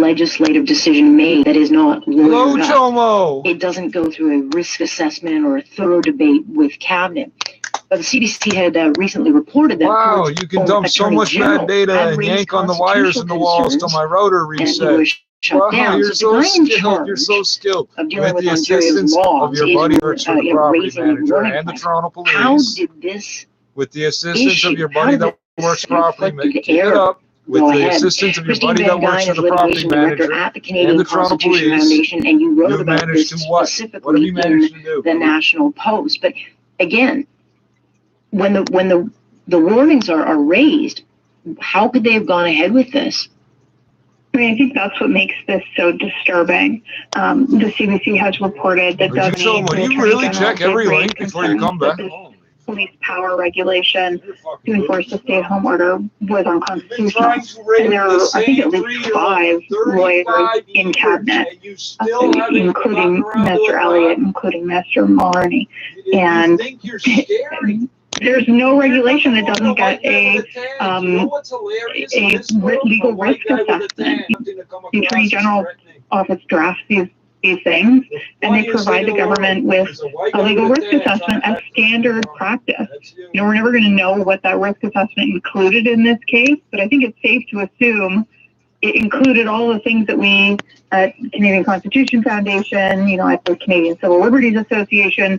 legislative decision made that is not Hello, CHOMO. It doesn't go through a risk assessment or a thorough debate with cabinet. But the CBC had recently reported that. Wow, you can dump so much bad data and yank on the wires in the walls till my router resets. Wow, you're so skilled. You're so skilled. With the assistance of your buddy works for the property manager and the Toronto Police. How did this? With the assistance of your buddy that works property manager. Keep it up. With the assistance of your buddy that works for the property manager and the Toronto Police, and you wrote about managed this to what? What have you managed to do? The National Post. But again, when the warnings are raised, how could they have gone ahead with this? I mean, I think that's what makes this so disturbing. The CBC has reported that do you really check every link before you come back? Police power regulation to enforce the stay-at-home order was unconstitutional. And there are, I think, at least 5 lawyers in cabinet, including Mr. Elliott, including Mr. Mulroney. And there's no regulation that doesn't get a legal risk assessment. The Attorney General's office drafts these things, and they provide the government with a legal risk assessment as standard practice. You know, we're never going to know what that risk assessment included in this case, but I think it's safe to assume it included all the things that we at Canadian Constitution Foundation, you know, at the Canadian Civil Liberties Association,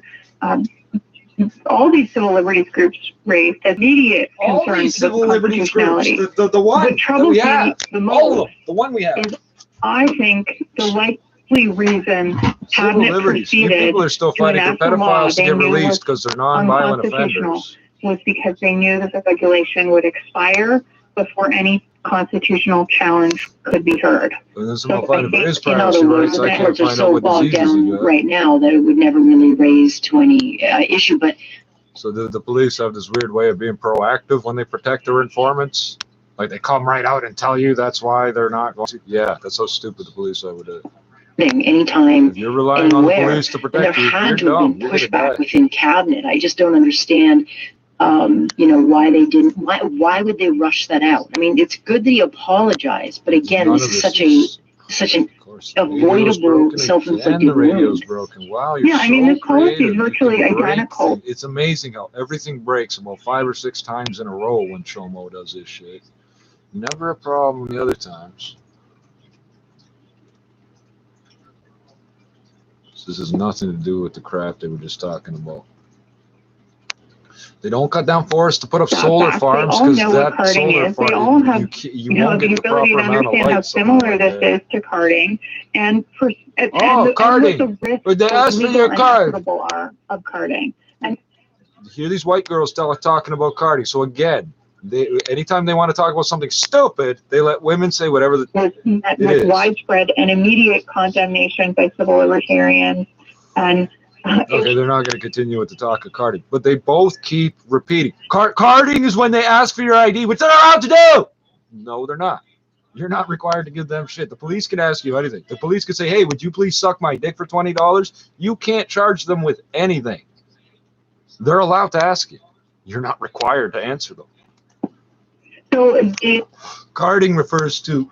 all these civil liberties groups raised immediate concerns about constitutionality. The one the trouble we have, the most, the one we have. is I think the likely reason cabinet proceeded people are still fighting for pedophiles to get released because they're non-violent offenders was because they knew that the regulation would expire before any constitutional challenge could be heard. So I think, in other words, the courts are so bogged down right now that it would never really raise to any issue. But so the police have this weird way of being proactive when they protect their informants. Like they come right out and tell you that's why they're not going to. Yeah, that's how stupid the police are with it. Anytime, if you're relying on the police to protect you, there had to have been pushback within cabinet. I just don't understand. You know, why they didn't, why would they rush that out? I mean, it's good that he apologized, but again, this is such an avoidable self-inflicted wound. The radio's broken. Wow, you're I mean, this policy is virtually identical. It's amazing how everything breaks about 5 or 6 times in a row when CHOMO does this shit. Never a problem the other times. So this has nothing to do with the crap they were just talking about. They don't cut down forests to put up solar farms because that solar farm, they all have, you won't get the ability to understand how similar this is to carding, and carding. The risk they ask for your card of carding. And you hear these white girls talking about carding. So again, anytime they want to talk about something stupid, they let women say whatever it is. Widespread and immediate condemnation by civil libertarians and. Okay, they're not going to continue with the talk of carding, but they both keep repeating. Carding is when they ask for your ID, which they're allowed to do. No, they're not. You're not required to give them shit. The police can ask you anything. The police can say, hey, would you please suck my dick for $20? You can't charge them with anything. They're allowed to ask you. You're not required to answer them. So carding refers to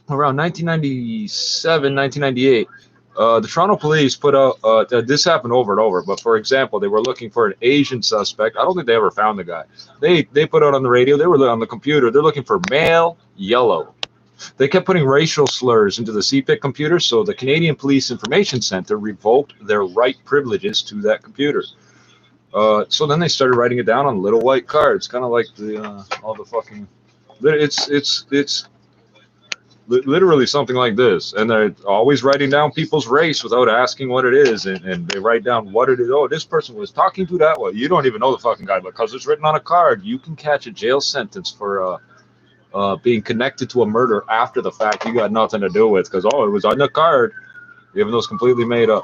around 1997, 1998. The Toronto police put out, this happened over and over, but for example, they were looking for an Asian suspect. I don't think they ever found the guy. They put out on the radio, they were on the computer, they're looking for male yellow. They kept putting racial slurs into the CPIC computer, so the Canadian Police Information Center revoked their right privileges to that computer. So then they started writing it down on little white cards, kind of like the all the fucking, it's literally something like this, and they're always writing down people's race without asking what it is, and they write down what it is. Oh, this person was talking to that way. You don't even know the fucking guy, but because it's written on a card, you can catch a jail sentence for being connected to a murder after the fact you got nothing to do with, because it was on the card, even though it's completely made up.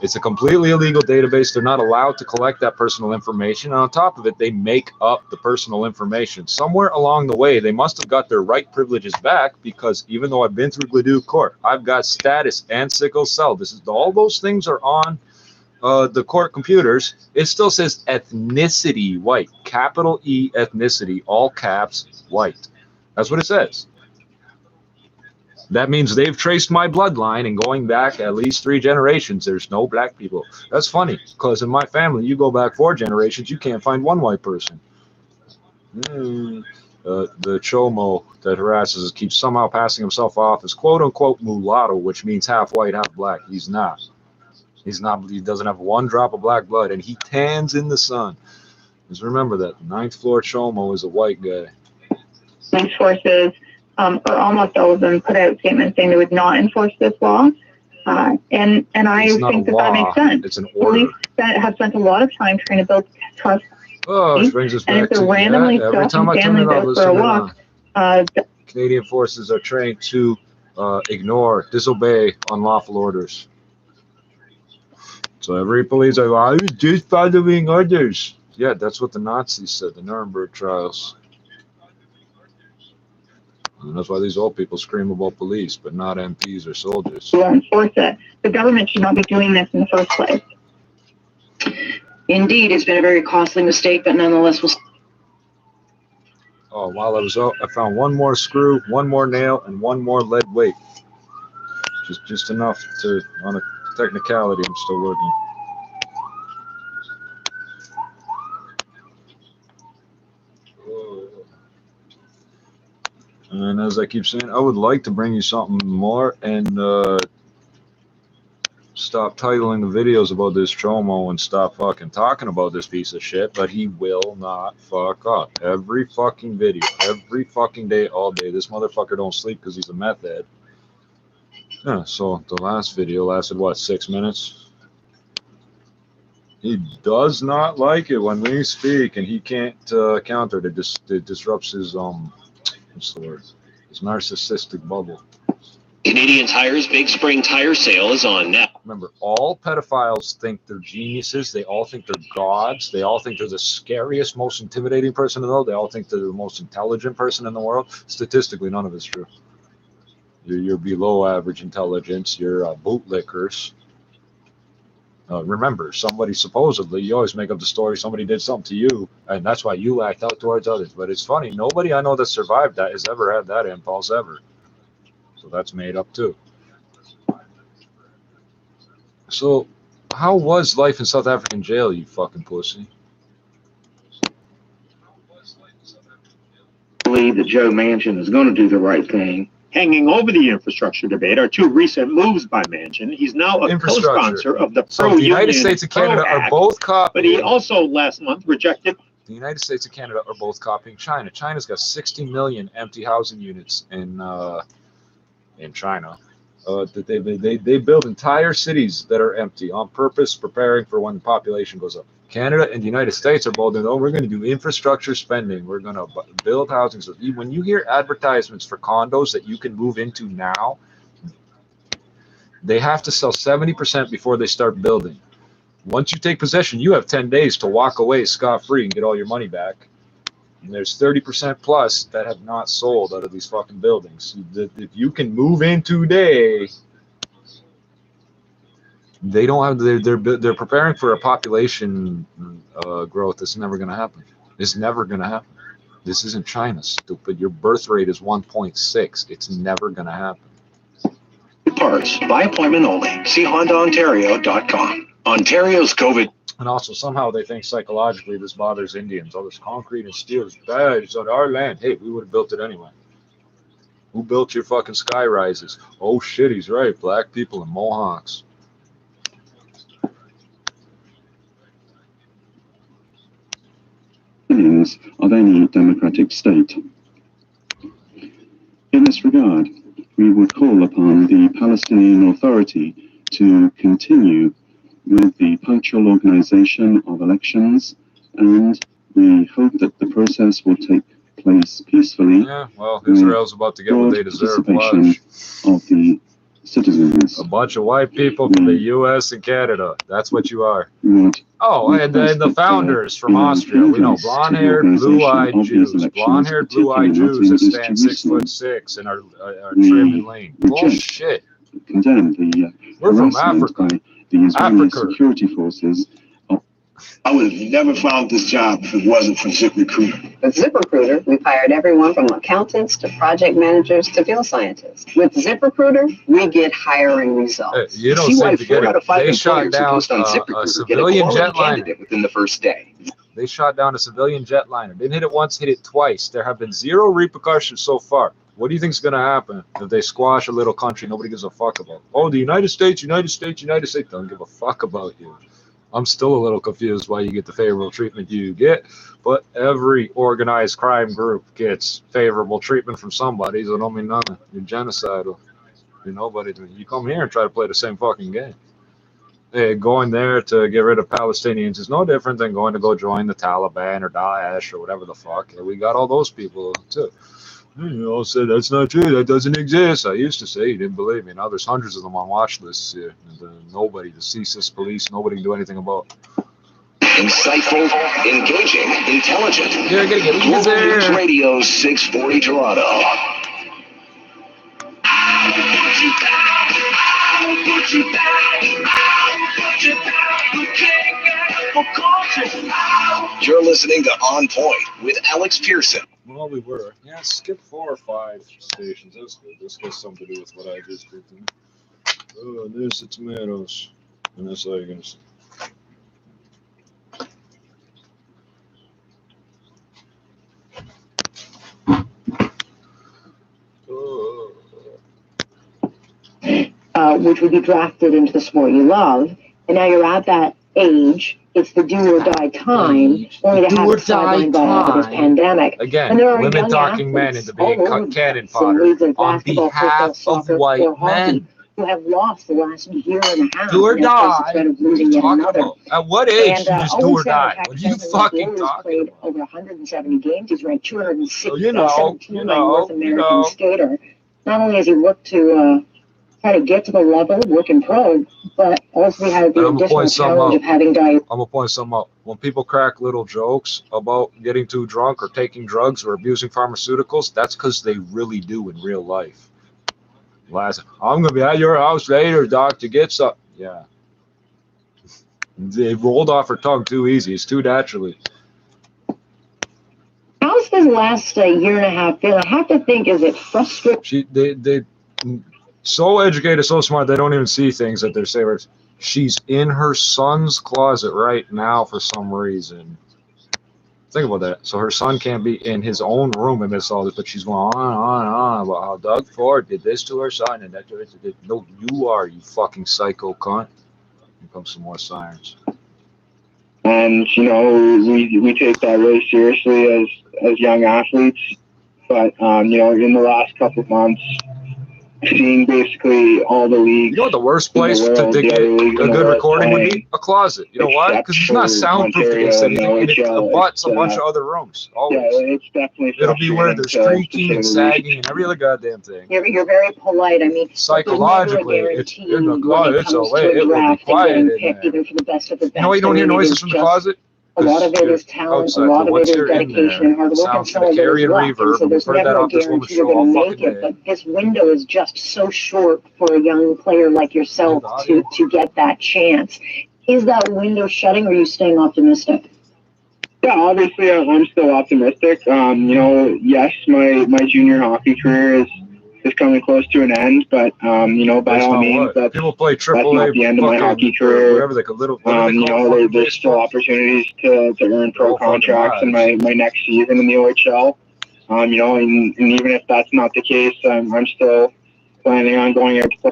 It's a completely illegal database. They're not allowed to collect that personal information. And on top of it, they make up the personal information. Somewhere along the way, they must have got their right privileges back, because even though I've been through Gladue Court, I've got status and sickle cell. All those things are on the court computers. It still says ethnicity white, capital E ethnicity, all caps white. That's what it says. That means they've traced my bloodline, and going back at least 3 generations, there's no black people. That's funny, because in my family, you go back 4 generations, you can't find one white person. The CHOMO that harasses us keeps somehow passing himself off as quote-unquote mulatto, which means half white, half black. He's not. He's not. He doesn't have 1 drop of black blood, and he tans in the sun. Just remember that 9th floor CHOMO is a white guy. Police forces, or almost all of them, put out statements saying they would not enforce this law. And I think that makes sense. It's an order. Police have spent a lot of time trying to build trust. Oh, which brings us back and if they're randomly stopping families out for a walk, Canadian forces are trained to ignore, disobey unlawful orders. So every police are like, I was just following orders. Yeah, that's what the Nazis said, the Nuremberg trials. And that's why these old people scream about police, but not MPs or soldiers. To enforce it. The government should not be doing this in the first place. Indeed, it's been a very costly mistake, but nonetheless, we'll... Oh, while I was out, I found 1 more screw, 1 more nail, and 1 more lead weight. Just enough to, on a technicality, I'm still working. And as I keep saying, I would like to bring you something more and stop titling the videos about this CHOMO and stop fucking talking about this piece of shit, but he will not fuck up. Every fucking video, every fucking day, all day. This motherfucker don't sleep because he's a meth head. Yeah, so the last video lasted, what, 6 minutes? He does not like it when we speak, and he can't counter it. It disrupts his, what's the word? His narcissistic bubble. Canadian Tire's big spring tire sale is on now. Remember, all pedophiles think they're geniuses. They all think they're gods. They all think they're the scariest, most intimidating person in the world. They all think they're the most intelligent person in the world. Statistically, none of it's true. You're below average intelligence. You're bootlickers. Remember, somebody supposedly, you always make up the story, somebody did something to you, and that's why you act out towards others. But it's funny, nobody I know that survived that has ever had that impulse ever. So that's made up too. So, how was life in South African jail, you fucking pussy? I believe that Joe Manchin is going to do the right thing. Hanging over the infrastructure debate are 2 recent moves by Manchin. He's now a co-sponsor of the pro-union. The United States and Canada are both copying. But he also last month rejected. The United States and Canada are both copying China. China's got 60 million empty housing units in China. They build entire cities that are empty on purpose, preparing for when the population goes up. Canada and the United States are both doing, oh, we're going to do infrastructure spending. We're going to build housing. So when you hear advertisements for condos that you can move into now, they have to sell 70% before they start building. Once you take possession, you have 10 days to walk away scot-free and get all your money back. And there's 30% plus that have not sold out of these fucking buildings. If you can move in today, they don't have. They're preparing for a population growth that's never going to happen. It's never going to happen. This isn't China, stupid. Your birth rate is 1.6. It's never going to happen. Parts by appointment only. See HondaOntario.com. Ontario's COVID. And also, somehow they think psychologically this bothers Indians. All this concrete and steel is bad. It's on our land. Hey, we would have built it anyway. Who built your fucking sky rises? Oh shit, he's right. Black people and Mohawks. Of any democratic state. In this regard, we would call upon the Palestinian Authority to continue with the punctual organization of elections, and we hope that the process will take place peacefully. Yeah, well, Israel's about to get what they deserve. Watch. Of the citizens. A bunch of white people from the U.S. and Canada. That's what you are. Oh, and then the founders from Austria. We know blonde-haired, blue-eyed Jews. Blonde-haired, blue-eyed Jews that stand 6'6" and are trim and lean. Bullshit. Condemn the We're from Africa. The Israeli security forces. I would have never found this job if it wasn't for ZipRecruiter. With ZipRecruiter, we've hired everyone from accountants to project managers to field scientists. With ZipRecruiter, we get hiring results. You don't seem to get it. They shot down a civilian jetliner within the first day. They shot down a civilian jetliner. Didn't hit it once, hit it twice. There have been 0 repercussions so far. What do you think is going to happen if they squash a little country nobody gives a fuck about? Oh, the United States don't give a fuck about you. I'm still a little confused why you get the favorable treatment you get, but every organized crime group gets favorable treatment from somebody, so it don't mean nothing. You're genocidal. You're nobody. You come here and try to play the same fucking game. Hey, going there to get rid of Palestinians is no different than going to go join the Taliban or Daesh or whatever the fuck. We got all those people too. You all said that's not true. That doesn't exist. I used to say you didn't believe me. Now there's hundreds of them on watch lists here. And, nobody, the CSIS police, nobody can do anything about. Insightful, engaging, intelligent. Yeah, get Global News Radio 640 Toronto. You're listening to On Point with Alex Pearson. Well, we were. Yeah, skip 4 or 5 stations. That's good. This has something to do with what I just did. Oh, there's the tomatoes. And that's all you're going to see. Which would be drafted into the sport you love. And now you're at that age. It's the do or die time, only to have it sidelined by this pandemic. Again, and there are women talking men into being cannon fodder on behalf of white men who have lost the last year and a half. Do or die. Instead of losing yet another. At what age and, do you just do or die? What are you fucking talking about? Over 170 games. He's ranked 206, by North American skater. Not only has he worked to try to get to the level, working pro, but also had the additional challenge of having diabetes. I'm gonna point something out. When people crack little jokes about getting too drunk or taking drugs or abusing pharmaceuticals, that's because they really do in real life. I'm gonna be at your house later, doc, to get some. Yeah. They rolled off her tongue too easy. It's too naturally. How's this last year and a half been? I have to think, is it frustrating? They so educated, so smart, they don't even see things that they're saying. She's in her son's closet right now for some reason. Think about that. So her son can't be in his own room amidst all this, but she's going on about how Doug Ford did this to her son and that to her. No, you are, you fucking psycho cunt. Here comes some more sirens. And, you know, we take that really seriously as young athletes. But, you know, in the last couple of months, seeing basically all the leagues. You know what the worst place to get a good recording would be? A closet. You know why? Because it's not soundproof against anything, and it abuts a bunch of other rooms. Always. Yeah, it's definitely. It'll be where there's creaking and sagging and every other goddamn thing. You're very polite. I mean, psychologically, it's in the closet. It's a way. It will be quiet in there. Either for the best of the best. You know why you don't hear noises from the closet? A lot of it is talent, a lot of it is dedication and hard work, and some of it is luck. And so there's never a guarantee you're going to make it. But this window is just so short for a young player like yourself to get that chance. Is that window shutting, or are you staying optimistic? Yeah, obviously I'm still optimistic. You know, yes, my junior hockey career is coming close to an end, but you know, by all means, that's not the end of my hockey career. You know, there's still opportunities to earn pro contracts in my next season in the OHL. You know, and even if that's not the case, I'm still planning on going out to play.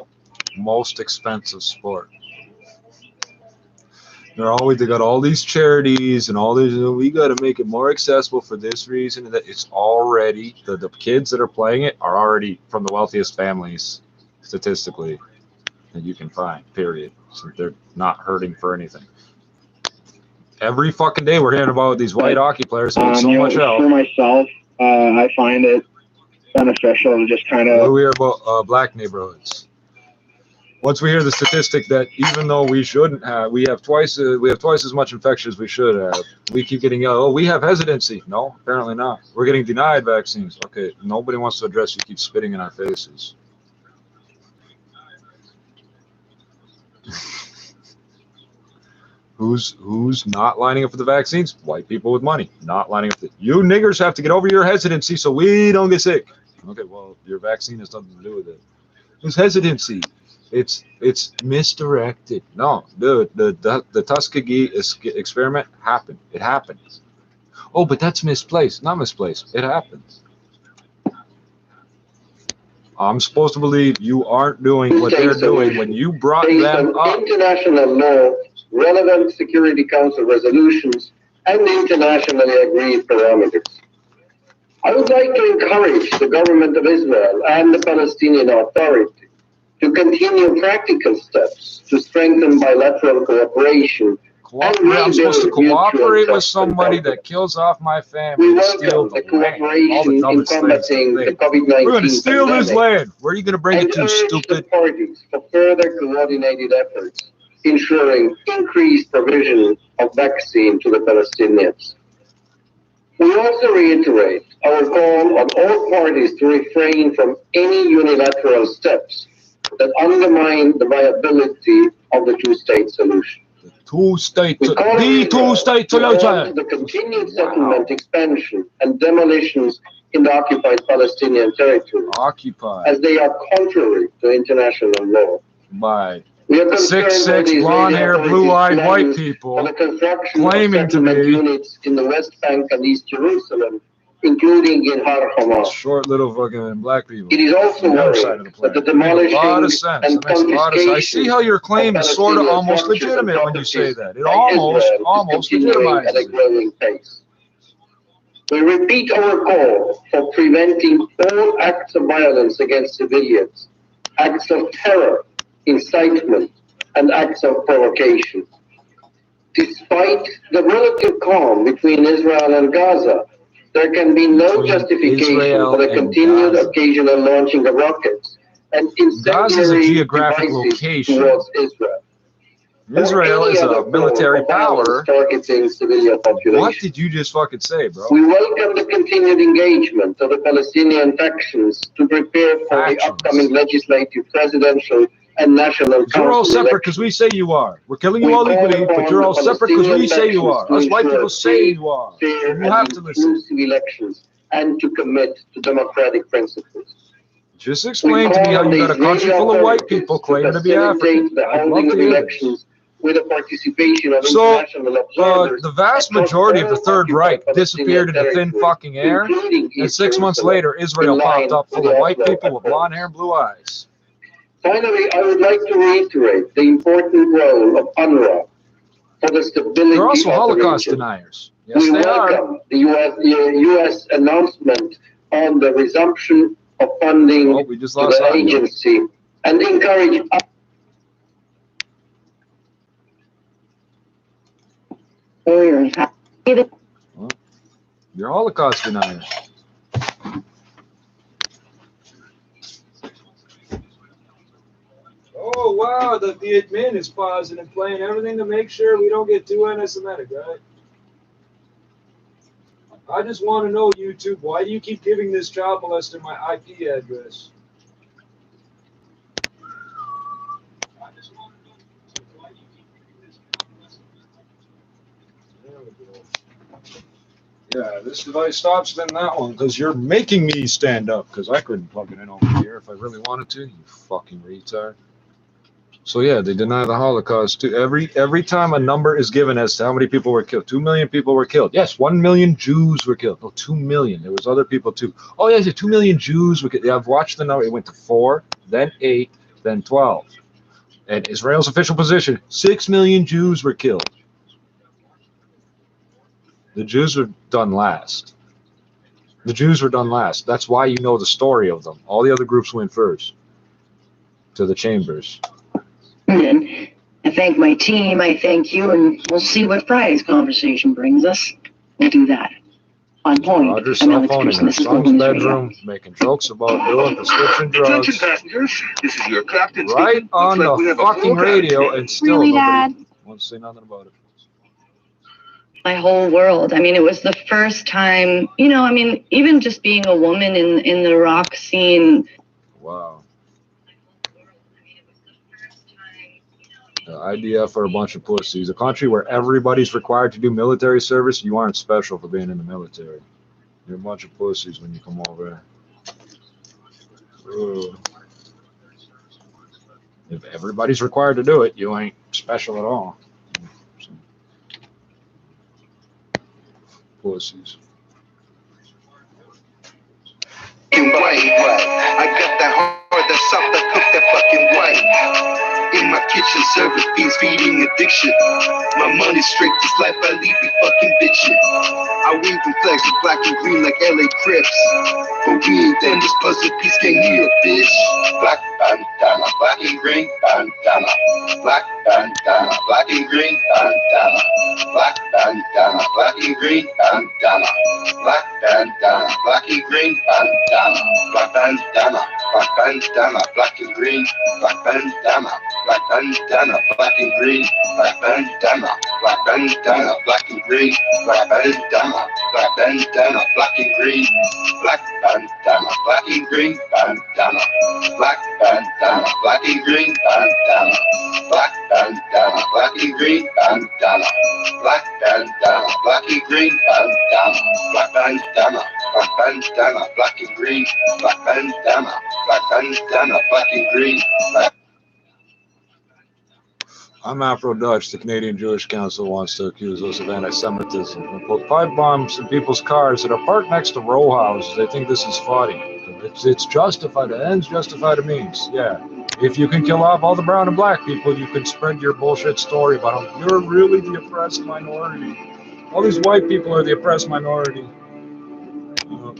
Most expensive sport. They got all these charities and all these. We got to make it more accessible for this reason. That it's already the kids that are playing it are already from the wealthiest families, statistically, that you can find. Period. So they're not hurting for anything. Every fucking day we're hearing about these white hockey players who need so much help. For myself, I find it beneficial to just kind of. What do we hear about black neighborhoods? Once we hear the statistic that even though we shouldn't have, we have twice as much infection as we should have. We keep getting yelled, oh, we have hesitancy. No, apparently not. We're getting denied vaccines. Okay, nobody wants to address you keep spitting in our faces. Who's not lining up for the vaccines? White people with money. Not lining up. You niggers have to get over your hesitancy so we don't get sick. Okay, well, your vaccine has nothing to do with it. It's hesitancy. It's misdirected. No, dude, the Tuskegee experiment happened. It happened. Oh, but that's misplaced. Not misplaced. It happened. I'm supposed to believe you aren't doing what they're doing when you brought them up. International law, relevant Security Council resolutions, and internationally agreed parameters. I would like to encourage the government of Israel and the Palestinian Authority to continue practical steps to strengthen bilateral cooperation. I'm supposed to cooperate with somebody that kills off my family and steal the land. All the dumbest things. We're going to steal this land. Where are you going to bring it to, stupid? Parties for further coordinated efforts, ensuring increased provision of vaccine to the Palestinians. We also reiterate our call on all parties to refrain from any unilateral steps that undermine the viability of the two-state solution. The two-state solution. The continued settlement expansion and demolitions in the occupied Palestinian territory, as they are contrary to international law. By 6'6", blonde-haired, blue-eyed white people claiming to be units in the West Bank and East Jerusalem, including in Har Hama. Short little fucking black people. It is also worrying that the demolishing and confiscation. I see how your claim is sort of almost legitimate when you say that. It almost legitimizes it. We repeat our call for preventing all acts of violence against civilians, acts of terror, incitement, and acts of provocation. Despite the relative calm between Israel and Gaza, there can be no justification for the continued occasional launching of rockets and Gaza is a incendiary geographic devices location. towards Israel. Israel is a military power. Targeting civilian population. What did you just fucking say, bro? We welcome the continued engagement of the Palestinian factions to prepare for the upcoming legislative, presidential, and national council. You're all separate because we say you are. We're killing you all equally, but you're all separate because we say you are. Us white people say you are. Fair You have to listen. Elections and to commit to democratic principles. Just explain to me how you got a country full of white people claiming to be African. I'd love to hear this. With the participation of international observers, the vast majority of the Third Reich disappeared into thin fucking air, and 6 months later, Israel popped up full of white people with blonde hair and blue eyes. Finally, I would like to reiterate the important role of UNRWA for the stability They're also of Holocaust the region. deniers. Yes, we they are. welcome the U.S. announcement on the resumption of funding to the agency and encourage. You're Holocaust deniers. Oh, wow, the admin is pausing and playing everything to make sure we don't get too anti-Semitic, right? I just want to know, YouTube, why do you keep giving this child molester my IP address? Yeah, this device stops, then that one, because you're making me stand up, because I couldn't plug it in over here if I really wanted to, you fucking retard. So yeah, they deny the Holocaust too. Every time a number is given as to how many people were killed, 2 million people were killed. Yes, 1 million Jews were killed. No, 2 million. There was other people too. Oh yeah, 2 million Jews were killed. Yeah, I've watched the number. It went to 4, then 8, then 12. And Israel's official position: 6 million Jews were killed. The Jews were done last. The Jews were done last. That's why you know the story of them. All the other groups went first to the chambers. And I thank my team, I thank you, and we'll see what Friday's conversation brings us. We'll do that. On point. Roger's cell phone in her son's bedroom, making jokes about doing prescription drugs. Attention passengers, this is your captain right speaking. on the fucking radio, and still really, nobody Dad? wants to say nothing about it. My whole world. I mean, it was the first time, you know, I mean, even just being a woman in the rock scene. Wow. IDF are a bunch of pussies. A country where everybody's required to do military service, you aren't special for being in the military. You're a bunch of pussies when you come over here. If everybody's required to do it, you ain't special at all. So, pussies. I got that hard, that soft, that cook that fucking white. In my kitchen, serving fiends, feeding addiction. My money's straight, this life I lead me fucking bitching. I wave and flex with black and green like LA Crips. But we ain't them, this puzzle piece can't hear a bitch. Black bandana, black and green bandana. Black bandana, black and green bandana. Black bandana, black and green bandana. Black bandana, black and green bandana. Black bandana, black bandana, black and green. Black bandana, black bandana, black and green. Black bandana, black bandana, black and green. Black bandana, black bandana, black and green. Black bandana, black and green bandana. Black bandana, black and green bandana. Black bandana, black and green bandana. Black bandana, black and green bandana. Black bandana, black bandana, black and green. Black bandana, black bandana, black and green. I'm Afro-Dutch. The Canadian Jewish Council wants to accuse us of anti-Semitism and put pipe bombs in people's cars that are parked next to row houses. They think this is funny. It's justified. The ends justify the means. Yeah. If you can kill off all the brown and black people, you can spread your bullshit story about them. You're really the oppressed minority. All these white people are the oppressed minority.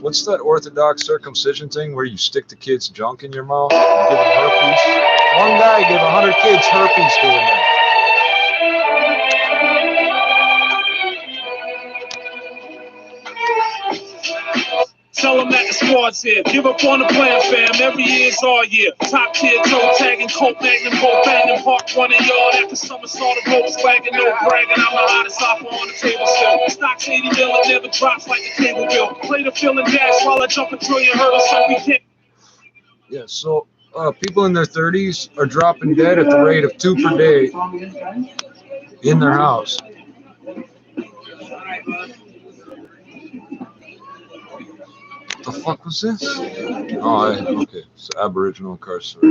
What's that Orthodox circumcision thing where you stick the kids' junk in your mouth and give them herpes? One guy gave 100 kids herpes doing that. Tell them that the squad's here. Give up on the plan, fam. Every year's all year. Top tier, toe tagging, coat magnum, bolt banging, park running yard after summer saw the ropes wagging, no bragging. I'm the hottest offer on the table still. Stocks 80 mil, it never drops like the cable bill. Play the fill and dash while I jump a trillion hurdles so we can't. Yeah, so people in their 30s are dropping dead at the rate of 2 per day in their house. What the fuck was this? Oh, okay. It's Aboriginal incarceration.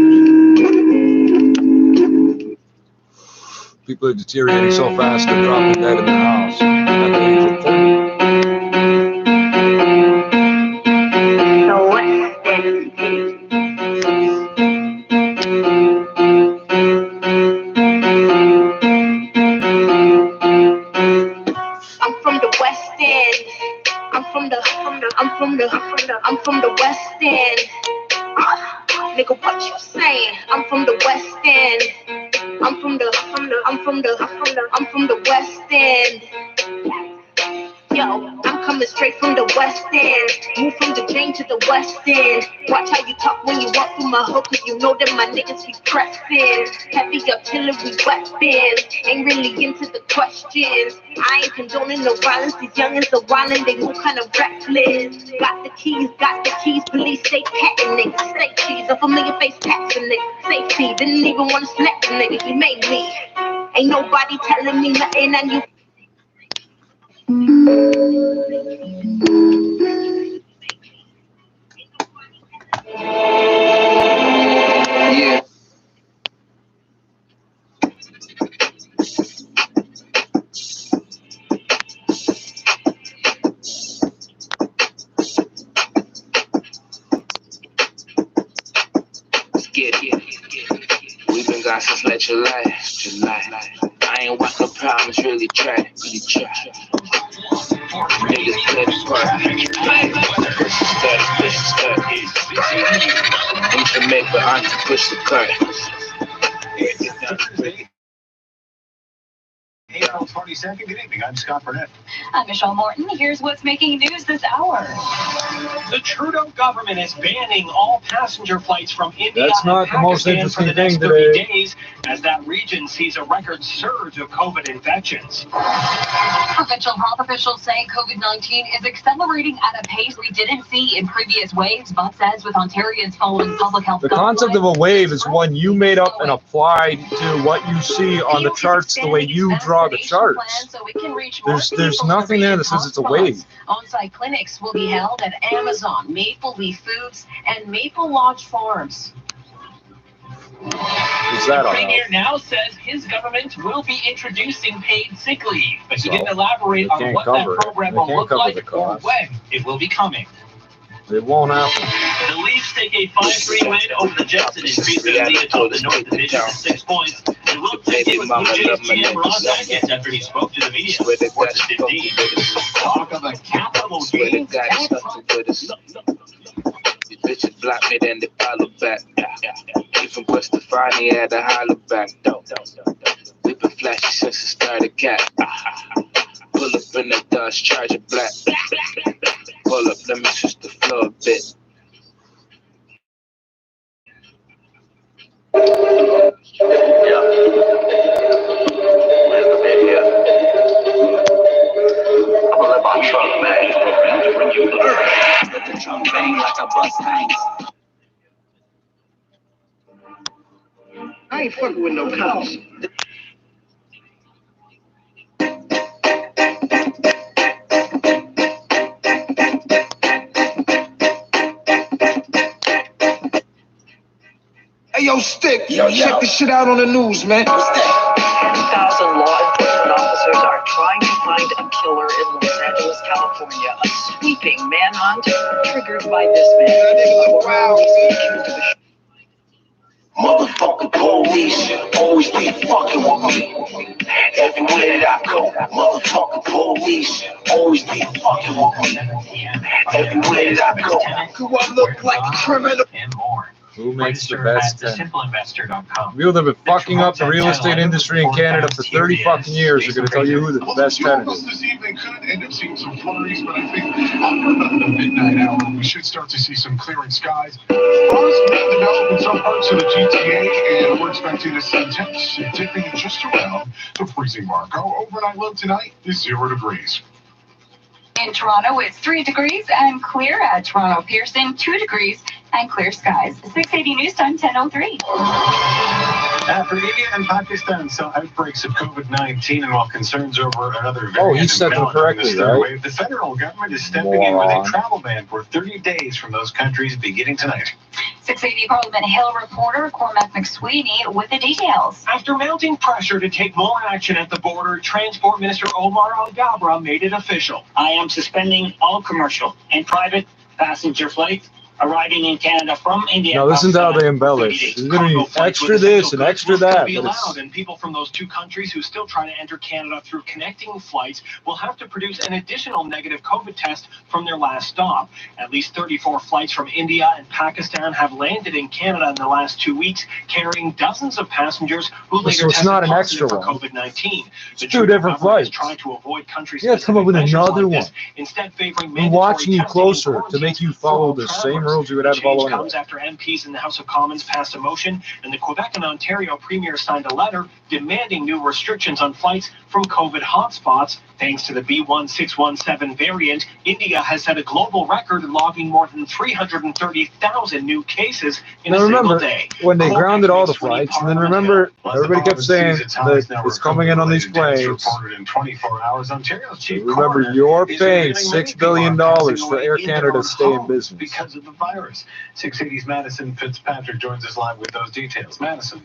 People are deteriorating so fast they're dropping dead in their house at the age of 30. I'm from the West End. Nigga, what you saying? I'm from the West End. I'm from the West End. Yo, I'm coming straight from the West End. Move from the Jane to the West End. Watch how you talk when you walk through my hood, cause you know that my niggas be pressing. Heavy artillery weapons. Ain't really into the questions. I ain't condoning no violence. These youngins are wildin', they move kind of reckless. Got the keys, police stay patting niggas. Stay cheese, a familiar face taxing niggas. Safety, didn't even wanna slap the nigga, he made me. Ain't nobody telling me nothing, and you. Yeah. We've been gone since like July. I ain't want no problems, really try. Niggas play the part. Start. We can make the auntie push the cart. April 22nd. Good evening. I'm Scott Burnett. I'm Michelle Morton. Here's what's making news this hour. The Trudeau government is banning all passenger flights from India That's not the most interesting thing today. Days, as that region sees a record surge of COVID infections. Provincial health officials say COVID-19 is accelerating at a pace we didn't see in previous waves, but says with Ontarians following public health. The concept of a wave is one you made up and applied to what you see on the charts the way you draw the charts. There's nothing there that says it's a wave. On-site clinics will be held at Amazon, Maple Leaf Foods, and Maple Lodge Farms. The Premier now says his government will be introducing paid sick leave, but he didn't elaborate on what that program will look like or when it will be coming. It won't happen. The Leafs take a 5-3 win over the Jets and increase their lead atop the North Division to 6 points. And we'll check in with Blue Jays GM Ross Atkins after he spoke to the media. Sports 15. Talk of a capital game. These bitches block me, then they follow back. Even Buster Stefani had to holler back. We've been flashy since the start of cat. Pull up in the Dodge Charger black. Pull up, let me switch the floor a bit. Where's the bed here? I'm gonna let my truck bang program to bring you the earth. Let the drum bang like a bus hangs. I ain't fucking with no cops. Hey, yo, Stick, check this shit out on the news, man. 10,000 law enforcement officers are trying to find a killer in Los Angeles, California. A sweeping manhunt triggered by this man. Motherfucking police always be fucking with me. Everywhere that I go, motherfucking police always be fucking with me. Everywhere that I go, do I look like a criminal? And more. Who makes the best tenant? Simpleinvestor.com. People that have been fucking up the real estate industry in Canada for 30 fucking years are going to tell you who the best tenant is. This evening could end up seeing some flurries, but I think after about the midnight hour, we should start to see some clearing skies. Frost may develop in some parts of the GTA, and we're expecting to see temps dipping just around the freezing mark. Our overnight low tonight is 0 degrees. In Toronto, it's 3 degrees and clear at Toronto Pearson, 2 degrees and clear skies. 680 News Time, 10:03. After India and Pakistan saw outbreaks of COVID-19 and while concerns over another variant, Oh, he said them correctly, right? wave, the federal government is stepping in with a travel ban for 30 days from those countries beginning tonight. 680 Parliament Hill reporter Cormac McSweeney with the details. After mounting pressure to take more action at the border, Transport Minister Omar Al-Gabra made it official. I am suspending all commercial and private passenger flights arriving in Canada from India. Now listen to how they embellish. There's going to be extra this and extra that. Be allowed, and people from those two countries who still try to enter Canada through connecting flights will have to produce an additional negative COVID test from their last stop. At least 34 flights from India and Pakistan have landed in Canada in the last 2 weeks, carrying dozens of passengers who later tested positive for COVID-19. It's two different flights. Trying to avoid Yeah, come up with another one. Instead, favoring I'm watching you closer to make you follow the same rules you would have to follow anyway. Comes after MPs in the House of Commons passed a motion, and the Quebec and Ontario premiers signed a letter demanding new restrictions on flights from COVID hotspots. Thanks to the B1617 variant, India has set a global record, logging more than 330,000 new cases in a single day. When they grounded all the flights, and then remember, everybody kept saying that it's coming in on these planes. In 24 hours, Ontario's chief Remember, you're paying $6 billion for Air Canada to stay in business. Because of the virus. 680's Madison Fitzpatrick joins us live with those details. Madison.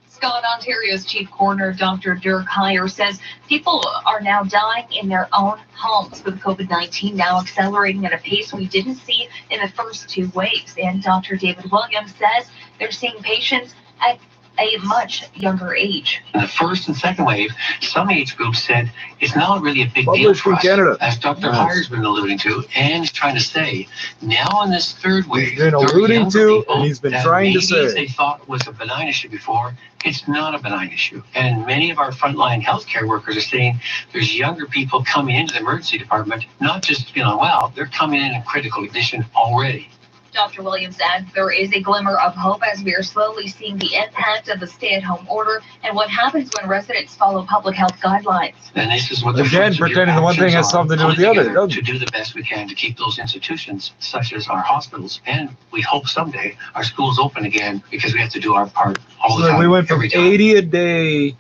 Scott, Ontario's chief coroner, Dr. Dirk Heyer, says people are now dying in their own homes, with COVID-19 now accelerating at a pace we didn't see in the first two waves. And Dr. David Williams says they're seeing patients at a much younger age. In the first and second wave, some age groups said it's not really a big deal for us, Canada. as Dr. Heyer's been alluding to and trying to say. Now in this third wave, he's been alluding to, and he's been trying to say, they thought was a benign issue before, it's not a benign issue. And many of our frontline healthcare workers are saying there's younger people coming into the emergency department, not just feeling well, they're coming in critical condition already. Dr. Williams adds there is a glimmer of hope as we are slowly seeing the impact of the stay-at-home order and what happens when residents follow public health guidelines. And this is what again, pretending the one thing has something to do with the other. To do the best we can to keep those institutions, such as our hospitals, and we hope someday our schools open again because we have to do our part all the time. We went from 80 a day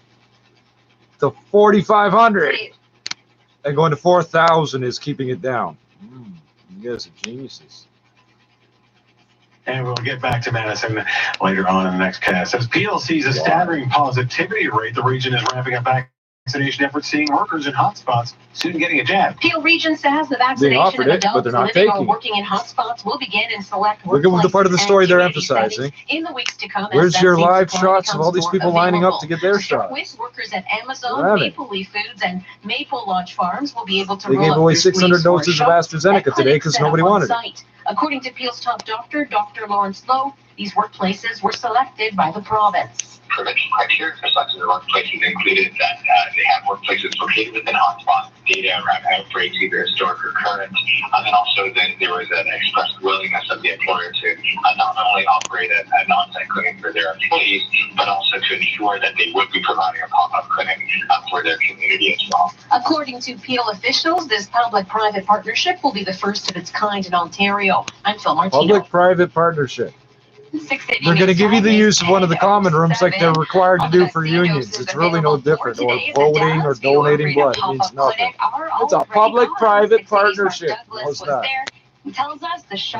to 4,500, and going to 4,000 is keeping it down. You guys are geniuses. And we'll get back to Madison later on in the next cast. As Peel sees a staggering positivity rate, the region is ramping up vaccination efforts, seeing workers in hotspots soon getting a jab. Peel region says the vaccination of adults living or working in hotspots will begin in select Look at the part of the story they're emphasizing. In the weeks to come. Where's your live shots of all these people lining up to get their shots? With workers at Amazon, Maple Leaf Foods, and Maple Lodge Farms will be able to They gave away 600 doses of AstraZeneca today because nobody wanted it. According to Peel's top doctor, Dr. Lawrence Lowe, these workplaces were selected by the province. Prevention criteria for selecting the workplaces included that they have workplaces located within hotspots, data around outbreaks, either historic or current, and then also that there was an expressed willingness of the employer to not only operate an on-site clinic for their employees, but also to ensure that they would be providing a pop-up clinic for their community as well. According to Peel officials, this public-private partnership will be the first of its kind in Ontario. I'm Phil Martino. Public-private partnership. They're going to give you the use of one of the common rooms like they're required to do for unions. It's really no different. Or voting or donating blood. It means nothing. It's a public-private partnership. How's that? Did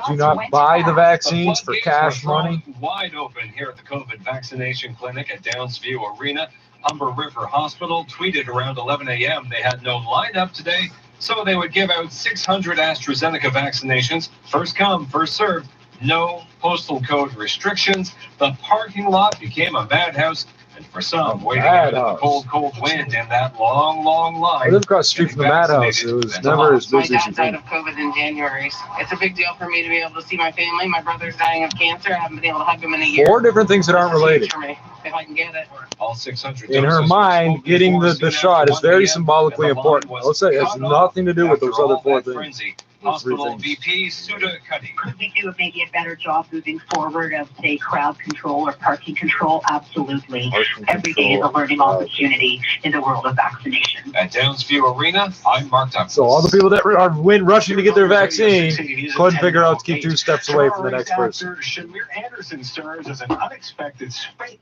you not buy the vaccines for cash money? Wide open here at the COVID vaccination clinic at Downsview Arena. Humber River Hospital tweeted around 11 a.m. they had no lineup today, so they would give out 600 AstraZeneca vaccinations. First come, first served. No postal code restrictions. The parking lot became a madhouse, and for some, waiting out in the cold, cold wind in that long, long line. I live across the street from the madhouse. It was never as busy as you died of COVID in January. It's a big deal for me to be able to see my family. My brother's dying of cancer. I haven't been able to hug him in a year. 4 different things that aren't related. For me, if I can get it. All 600 in her mind, getting the shot is very symbolically important. Let's say it has nothing to do with those other 4 things. Hospital VP Suda Cuddy. Could we do maybe a better job moving forward of, say, crowd control or parking control? Absolutely. Every day is a learning opportunity in the world of vaccination. At Downsview Arena, I'm Mark Douglas. So all the people that are rushing to get their vaccine couldn't figure out to keep 2 steps away from the next person. Shamir Anderson serves as an unexpected space.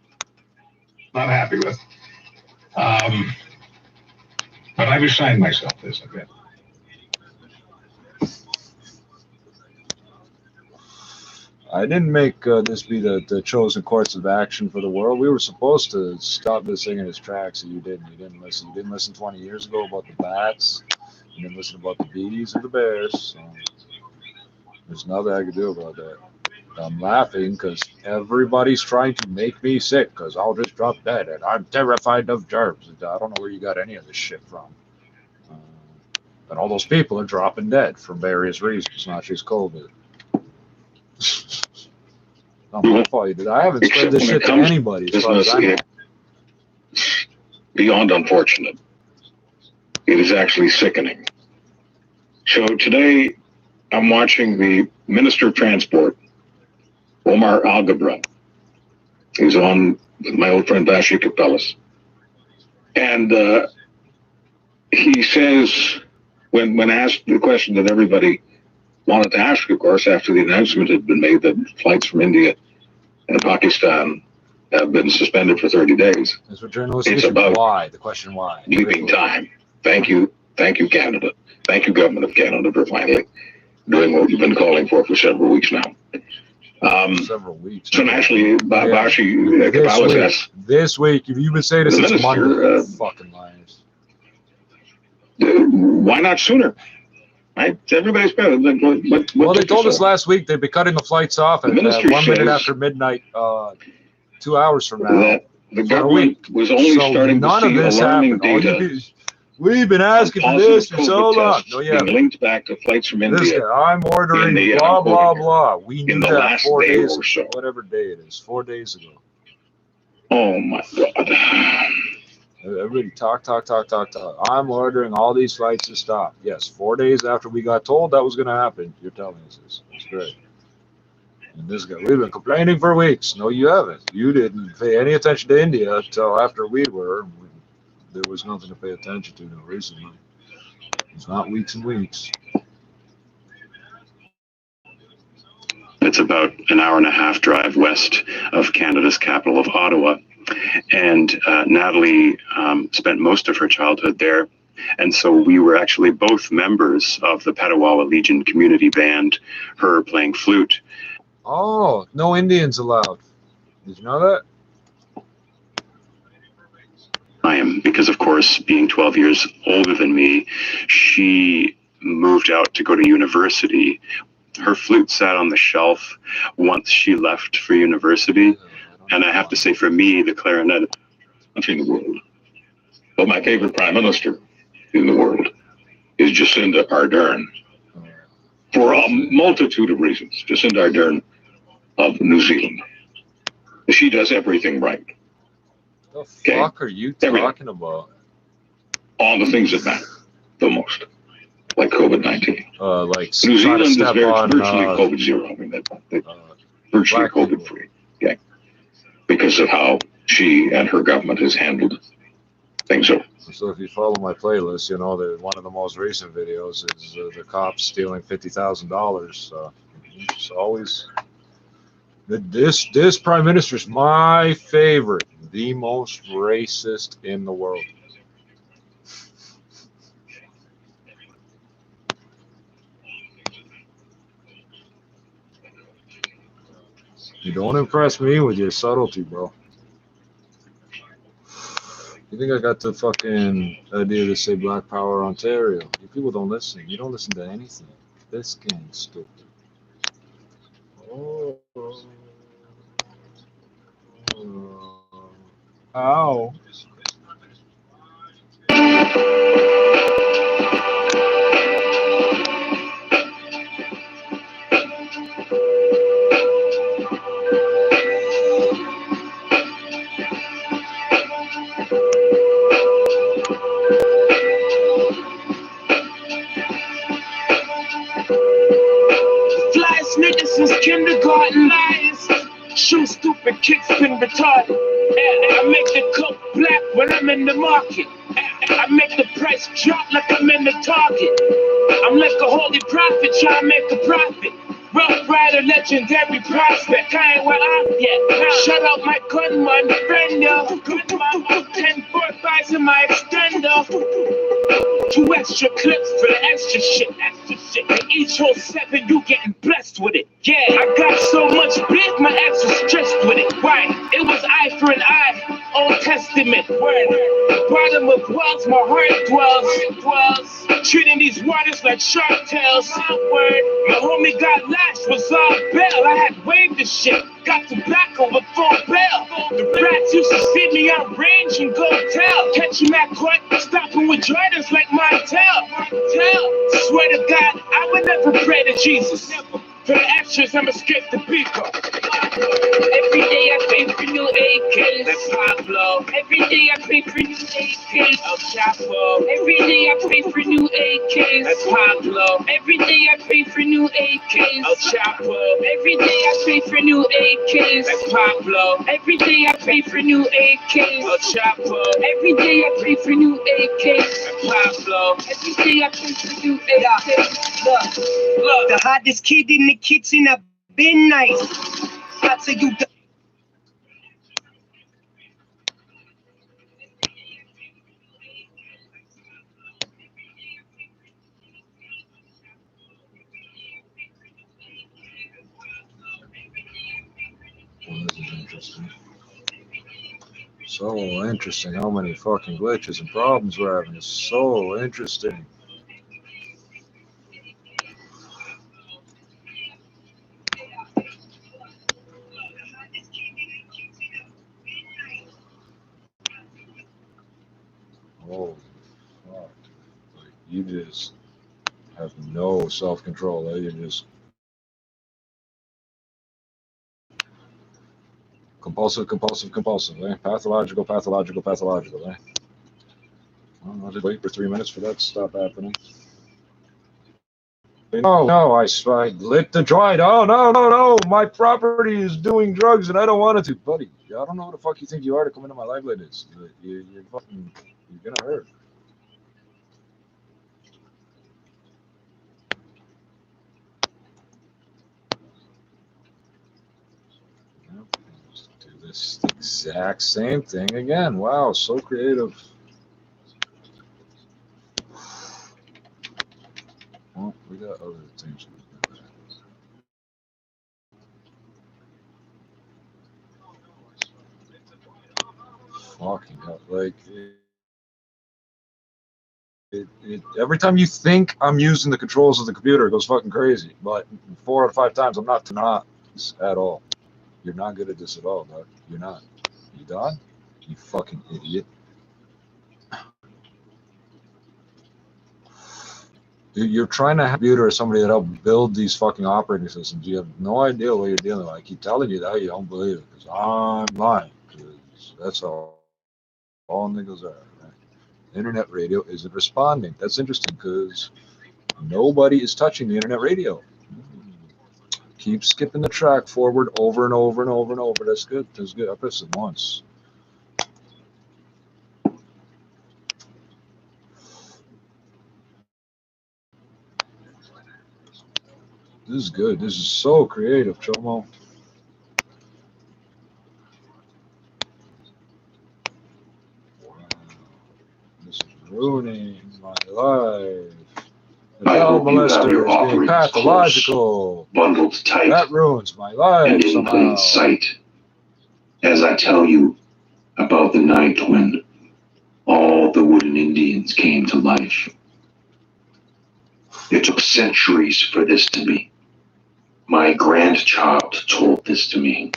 Not happy with. But I resigned myself this a bit. I didn't make this be the chosen course of action for the world. We were supposed to stop this thing in its tracks, and you didn't. You didn't listen. You didn't listen 20 years ago about the bats. You didn't listen about the bees and the bears. So there's nothing I could do about that. I'm laughing because everybody's trying to make me sick because I'll just drop dead, and I'm terrified of germs. I don't know where you got any of this shit from. And all those people are dropping dead for various reasons, not just COVID. Not my fault you did. I haven't spread this shit to anybody as far as I know. Beyond unfortunate. It is actually sickening. So today I'm watching the Minister of Transport, Omar Alghabra. He's on with my old friend Bashi Kapelis. And he says, when asked the question that everybody wanted to ask, of course, after the announcement had been made that flights from India and Pakistan have been suspended for 30 days. That's what journalists it's about why. The question why. Leaping time. Thank you, Canada. Thank you, Government of Canada, for finally doing what we've been calling for several weeks now. Several weeks. So naturally, Bashi Kapelis this week, if you would say this, it's Monday. Fucking liars. Why not sooner? Right? Everybody's better. Well, they told us last week they'd be cutting the flights off at 1 minute after midnight 2 hours from now. That the government was only starting to see alarming data. We've been asking for this for so long. No, yeah. Linked back to flights from India. This guy, I'm ordering blah, blah, blah. We knew that 4 days ago, whatever day it is, 4 days ago. Oh, my God. Everybody talk. I'm ordering all these flights to stop. Yes, 4 days after we got told that was going to happen, you're telling us this. That's great. And this guy, we've been complaining for weeks. No, you haven't. You didn't pay any attention to India until after we were. There was nothing to pay attention to recently. It's not weeks and weeks. It's about an hour and a half drive west of Canada's capital of Ottawa. And Natalie spent most of her childhood there. And so we were actually both members of the Petawawa Legion community band, her playing flute. Oh, no Indians allowed. Did you know that? I am, because of course, being 12 years older than me, she moved out to go to university. Her flute sat on the shelf once she left for university. And I have to say, for me, the clarinet in the world. But my favorite prime minister in the world is Jacinda Ardern. For a multitude of reasons. Jacinda Ardern of New Zealand. She does everything right. The fuck are you talking about? All the things that matter the most. Like COVID-19. Like New Zealand is virtually COVID-0. I mean, they're virtually COVID-free. Okay. Because of how she and her government has handled things. So if you follow my playlist, you know that one of the most recent videos is the cops stealing $50,000. It's always this prime minister is my favorite, the most racist in the world. You don't impress me with your subtlety, bro. You think I got the fucking idea to say Black Power Ontario? You people don't listen. You don't listen to anything. This game's stupid. Oh. Ow. Flyest niggas since kindergarten. Shoot stupid kicks been retarded. I make the coke black when I'm in the market. I make the price drop like I'm in the Target. I'm like a holy prophet trying to make a profit. Rough rider, legendary prospect. I ain't where I'm yet. Shut up, my gunman friend, yo. 10-4 in my extender. 2 extra clips for the extra shit. And each whole 7, you getting blessed with it. Yeah, I got so much beef, my ex was stressed with it. Right, it was eye for an eye. Old Testament word. Bottom of wells, my heart dwells. Treating these waters like shark tails. Word. My homie got lashed, was all bail. I had waved the shit. Got tobacco with full bail. The rats used to see me on range and go tell. Catch him at court, stopping with Jordans like Montel. Swear to God, I would never pray to Jesus. For the extras, I'ma skip the people. Every day I pay for new AKs. That's Pablo. Every day I pay for new AKs. El Chapo. Every day I pay for new AKs. That's Pablo. Every day I pay for new AKs. El Chapo. Every day I pay for new AKs. That's Pablo. Every day I pay for new AKs. El Chapo. Every day I pay for new AKs. That's Pablo. Every day I pay for new AKs. Look, the hottest kid in the kitchen, I've been nice. I tell you the Well, this is interesting. So interesting how many fucking glitches and problems we're having. It's so interesting. You just have no self-control. You're just compulsive, eh? Pathological, eh? I'll just wait for 3 minutes for that to stop happening. No, I lit the joint. Oh, no. My property is doing drugs and I don't want it to. Buddy, I don't know who the fuck you think you are to come into my life like this. You're gonna hurt. Just do this exact same thing again. Wow, so creative. Well, we got other things. Fucking hell. Like, every time you think I'm using the controls of the computer, it goes fucking crazy. But 4 out of 5 times, I'm not at all. You're not good at this at all, dog. You're not. You done? You fucking idiot. You're trying to have a computer as somebody that helped build these fucking operating systems. You have no idea what you're dealing with. I keep telling you that, you don't believe it, because I'm lying. Because that's all niggas are. Right? Internet radio isn't responding. That's interesting, because nobody is touching the internet radio. Keep skipping the track forward over and over and over and over. That's good. That's good. I pressed it once. This is good. This is so creative, Chomo. Wow. This is ruining my life. The child molester is being pathological. Bundled tight. That ruins my life and in plain sight. As I tell you about the night when all the wooden Indians came to life. It took centuries for this to be. My grandchild told this to me.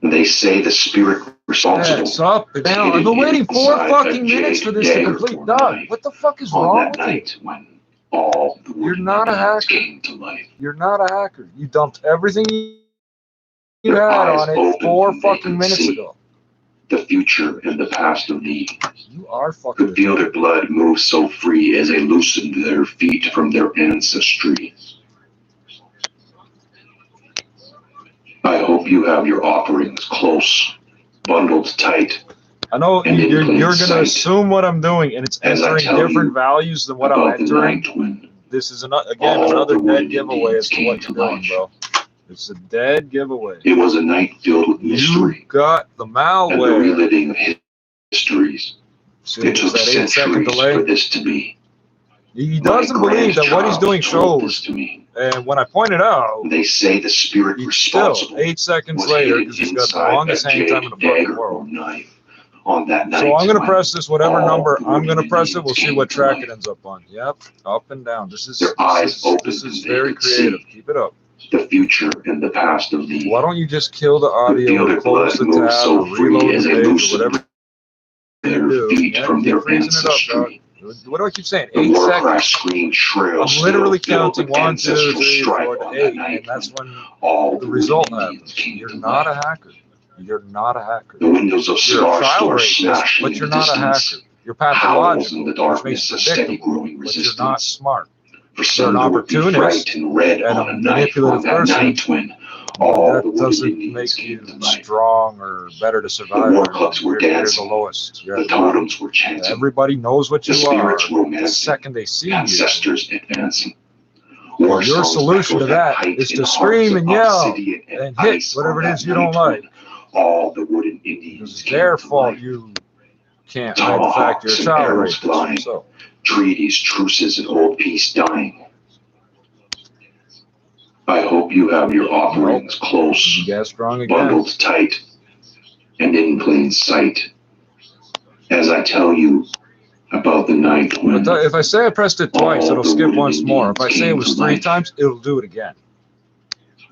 They say the spirit responsible. It's up and down. I've been waiting 4 fucking minutes for this to complete. Dog, what the fuck is wrong with you? When all the You're not a hacker. Came to life. You're not a hacker. You dumped everything you had on it 4 fucking minutes ago. The future and the past of these. You are fucking. Could feel their blood move so free as they loosened their feet from their ancestry. I hope you have your offerings close, bundled tight. I know you're going to assume what I'm doing, and it's entering different values than what I'm entering. This is another dead giveaway as to what you're doing, bro. It's a dead giveaway. It was a night filled with mystery. You got the malware. And the reliving of histories. It took centuries for this to be. He doesn't believe that what he's doing shows. And when I point it out, they say the spirit responsible. Still 8 seconds later, because he's got the longest hang time in the fucking world. On that night, so I'm going to press this, whatever number I'm going to press it, we'll see what track it ends up on. Yep, up and down. This is very creative. Keep it up. The future and the past of these. Why don't you just kill the audio, close the tab, or reload the page, or whatever their feet from their ancestry. What do I keep saying? 8 seconds. Screen shrills. I'm literally counting 1, 2, 3, 4, 8, and that's when the result happens. You're not a hacker. You're not a hacker. The windows of you're a child rapist, but you're not a hacker. You're pathological, which makes you predictable, but you're not smart. You're an opportunist and a manipulative person. That doesn't make you strong or better to survive. The war clubs were dancing. You're the lowest. The totems were chanting. Everybody knows what you are. The second they see ancestors advancing. Your solution to that is to scream and yell and hit whatever it is you don't like. All the wooden Indians. It's their fault you can't hide the fact you're a child rapist. So. Treaties, truces, and old peace dying. I hope you have your offerings close, bundled tight, and in plain sight. As I tell you about the night when... If I say I pressed it twice, it'll skip once more. If I say it was 3 times, it'll do it again.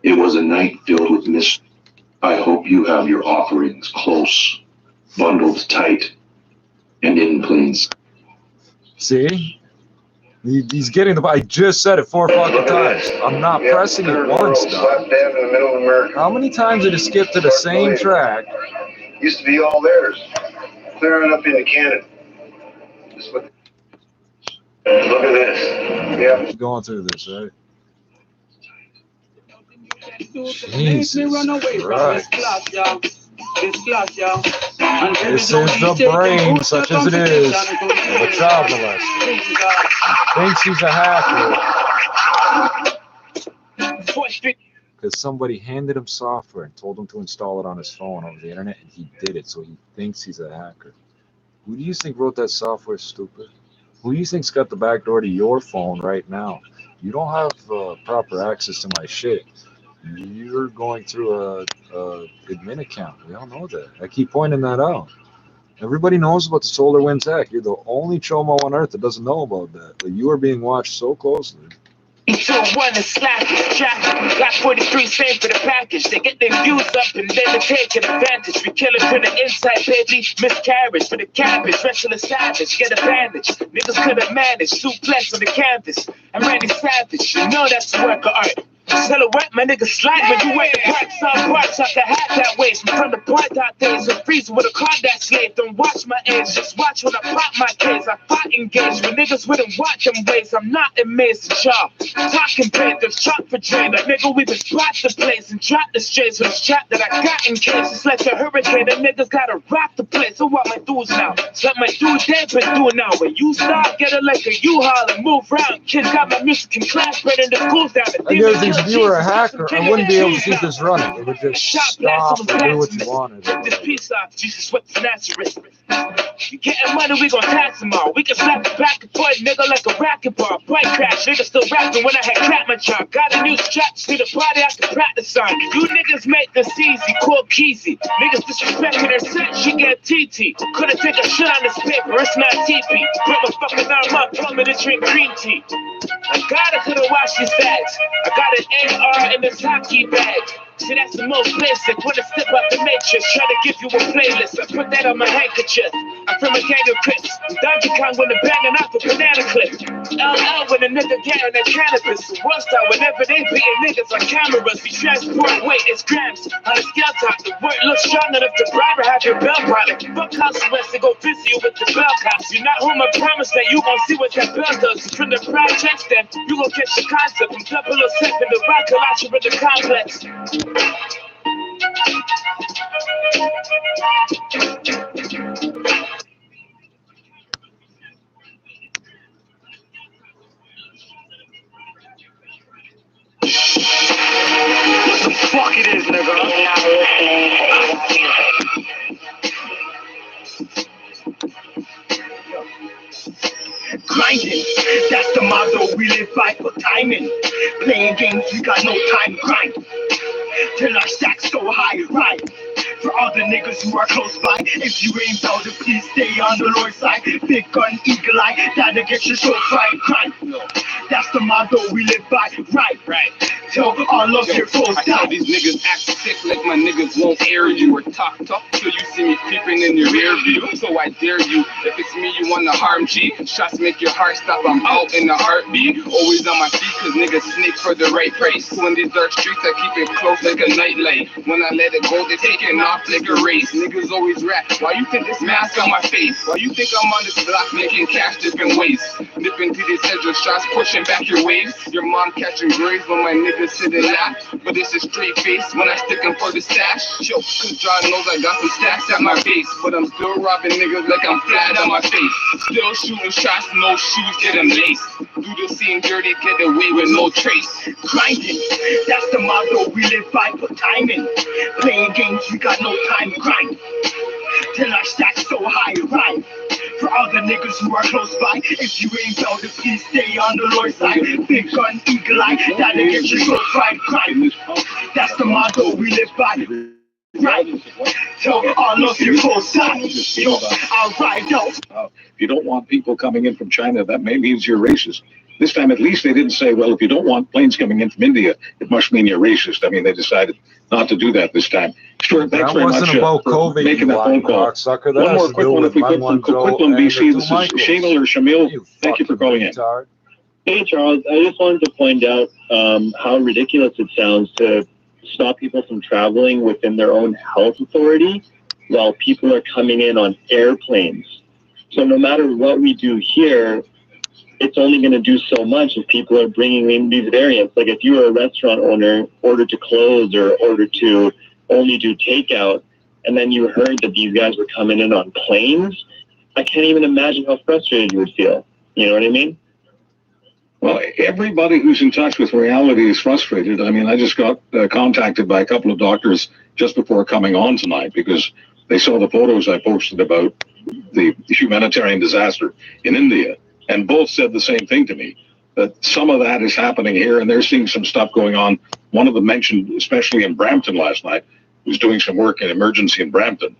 It was a night filled with mystery. I hope you have your offerings close, bundled tight, and in plain sight. See? He's getting the. I just said it 4 fucking times. I'm not pressing it once, dog. How many times did it skip to the same track? Used to be all theirs. Clearing up into Canada. Look at this. Yeah. Going through this, right? Jesus Christ. This is the brain, such as it is, of a child molester. He thinks he's a hacker because somebody handed him software and told him to install it on his phone over the internet, and he did it, so he thinks he's a hacker. Who do you think wrote that software, stupid? Who do you think's got the back door to your phone right now? You don't have proper access to my shit. You're going through a admin account. We all know that. I keep pointing that out. Everybody knows about the SolarWinds hack. You're the only CHOMO on earth that doesn't know about that. But you are being watched so closely. Each one is slackers, jackers. Got 43 same for the package. They get their views up and then they take advantage. We kill it for the inside, baby. Miscarriage for the cabbage. Wrestle a savage, get a bandage. Niggas could have managed. Suplex on the canvas. I'm Randy Savage. You know that's the work of art. Silhouette, my nigga slide when you wear the parts on parts. I can have that waist. From the point out days with freezer with a car that slave. Don't watch my age, just watch when I pop my case. I fought engaged when niggas wouldn't watch them ways. I'm not amazed at y'all. Talking paid, the truck for drain. Like nigga, we been spot the place and drop the strays with the strap that I got in case. It's like a hurricane, the niggas gotta rock the place. So what my dudes now? So my dudes they've been doing now. When you stop, get it like a U-Haul and move round. Kids got my music in class, right in the schools down. If you were a hacker, I wouldn't be able to keep this running. It would just stop and do what you wanted. This piece off, Jesus, what's Nazareth? You getting money, we gon' tax them all. We can slap the back and forth, nigga, like a racquetball. Bike crash, nigga still rapping when I had crap my job. Got a new strap, see the party I can practice on. You niggas make this easy, cool keezy. Niggas disrespecting their set, she get TT. Couldn't take a shit on this paper, it's not TP. Put my fucking arm up, tell me to drink green tea. I could've washed these bags. I got an AR in this hockey bag. See, that's the most basic. When I step out the matrix, try to give you a playlist. I put that on my handkerchief. I'm from a gang of Crips. Donkey Kong when they're banging off a banana clip. LL when a nigga getting that cannabis. Worst out whenever they beating niggas on cameras. We transport weight, it's grams. On a scale top, the word looks strong enough to bribe or have your bell product. Fuck house arrest and go visit you with the bell cops. You're not home, I promise that you gon' see what that bell does. From the projects, then you gon' catch the concept. From 007 to rock collage in the complex. What the fuck it is, nigga? Grinding, that's the motto we live by for timing. Playing games, we got no time to grind. Till our stacks so high, right? For all the niggas who are close by, if you ain't about to please stay on the lower side. Big gun, eagle eye, that'll get your soul fried. Grind, that's the motto we live by, right? Tell all of your foes down. These niggas act sick like my niggas won't air you or talk tough till you see me creeping in your rear view. So I dare you, if it's me you wanna harm, G. Shots make your heart stop, I'm out in a heartbeat. Always on my feet cause niggas sneak for the right price. So in these dark streets I keep it close like a nightlight. When I let it go they taking off like a race. Niggas always rap, why you think this mask on my face? Why you think I'm on this block making cash different ways? Nipping to these heads with shots pushing back your waves. Your mom catching graves when my niggas sit and laugh, but it's a straight face when I stick them for the stash. Yo, cause John knows I got some stacks at my base, but I'm still robbing niggas like I'm flat on my face. Still shooting shots, no shoes, get them laced. Do the same dirty, get away with no trace. Grinding, that's the motto we live by for timing. Playing games, we got no time to grind. Till our stacks so high, right? For all the niggas who are close by, if you ain't about to please stay on the lower side. Big gun, eagle eye, that'll get your soul fried. Grind, that's the motto we live by. Right, tell all of your foes die. Yo, I'll ride out. If you don't want people coming in from China, that may mean you're racist. This time, at least, they didn't say, well, if you don't want planes coming in from India, it must mean you're racist. I mean, they decided not to do that this time. Stuart, thanks very much for making that phone call. One more quick one, if we could, from Coquitlam, BC. This is Shamil or Shamil. Thank you for calling in. Hey, Charles, I just wanted to point out how ridiculous it sounds to stop people from traveling within their own health authority while people are coming in on airplanes. So no matter what we do here, it's only going to do so much if people are bringing in these variants. Like if you were a restaurant owner, ordered to close or ordered to only do takeout, and then you heard that these guys were coming in on planes, I can't even imagine how frustrated you would feel. You know what I mean? Well, everybody who's in touch with reality is frustrated. I mean, I just got contacted by a couple of doctors just before coming on tonight because they saw the photos I posted about the humanitarian disaster in India, and both said the same thing to me, that some of that is happening here, and they're seeing some stuff going on. One of them mentioned, especially in Brampton last night, was doing some work in emergency in Brampton,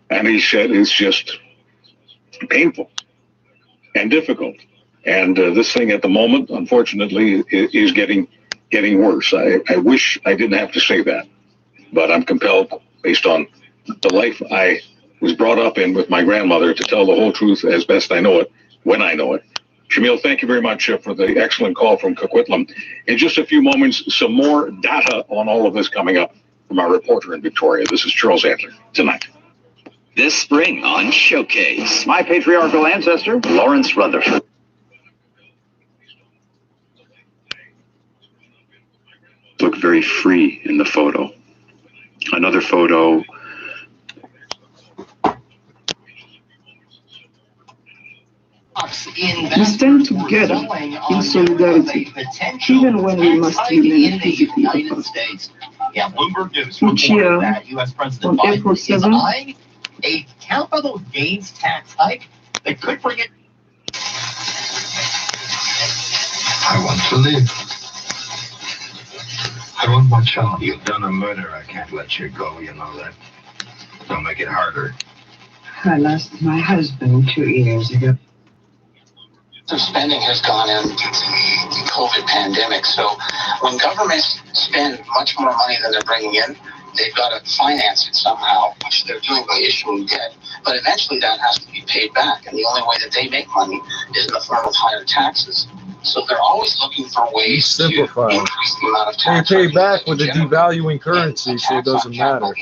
and he said it's just painful and difficult. And this thing at the moment, unfortunately, is getting worse. I wish I didn't have to say that, but I'm compelled, based on the life I was brought up in with my grandmother, to tell the whole truth as best I know it, when I know it. Shamil, thank you very much for the excellent call from Coquitlam. In just a few moments, some more data on all of this coming up from our reporter in Victoria. This is Charles Antler, tonight. This spring on Showcase, my patriarchal ancestor, Lawrence Rutherford. Look very free in the photo. Another photo. We stand together in solidarity, even when we must remain physically apart. Each year, on April 7th, a capital gains tax hike that could bring it. I want to live. I want my child. You've done a murder. I can't let you go. You know that. Don't make it harder. I lost my husband 2 years ago. So spending has gone in due to the COVID pandemic. So when governments spend much more money than they're bringing in, they've got to finance it somehow, which they're doing by issuing debt. But eventually that has to be paid back. And the only way that they make money is in the form of higher taxes. So they're always looking for ways to increase the amount of tax. They pay back with a devaluing currency, so it doesn't matter.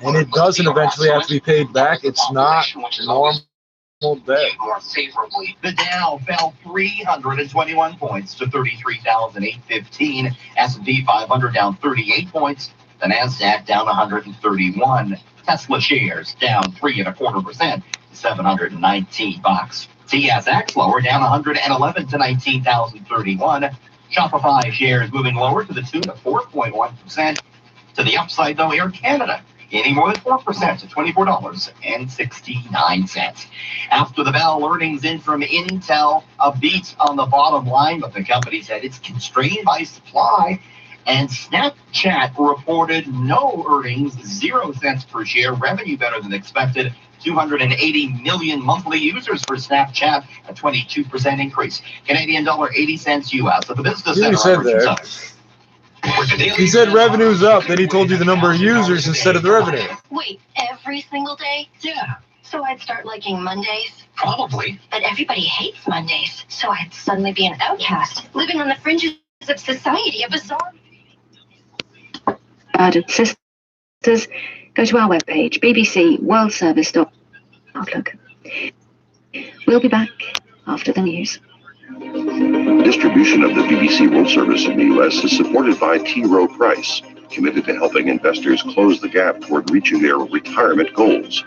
And it doesn't eventually have to be paid back. It's not normal debt. The Dow fell 321 points to 33,815. S&P 500 down 38 points. The Nasdaq down 131. Tesla shares down 3.25% to $719. TSX lower down 111 to 19,031. Shopify shares moving lower to the tune of 4.1%. To the upside, though, Air Canada gaining more than 4% to $24.69. After the bell, earnings in from Intel, a beat on the bottom line, but the company said it's constrained by supply. And Snapchat reported no earnings, 0 cents per share, revenue better than expected. 280 million monthly users for Snapchat, a 22% increase. Canadian dollar 80 cents US. So the business He said there. He said revenue's up, then he told you the number of users instead of the revenue. Wait, every single day? Yeah. So I'd start liking Mondays? Probably. But everybody hates Mondays, so I'd suddenly be an outcast, living on the fringes of society, a bizarre... Sisters, go to our webpage, bbcworldservice.outlook. We'll be back after the news. Distribution of the BBC World Service in the U.S. is supported by T. Rowe Price, committed to helping investors close the gap toward reaching their retirement goals.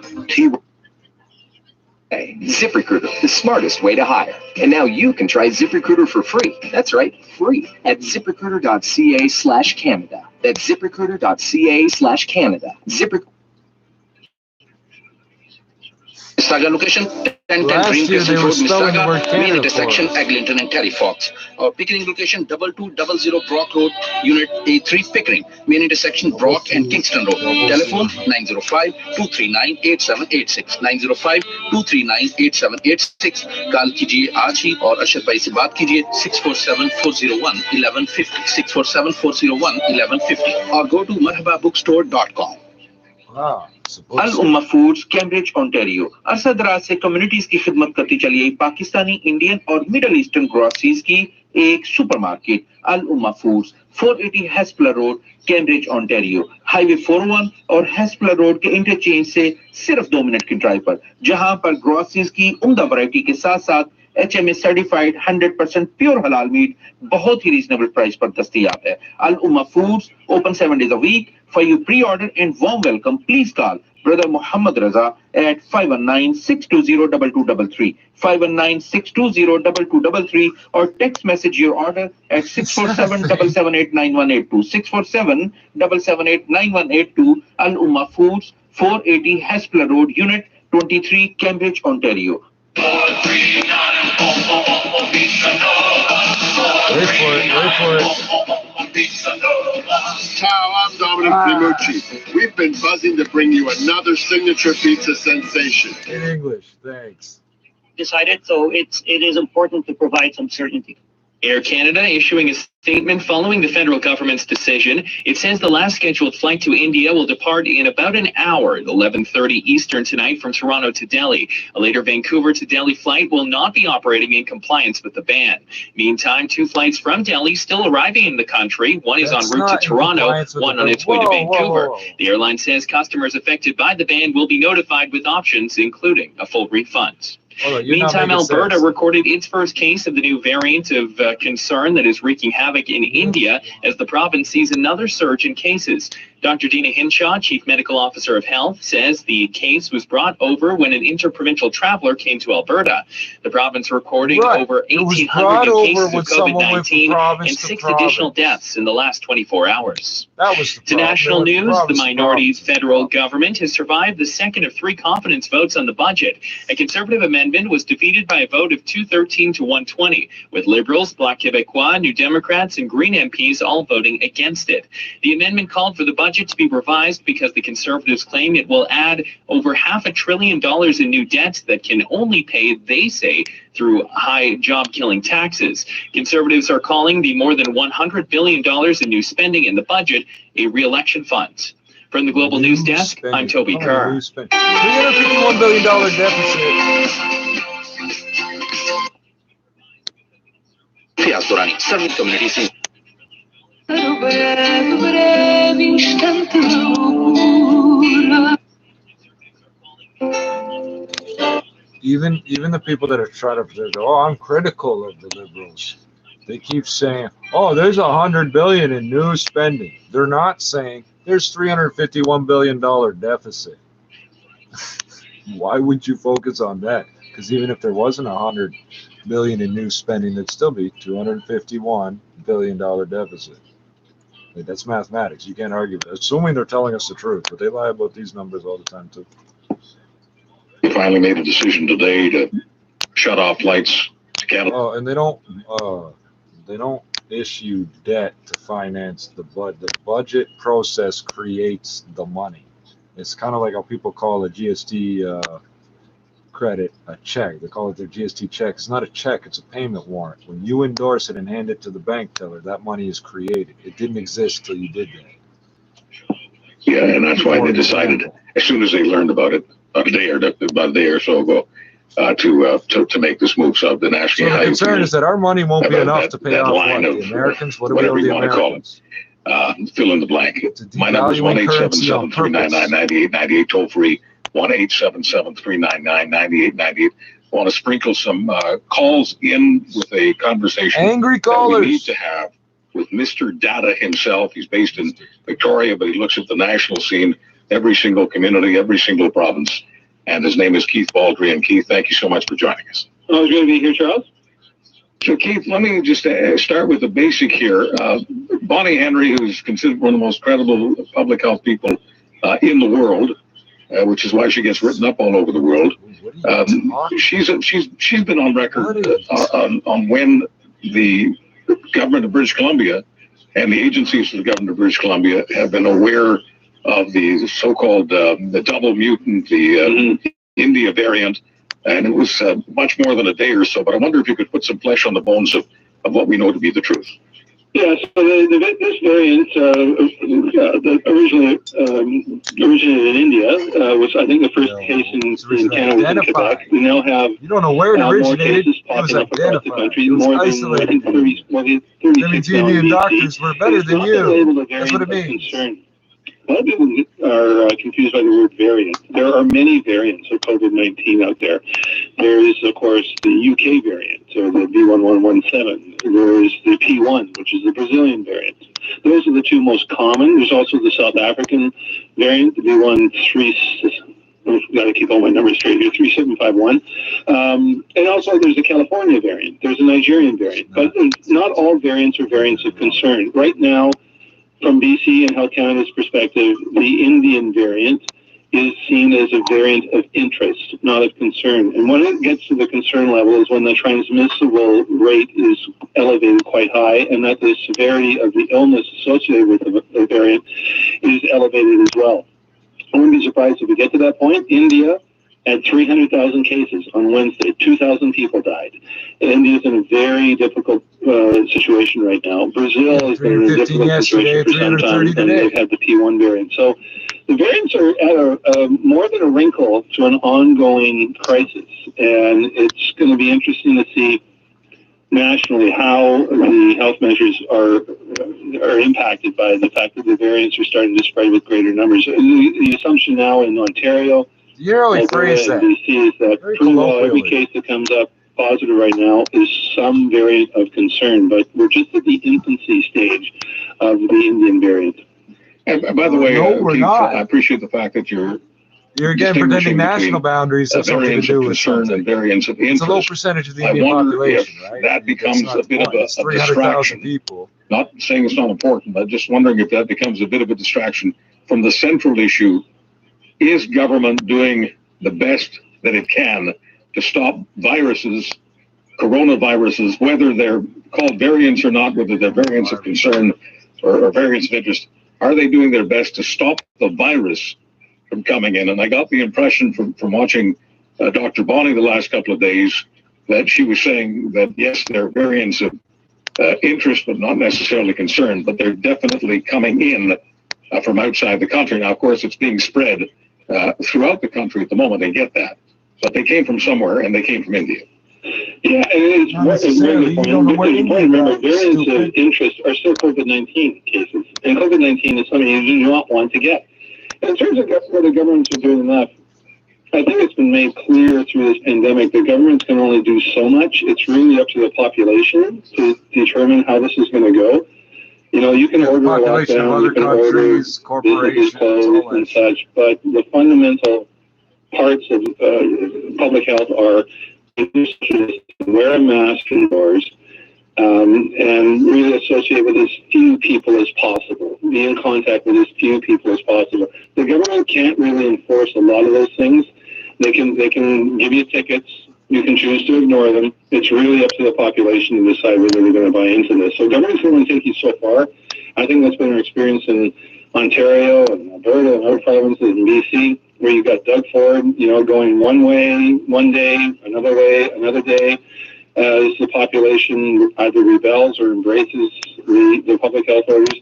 ZipRecruiter, the smartest way to hire. And now you can try ZipRecruiter for free. That's right, free at ZipRecruiter.ca/Canada. That's ZipRecruiter.ca/Canada. ZipRecruiter. Mississauga location, 1010 Green Crescent Road, Mississauga, main intersection, Eglinton and Terry Fox. Our Pickering location, 2200 Brock Road, Unit A3, Pickering, main intersection, Brock and Kingston Road. Telephone 905-239-8786, 905-239-8786. Call कीजिए आज ही और अशरफ भाई से बात कीजिए 647-401-1150, 647-401-1150 or go to marhababookstore.com. Al Umma Foods Cambridge Ontario अरसा दराज से कम्युनिटीज की खिदमत करती चली आई पाकिस्तानी, इंडियन और मिडल ईस्टर्न ग्रोसरीज की एक supermarket Al Umma Foods 480 Hespeler road, Cambridge Ontario, highway 401 और हेस्पलर रोड के इंटरचेंज से सिर्फ 2 मिनट की ड्राइव पर, जहां पर ग्रोसरीज की उम्दा वैरायटी के साथ साथ HMA सर्टिफाइड 100% प्योर हलाल मीट बहुत ही रीजनेबल प्राइस पर दस्तयाब है। अल Umma foods open 7 days a week. For your pre-order and warm welcome, please call Brother Muhammad Raza at 519-620-2233, 519-620-2233, or text message your order at 647-778-9182, 647-778-9182. Al Ummah Foods, 480 Hespler Road, Unit 23, Cambridge, Ontario. Wait for it. Ciao, I'm Dominic Dimucci. We've been buzzing to bring you another signature pizza sensation. In English, thanks. Decided, so it is important to provide some certainty. Air Canada issuing a statement following the federal government's decision. It says the last scheduled flight to India will depart in about an hour at 11:30 Eastern tonight from Toronto to Delhi. A later Vancouver to Delhi flight will not be operating in compliance with the ban. Meantime, 2 flights from Delhi still arriving in the country. One is en route to Toronto, one on its way to Vancouver. The airline says customers affected by the ban will be notified with options, including a full refund. Meantime, Alberta recorded its first case of the new variant of concern that is wreaking havoc in India as the province sees another surge in cases. Dr. Dina Hinshaw, Chief Medical Officer of Health, says the case was brought over when an interprovincial traveler came to Alberta. The province recording over 1,800 new cases of COVID-19 and 6 additional deaths in the last 24 hours. To national news, the minority's federal government has survived the second of 3 confidence votes on the budget. A Conservative amendment was defeated by a vote of 213 to 120, with Liberals, Bloc Québécois, New Democrats, and Green MPs all voting against it. The amendment called for the budget to be revised because the Conservatives claim it will add over $500 billion in new debt that can only pay, they say, through high job-killing taxes. Conservatives are calling the more than $100 billion in new spending in the budget a re-election fund. From the Global News Desk, I'm Toby Kerr. $351 billion deficit. Even the people that are trying to, oh, I'm critical of the Liberals. They keep saying, oh, there's $100 billion in new spending. They're not saying there's $351 billion deficit. Why would you focus on that? Because even if there wasn't $100 billion in new spending, there'd still be $251 billion deficit. Like, that's mathematics. You can't argue with it. Assuming they're telling us the truth, but they lie about these numbers all the time too. They finally made a decision today to shut off flights to Canada. Oh, and they don't issue debt to finance the budget. The budget process creates the money. It's kind of like how people call a GST credit a check. They call it their GST check. It's not a check, it's a payment warrant. When you endorse it and hand it to the bank teller, that money is created. It didn't exist till you did that. Yeah, and that's why they decided, as soon as they learned about it, about a day or so ago, to make this move. So I've been asking. So the concern is that our money won't be enough to pay off the Americans. What do we owe the Americans? Fill in the blank. My number is 1-877-399-9898, toll free. 1-877-399-9898. I want to sprinkle some calls in with a conversation angry callers that we need to have with Mr. Data himself. He's based in Victoria, but he looks at the national scene, every single community, every single province. And his name is Keith Baldry. And Keith, thank you so much for joining us. I was going to be here, Charles. So, Keith, let me just start with the basic here. Bonnie Henry, who's considered one of the most credible public health people in the world, which is why she gets written up all over the world. She's been on record on when the government of British Columbia and the agencies of the government of British Columbia have been aware of the so-called the double mutant, the India variant, and it was much more than a day or so. But I wonder if you could put some flesh on the bones of what we know to be the truth. Yeah, so this variant that originally originated in India was, I think, the first case in Canada was in Quebec. We now have you don't know where it originated. It was identified. It was isolated. That means the Indian doctors were better than you. That's what it means. A lot of people are confused by the word variant. There are many variants of COVID-19 out there. There is, of course, the UK variant, or the B1117. There is the P1, which is the Brazilian variant. Those are the two most common. There's also the South African variant, the B13. I've got to keep all my numbers straight here, 3751. And also there's the California variant. There's a Nigerian variant. But not all variants are variants of concern. Right now, from BC and Health Canada's perspective, the Indian variant is seen as a variant of interest, not of concern. And when it gets to the concern level is when the transmissible rate is elevated quite high, and that the severity of the illness associated with the variant is elevated as well. I wouldn't be surprised if we get to that point. India had 300,000 cases on Wednesday. 2,000 people died. India is in a very difficult situation right now. Brazil is in a difficult situation for some time, and they've had the P1 variant. So the variants are at more than a wrinkle to an ongoing crisis, and it's going to be interesting to see nationally how the health measures are impacted by the fact that the variants are starting to spread with greater numbers. The assumption now in Ontario, phrase that. BC, is that pretty well every case that comes up positive right now is some variant of concern, but we're just at the infancy stage of the Indian variant. And by the way, Keith, I appreciate the fact that you're again pretending national boundaries have something to do with concern and variants of interest. It's a low percentage of the Indian population, right? That becomes a bit of a distraction. People. Not saying it's not important, but just wondering if that becomes a bit of a distraction from the central issue. Is government doing the best that it can to stop viruses, coronaviruses, whether they're called variants or not, whether they're variants of concern or variants of interest? Are they doing their best to stop the virus from coming in? And I got the impression from watching Dr. Bonnie the last couple of days that she was saying that, yes, there are variants of interest, but not necessarily concern, but they're definitely coming in from outside the country. Now, of course, it's being spread throughout the country at the moment. They get that. But they came from somewhere, and they came from India. Yeah, and it's really important. Remember, variants of interest are still COVID-19 cases, and COVID-19 is something you do not want to get. And in terms of whether governments are doing enough, I think it's been made clear through this pandemic that governments can only do so much. It's really up to the population to determine how this is going to go. You know, you can order a lockdown, you can order businesses closed and such, but the fundamental parts of public health are wear a mask indoors and really associate with as few people as possible, be in contact with as few people as possible. The government can't really enforce a lot of those things. They can give you tickets. You can choose to ignore them. It's really up to the population to decide whether they're going to buy into this. So government's can only take you so far. I think that's been our experience in Ontario and Alberta and other provinces in BC, where you got Doug Ford, you know, going one way one day, another way another day, as the population either rebels or embraces the public health orders.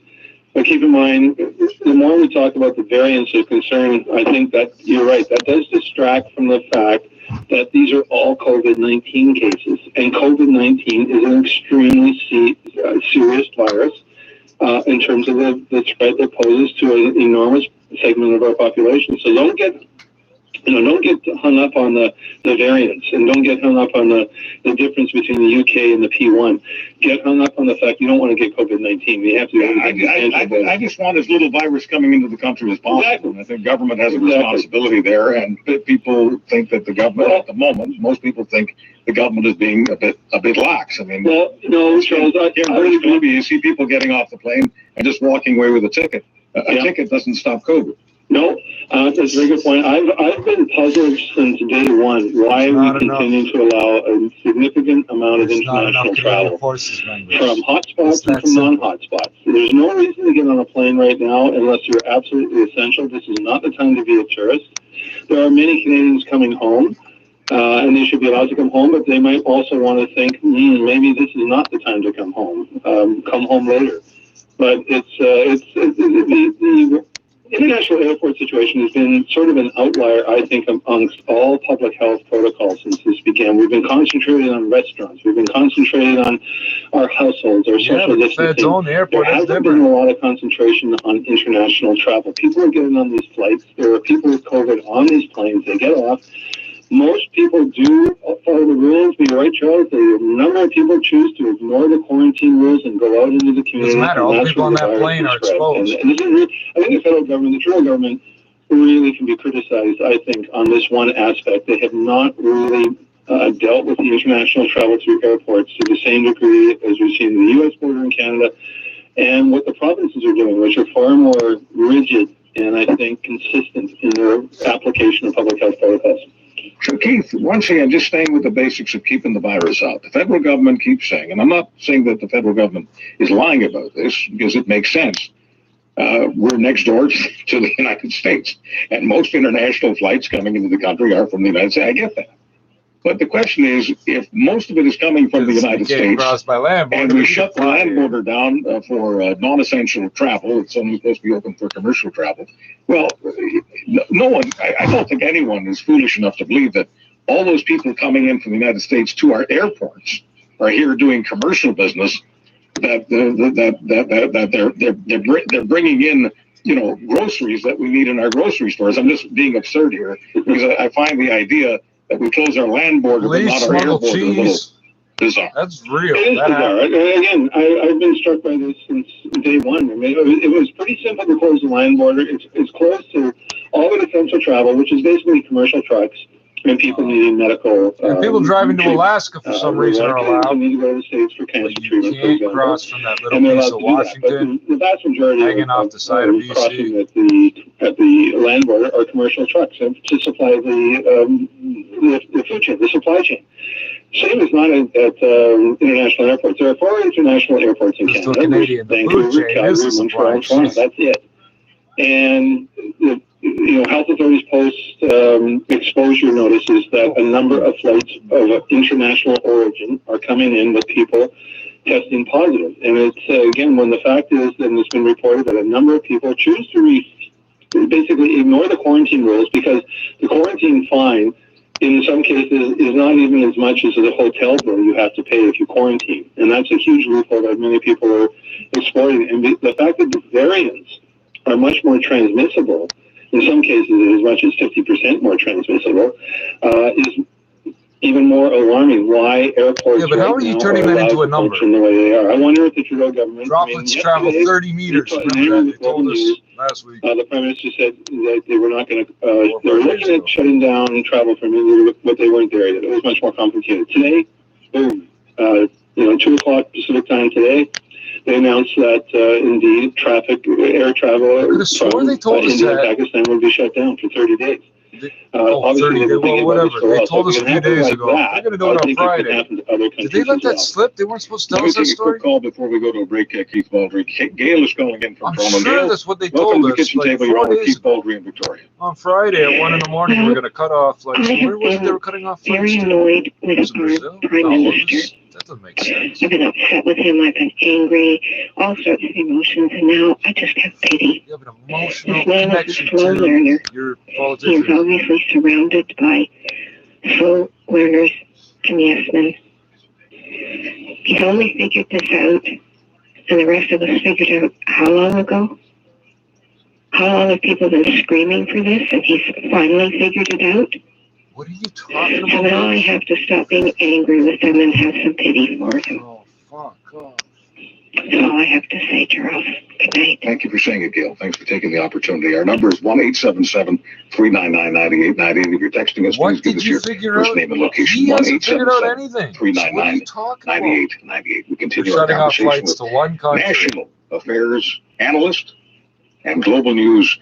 But keep in mind, the more we talk about the variants of concern, I think that you're right. That does distract from the fact that these are all COVID-19 cases. And COVID-19 is an extremely serious virus in terms of the threat it poses to an enormous segment of our population. So don't get hung up on the variants, and don't get hung up on the difference between the UK and the P1. Get hung up on the fact you don't want to get COVID-19. We have to. I just want as little virus coming into the country as possible. Exactly. I think government has a responsibility there, and people think that the government, at the moment, most people think the government is being a bit lax. I mean, no, Charles, you see people getting off the plane and just walking away with a ticket. A ticket doesn't stop COVID. No, that's a very good point. I've been puzzled since day one why we continue to allow a significant amount of international travel from hotspots and from non-hotspots. There's no reason to get on a plane right now unless you're absolutely essential. This is not the time to be a tourist. There are many Canadians coming home and they should be allowed to come home, but they might also want to think, maybe this is not the time to come home. Come home later. But the international airport situation has been sort of an outlier, I think, amongst all public health protocols since this began. We've been concentrated on restaurants. We've been concentrated on our households, our social distancing. There hasn't been a lot of concentration on international travel. People are getting on these flights. There are people with COVID on these planes. They get off. Most people do follow the rules. But you're right, Charles. A number of people choose to ignore the quarantine rules and go out into the community. Doesn't matter. All the people on that plane are exposed. And this is really, I think the federal government, the Trudeau government, really can be criticized, I think, on this one aspect. They have not really dealt with the international travel through airports to the same degree as we've seen in the U.S. border in Canada, and what the provinces are doing, which are far more rigid and, I think, consistent in their application of public health protocols. So, Keith, once again, just staying with the basics of keeping the virus out. The federal government keeps saying, and I'm not saying that the federal government is lying about this because it makes sense. We're next door to the United States, and most international flights coming into the country are from the United States. I get that. But the question is, if most of it is coming from the United States, and we shut the land border down for non-essential travel, it's only supposed to be open for commercial travel. Well, no one, I don't think anyone is foolish enough to believe that all those people coming in from the United States to our airports are here doing commercial business. That they're bringing in, groceries that we need in our grocery stores. I'm just being absurd here because I find the idea that we close our land border but not our air border a little bizarre. That's real. It is bizarre. Again, I've been struck by this since day one. I mean, it was pretty simple to close the land border. It's closed to all but essential travel, which is basically commercial trucks and people needing medical. People driving to Alaska for some reason are allowed. Need to go to the States for cancer treatment. You can't cross from that little piece of Washington. The vast majority hanging off the side of BC. Crossing at the land border are commercial trucks to supply the food chain, the supply chain. Same is not at international airports. There are 4 international airports in Canada. Canadian. The food chain is the supply chain. That's it. And health authorities post exposure notices that a number of flights of international origin are coming in with people testing positive. And it's, again, when the fact is, and it's been reported that a number of people choose to basically ignore the quarantine rules because the quarantine fine in some cases is not even as much as the hotel bill you have to pay if you quarantine. And that's a huge loophole that many people are exploiting. And the fact that the variants are much more transmissible, in some cases as much as 50% more transmissible, is even more alarming. Why airports? Yeah, but how are you turning that into a number? In the way they are. I wonder if the Trudeau government droplets travel 30 meters. They told us last week. The Prime Minister said that they were not going to. They were looking at shutting down travel from India, but they weren't there yet. It was much more complicated. Today, boom. 2 o'clock Pacific time today. They announced that indeed air travel from India and Pakistan would be shut down for 30 days. Obviously, whatever. They told us a few days ago. They're going to do it on Friday. Did they let that slip? They weren't supposed to tell us that story? Let me take a quick call before we go to a break, Keith Baldry. Gail is calling in from Toronto. I'm sure that's what they told us. Welcome to the kitchen table. You're on with Keith Baldry in Victoria. On Friday at 1 in the morning, we're going to cut off. Where was it they were cutting off flights? Very annoyed with our Prime Minister. That doesn't make sense. I've been upset with him. I've been angry, all sorts of emotions, and now I just have pity. You have an emotional connection to your politician. He's obviously surrounded by slow learners and yes men. He's only figured this out, and the rest of us figured out how long ago? How long have people been screaming for this, and he's finally figured it out? What are you talking about? So now I have to stop being angry with him and have some pity for him. Oh, fuck off. That's all I have to say, Charles. Good night. Thank you for saying it, Gail. Thanks for taking the opportunity. Our number is 1-877-399-9890. If you're texting us, please give us your first name and location. He hasn't figured out anything. 399-9890. We continue our conversation off flights with to one country. National Affairs Analyst and Global News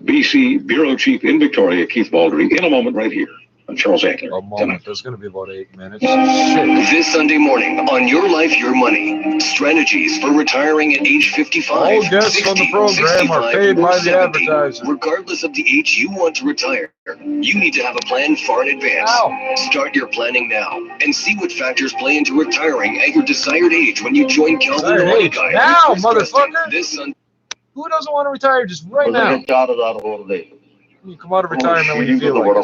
BC Bureau Chief in Victoria, Keith Baldry, in a moment right here I'm Charles Ankler. A moment. There's going to be about 8 minutes. Shit. This Sunday morning on Your Life, Your Money. Strategies for retiring at age 55. All guests 60, on the program are paid by the 70. advertiser. Regardless of the age you want to retire, you need to have a plan far in advance. Start your planning now and see what factors play into retiring at your desired age when you join Calvin Money Guide. Now, motherfucker! This Sunday. Who doesn't want to retire just right now? You come out of retirement when you feel like it.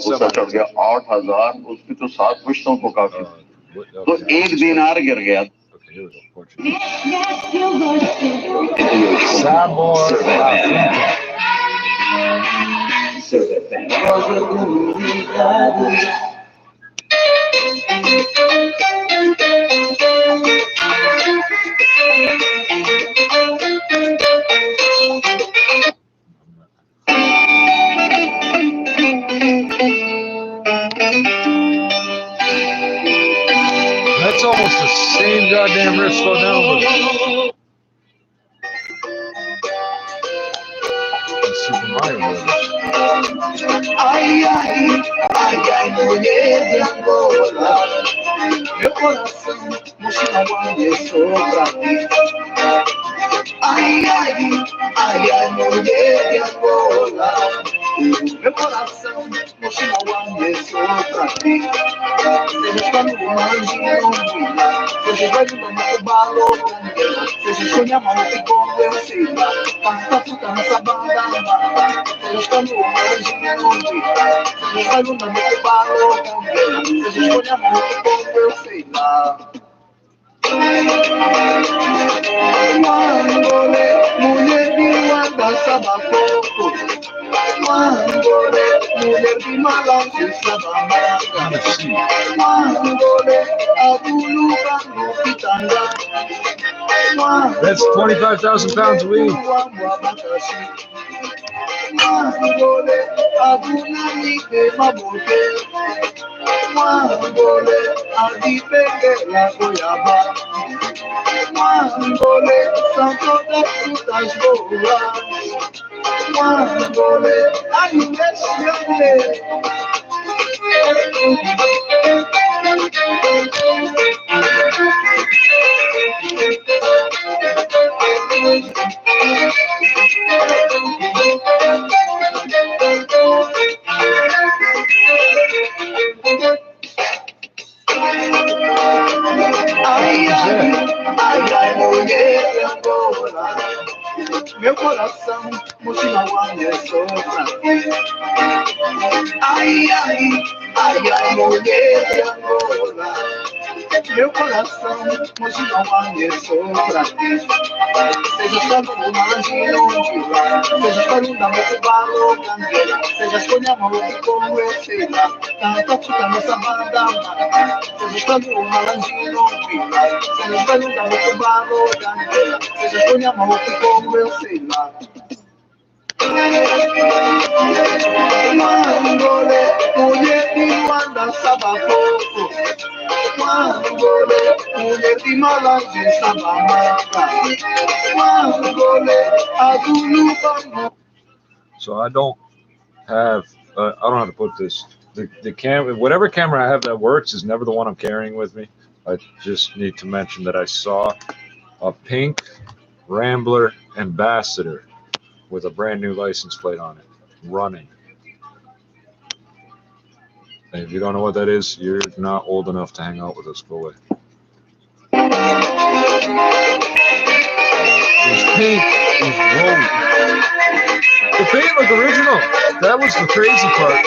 Okay, here we go. Portuguese. Sabor. That's almost the same goddamn riff. Slow down a little. Super Mario Brothers. Ay, ay, ay, ay, mulher de Angola, meu coração, mochila é só pra ti. Ai, ai, ai, ai, mulher de Angola, meu coração, mochila é só pra ti. Seja quando o anjo não vira, seja velho no meu balão, seja sonha mal que como eu sei lá, tanta puta nessa banda. Seja quando o anjo não vira, seja velho no meu balão, seja sonha mal que como eu sei lá. Mangole, mulher de Wanda Sabafoco. Mangole, mulher de Malange Sabamanga. Mangole, Abuluka Nukitanga. That's 25,000 pounds of weed. Mangole, Abunamike Mabote. Mangole, Adipeke La Goyaba. Mangole, Santo das Frutas Boas. Mangole, Animesione. Ai, ai, ai, ai, mulher de Angola, meu coração, mochila é só pra ti. Ai, ai, ai, ai, mulher de Angola, meu coração, mochila é só pra ti. Seja quando o anjo não vira, seja quando dá muito valor, candeira, seja sonha mal como eu sei lá, tanta puta nessa banda. Seja quando o anjo não vira, seja quando dá muito valor, candeira, seja sonha mal como eu sei lá. Mangole, mulher de Wanda Sabafoco. Mangole, mulher de Malange Sabamanga. Mangole, Abuluka. So I don't have how to put this. The camera, whatever camera I have that works is never the one I'm carrying with me. I just need to mention that I saw a pink Rambler Ambassador with a brand new license plate on it, running. And if you don't know what that is, you're not old enough to hang out with us. Go away. It's pink. It's gold. The paint looked original. That was the crazy part.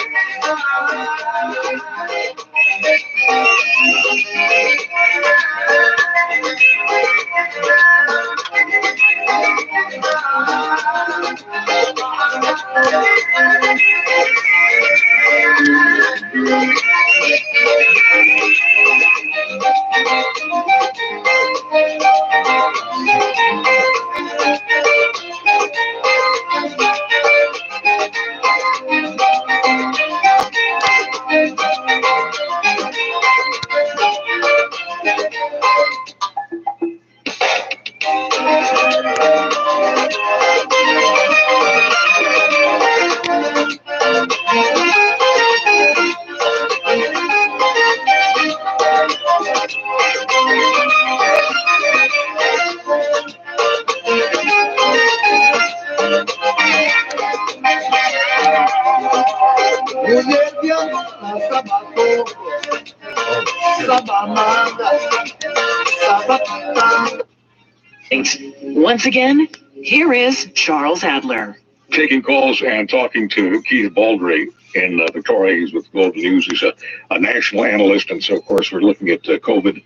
Once again, here is Charles Adler. Taking calls and talking to Keith Baldry in Victoria. He's with Global News. He's a national analyst, and so, of course, we're looking at COVID.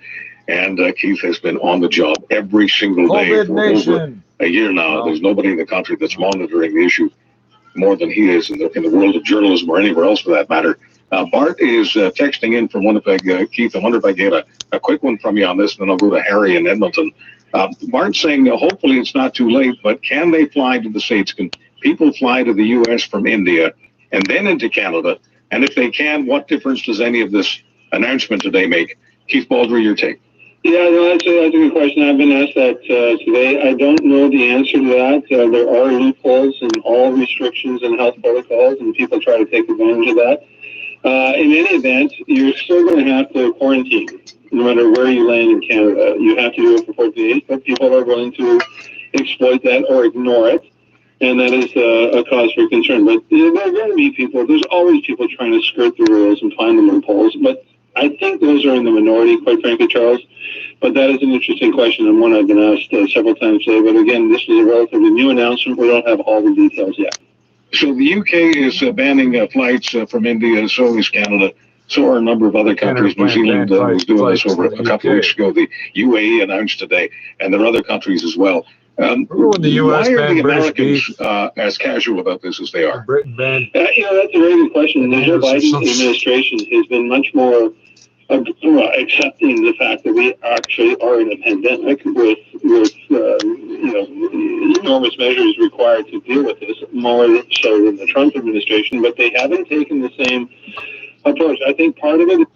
And Keith has been on the job every single day for over a year now. There's nobody in the country that's monitoring the issue more than he is in the world of journalism or anywhere else for that matter. Bart is texting in from Winnipeg. Keith, I wonder if I get a quick one from you on this, and then I'll go to Harry in Edmonton. Bart's saying hopefully it's not too late, but can they fly to the States? Can people fly to the U.S. from India and then into Canada? And if they can, what difference does any of this announcement today make? Keith Baldry, your take. Yeah, no, that's a good question. I've been asked that today. I don't know the answer to that. There are loopholes in all restrictions and health protocols, and people try to take advantage of that. In any event, you're still going to have to quarantine, no matter where you land in Canada. You have to do it for 14 days, but people are willing to exploit that or ignore it, and that is a cause for concern. But there are going to be people, there's always people trying to skirt the rules and find the loopholes, but I think those are in the minority, quite frankly, Charles. But that is an interesting question, and one I've been asked several times today. But again, this is a relatively new announcement. We don't have all the details yet. So the UK is banning flights from India, so is Canada, so are a number of other countries. New Zealand was doing this over a couple of weeks ago. The UAE announced today, and there are other countries as well. The US why are the banned Americans as casual about this as they are? Britain banned. You know, that's a very good question. The Joe Biden administration has been much more accepting the fact that we actually are in a pandemic with enormous measures required to deal with this, more so than the Trump administration, but they haven't taken the same approach. I think part of it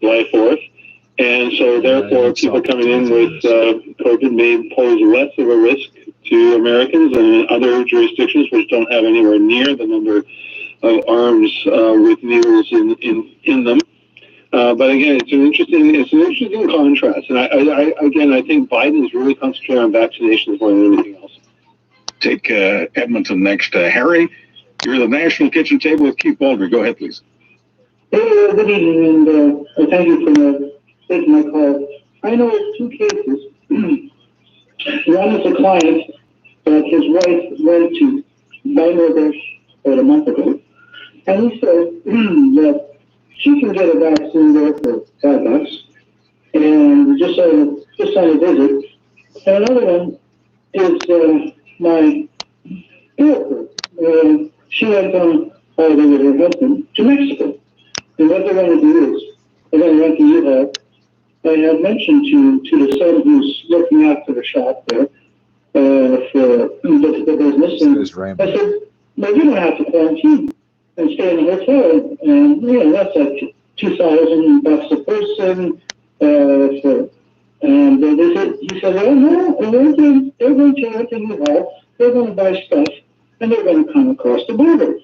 July 4th, and so therefore people coming in with COVID may pose less of a risk to Americans than in other jurisdictions which don't have anywhere near the number of arms with needles in them. But again, it's an interesting contrast, and I think Biden is really concentrating on vaccinations more than anything else. Take Edmonton next. Harry, you're at the National Kitchen Table with Keith Baldry. Go ahead, please. Hey, good evening, and thank you for taking my call. I know two cases. One is a client that his wife went to Bangladesh about a month ago, and he said that she can get a vaccine there for $5, and just on a visit. And another one is my girlfriend. She went on holiday with her husband to Mexico. And what they're going to do is they're going to rent a U-Haul. I have mentioned to the son who's looking after the shop there for the business. And I said, well, you don't have to quarantine and stay in a hotel. And, that's like $2,000 a person. And they said, he said, oh, no, they're going to rent a U-Haul. They're going to buy stuff, and they're going to come across the border.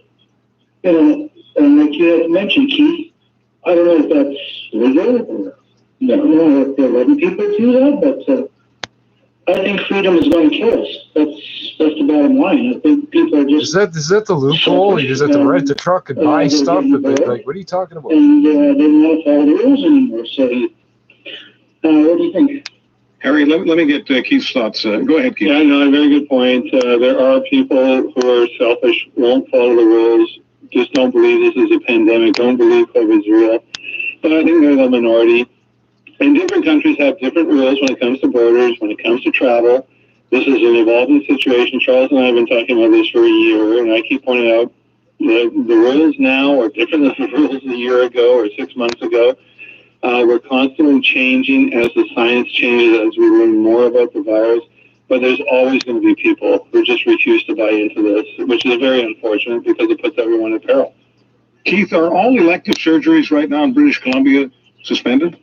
And like you had mentioned, Keith, I don't know if that's legal or I don't know if they're letting people do that, but I think freedom is going to kill us. That's the bottom line. I think people are just... Is that the loophole? You just have to rent a truck and buy stuff? Like, what are you talking about? And they don't want to follow the rules anymore. So, what do you think? Harry, let me get Keith's thoughts. Go ahead, Keith. Yeah, no, a very good point. There are people who are selfish, won't follow the rules, just don't believe this is a pandemic, don't believe COVID is real. But I think they're the minority. And different countries have different rules when it comes to borders, when it comes to travel. This is an evolving situation. Charles and I have been talking about this for a year, and I keep pointing out the rules now are different than the rules a year ago or 6 months ago. We're constantly changing as the science changes, as we learn more about the virus. But there's always going to be people who just refuse to buy into this, which is very unfortunate because it puts everyone in peril. Keith, are all elective surgeries right now in British Columbia suspended?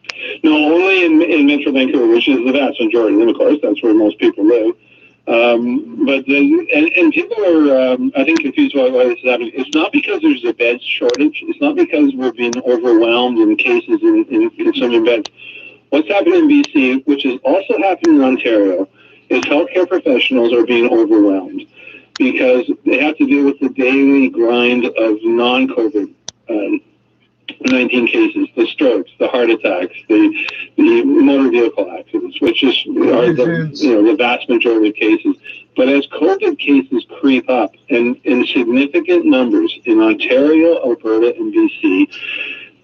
No, only in Metro Vancouver, which is the vast majority. And of course, that's where most people live. But people are, I think, confused about why this is happening. It's not because there's a bed shortage. It's not because we're being overwhelmed in cases in so many beds. What's happening in BC, which is also happening in Ontario, is healthcare professionals are being overwhelmed because they have to deal with the daily grind of non-COVID 19 cases, the strokes, the heart attacks, the motor vehicle accidents, which are the vast majority of cases. But as COVID cases creep up and in significant numbers in Ontario, Alberta, and BC,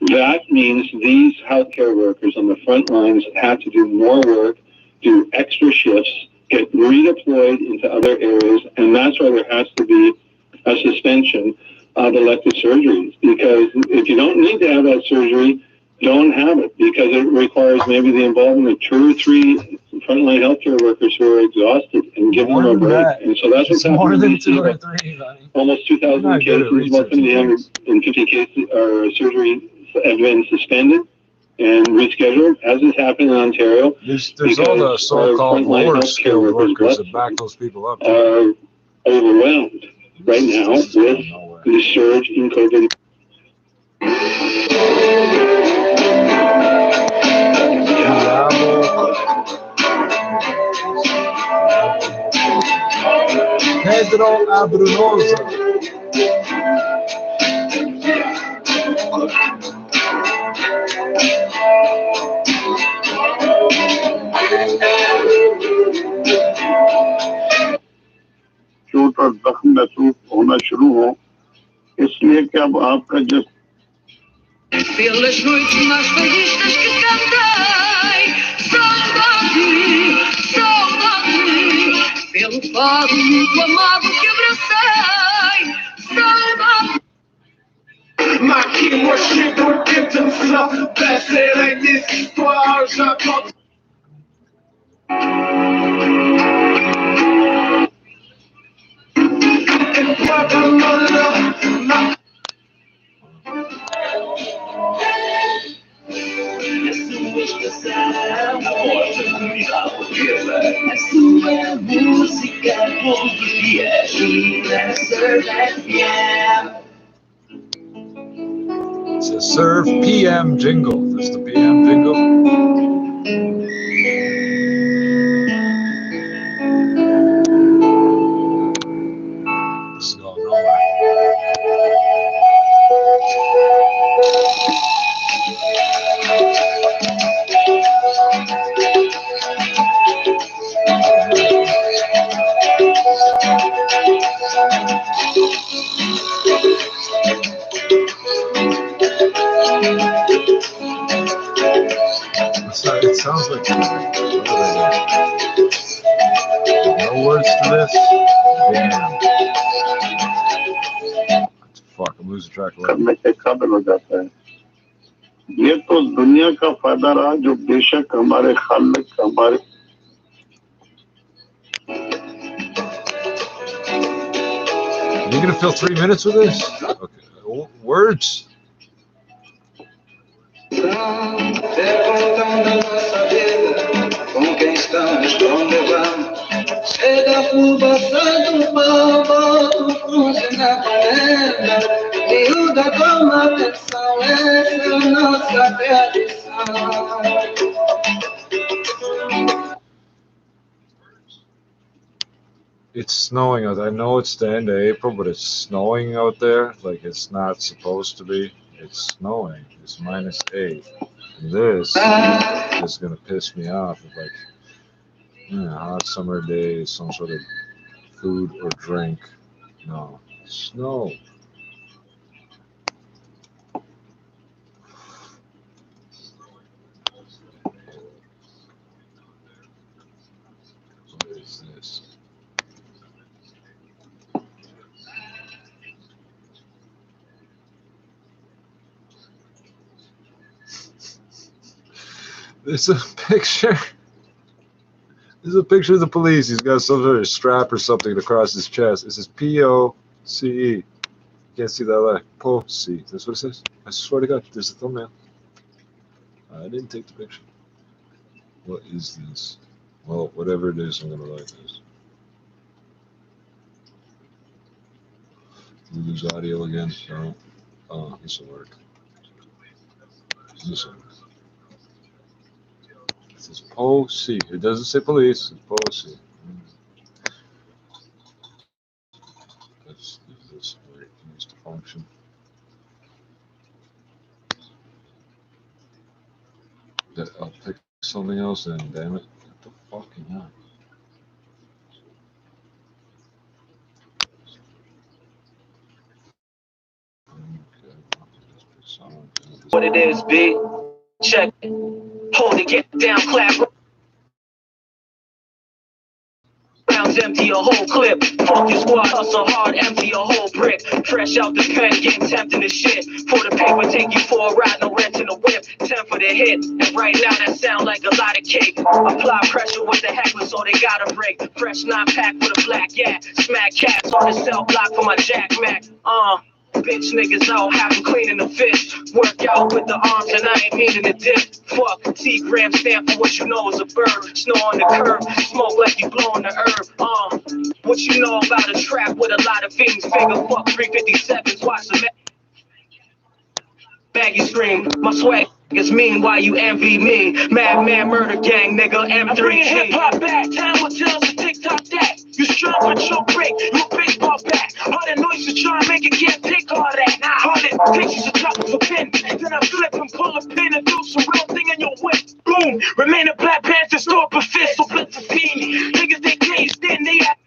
that means these healthcare workers on the front lines have to do more work, do extra shifts, get redeployed into other areas, and that's why there has to be a suspension of elective surgeries, because if you don't need to have that surgery, don't have it, because it requires maybe the involvement of 2 or 3 frontline healthcare workers who are exhausted, and give them a break. And so that's what's happening. More than 2 or 3, almost 2,000 cases, about 750 cases or surgery have been suspended and rescheduled, as is happening in Ontario. There's all the so-called lower skilled workers that back those people up. Are overwhelmed right now with the surge in COVID. Pedro Abrunosa. चोट और जख्म महसूस होना शुरू हो, इसलिए कि अब आपका जो Pelas noites mais revistas que cantei, saudade, saudade, pelo fado muito amado que abracei, saudade. Marquei uma chegou tentação, pensei nessa história, já pode. A sua música todos os dias e na Serve FM. It's a Serve PM jingle. That's the PM jingle. This is going nowhere. It sounds like no words to this. Damn. Fuck, I'm losing track of it. में से खत्म हो जाता है। ये तो दुनिया का फायदा रहा जो बेशक हमारे खालिक हमारे You're gonna fill 3 minutes with this? Okay. Words. Perguntando a nossa vida, com quem estamos, onde vamos. Chega a fuba, sai do pau, bota o cruz na panela. Miúda, toma atenção, essa é a nossa tradição. It's snowing out. I know it's the end of April, but it's snowing out there like it's not supposed to be. It's snowing. It's -8. And this is gonna piss me off. Like, hot summer day, some sort of food or drink. No, snow. What is this? There's a picture. There's a picture of the police. He's got some sort of strap or something across his chest. It says POCE. Can't see that line. POCE. That's what it says. I swear to God, there's a thumbnail. I didn't take the picture. What is this? Well, whatever it is, I'm gonna like this. Did we lose audio again? No. Oh, this will work. This will work. It says POCE. It doesn't say police. It's POCE. something else in, damn it. What the fucking hell? What it is, B. Check. Hold it, get down, clap. Rounds empty a whole clip. Fuck your squad, hustle hard, empty a whole brick. Fresh out the pen, getting tempting to shit. For the paper, take you for a ride, no rent in the whip. 10 for the hit, and right now that sound like a lot of cake. Apply pressure with the heckler, so they gotta break. Fresh 9-pack with a black yak. Smack cats on the cell block for my Jack Mac. Bitch niggas out having cleaning the fist. Work out with the arms and I ain't meaning to dip. Fuck, T-gram stand for what you know is a bird. Snow on the curb, smoke like you blowing the herb. What you know about a trap with a lot of fiends. Figure fuck 357s, watch the baggy scream. My swag is mean, why you envy me? Madman murder gang, nigga, M3G. I'm bringing hip-hop back, time will tell us to TikTok that. You strong but you break, you a baseball bat. All that noise to try and make it, can't take all that. All it takes is a drop of a pin. Then I flip and pull a pin and do some real thing in your whip. Boom, remain a Black Panther, store up a fist, so blitz a beanie. Niggas they can't stand, they at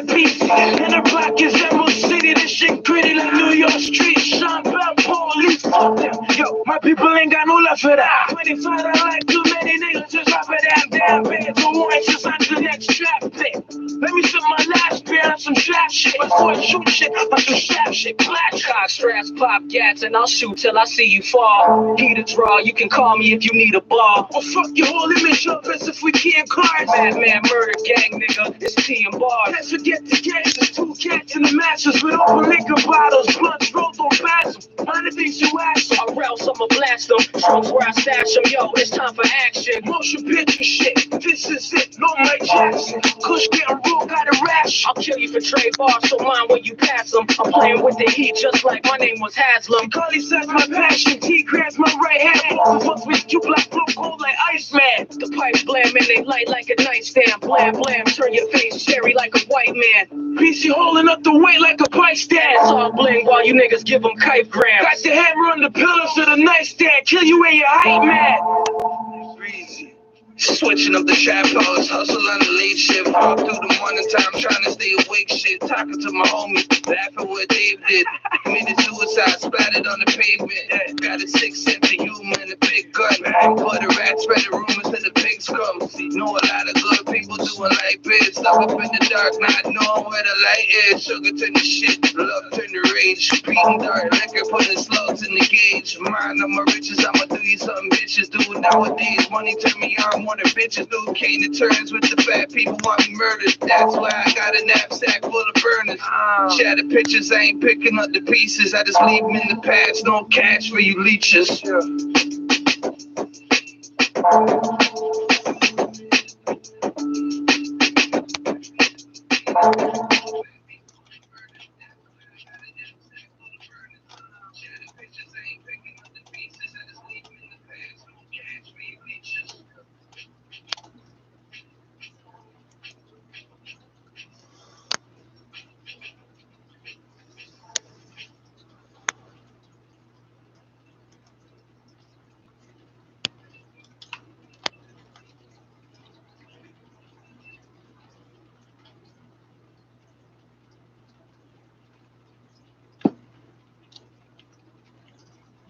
a piece. And the block is Emerald City, this shit gritty like New York streets. Sean Bell, police, fuck them. Yo, my people ain't got no love for that. 25, I like too many niggas, just drop it down, bad. So one just on the next trap thing. Let me sip my last beer on some trap shit. Before I shoot shit, on some trap shit. Black cock straps, pop gats, and I'll shoot till I see you fall. He the draw, you can call me if you need a ball. Or fuck your whole image up as if we can't cards. Madman murder gang, nigga, it's T and bars. Let's forget the gangs, there's 2 cats in the matches with open liquor bottles, blunts rolled on basil. Mind the things you ask them, or else I'ma blast them. Trunks where I stash them, yo, it's time for action. Motion picture shit, this is it, no Mike Jackson. Kush getting real, got a rash. I'll kill you for trade bars, so mind when you pass them. I'm playing with the heat just like my name was Haslam. Carly says my passion, T grabs my right hand. Both of us with you black, blue, cold like Iceman. The pipes blam and they light like a nightstand. Blam, blam, turn your face cherry like a white man. PC holding up the weight like a pipe stand. It's all bling while you niggas give them kite grams. Got the hammer on the pillars of the nightstand. Kill you in your height, man. Breezy. Switching up the trap house, hustle on the late shift. Walk through the morning time, trying to stay awake shit. Talking to my homie, laughing what Dave did. Committed suicide, splattered on the pavement. Got a 6th sense of humor and a big gun. Put a rat, spread the rumors to the pigs come. Know a lot of good people doing like biz. Stuck up in the dark, not knowing where the light is. Sugar turn the shit, love turn the rage. Beating dark liquor, putting slugs in the gauge. Mind on my riches, I'ma do you something bitches do nowadays. Money turn me on. One of bitches who came to terms with the fat people want me murdered. That's why I got a knapsack full of burners. Shattered pictures, I ain't picking up the pieces. I just leave them in the past. No cash for you leeches.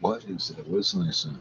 What is that whistling sound?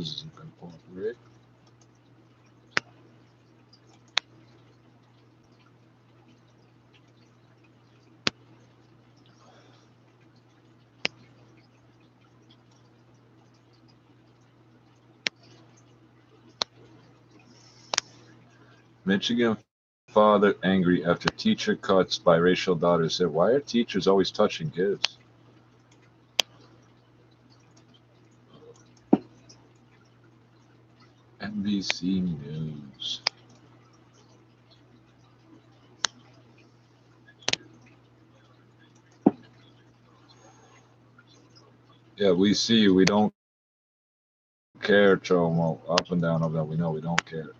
This isn't going to cooperate. Michigan father angry after teacher cuts biracial daughter. Said, why are teachers always touching kids? NBC News. Yeah, we see you. We don't care, Chomo. Up and down of that. We know we don't care.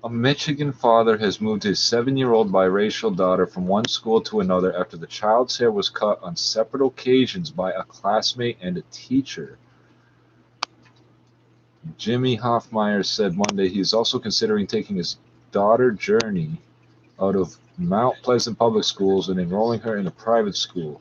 A Michigan father has moved his 7-year-old biracial daughter from one school to another after the child's hair was cut on separate occasions by a classmate and a teacher. Jimmy Hoffmeyer said Monday he is also considering taking his daughter Journey out of Mount Pleasant Public Schools and enrolling her in a private school.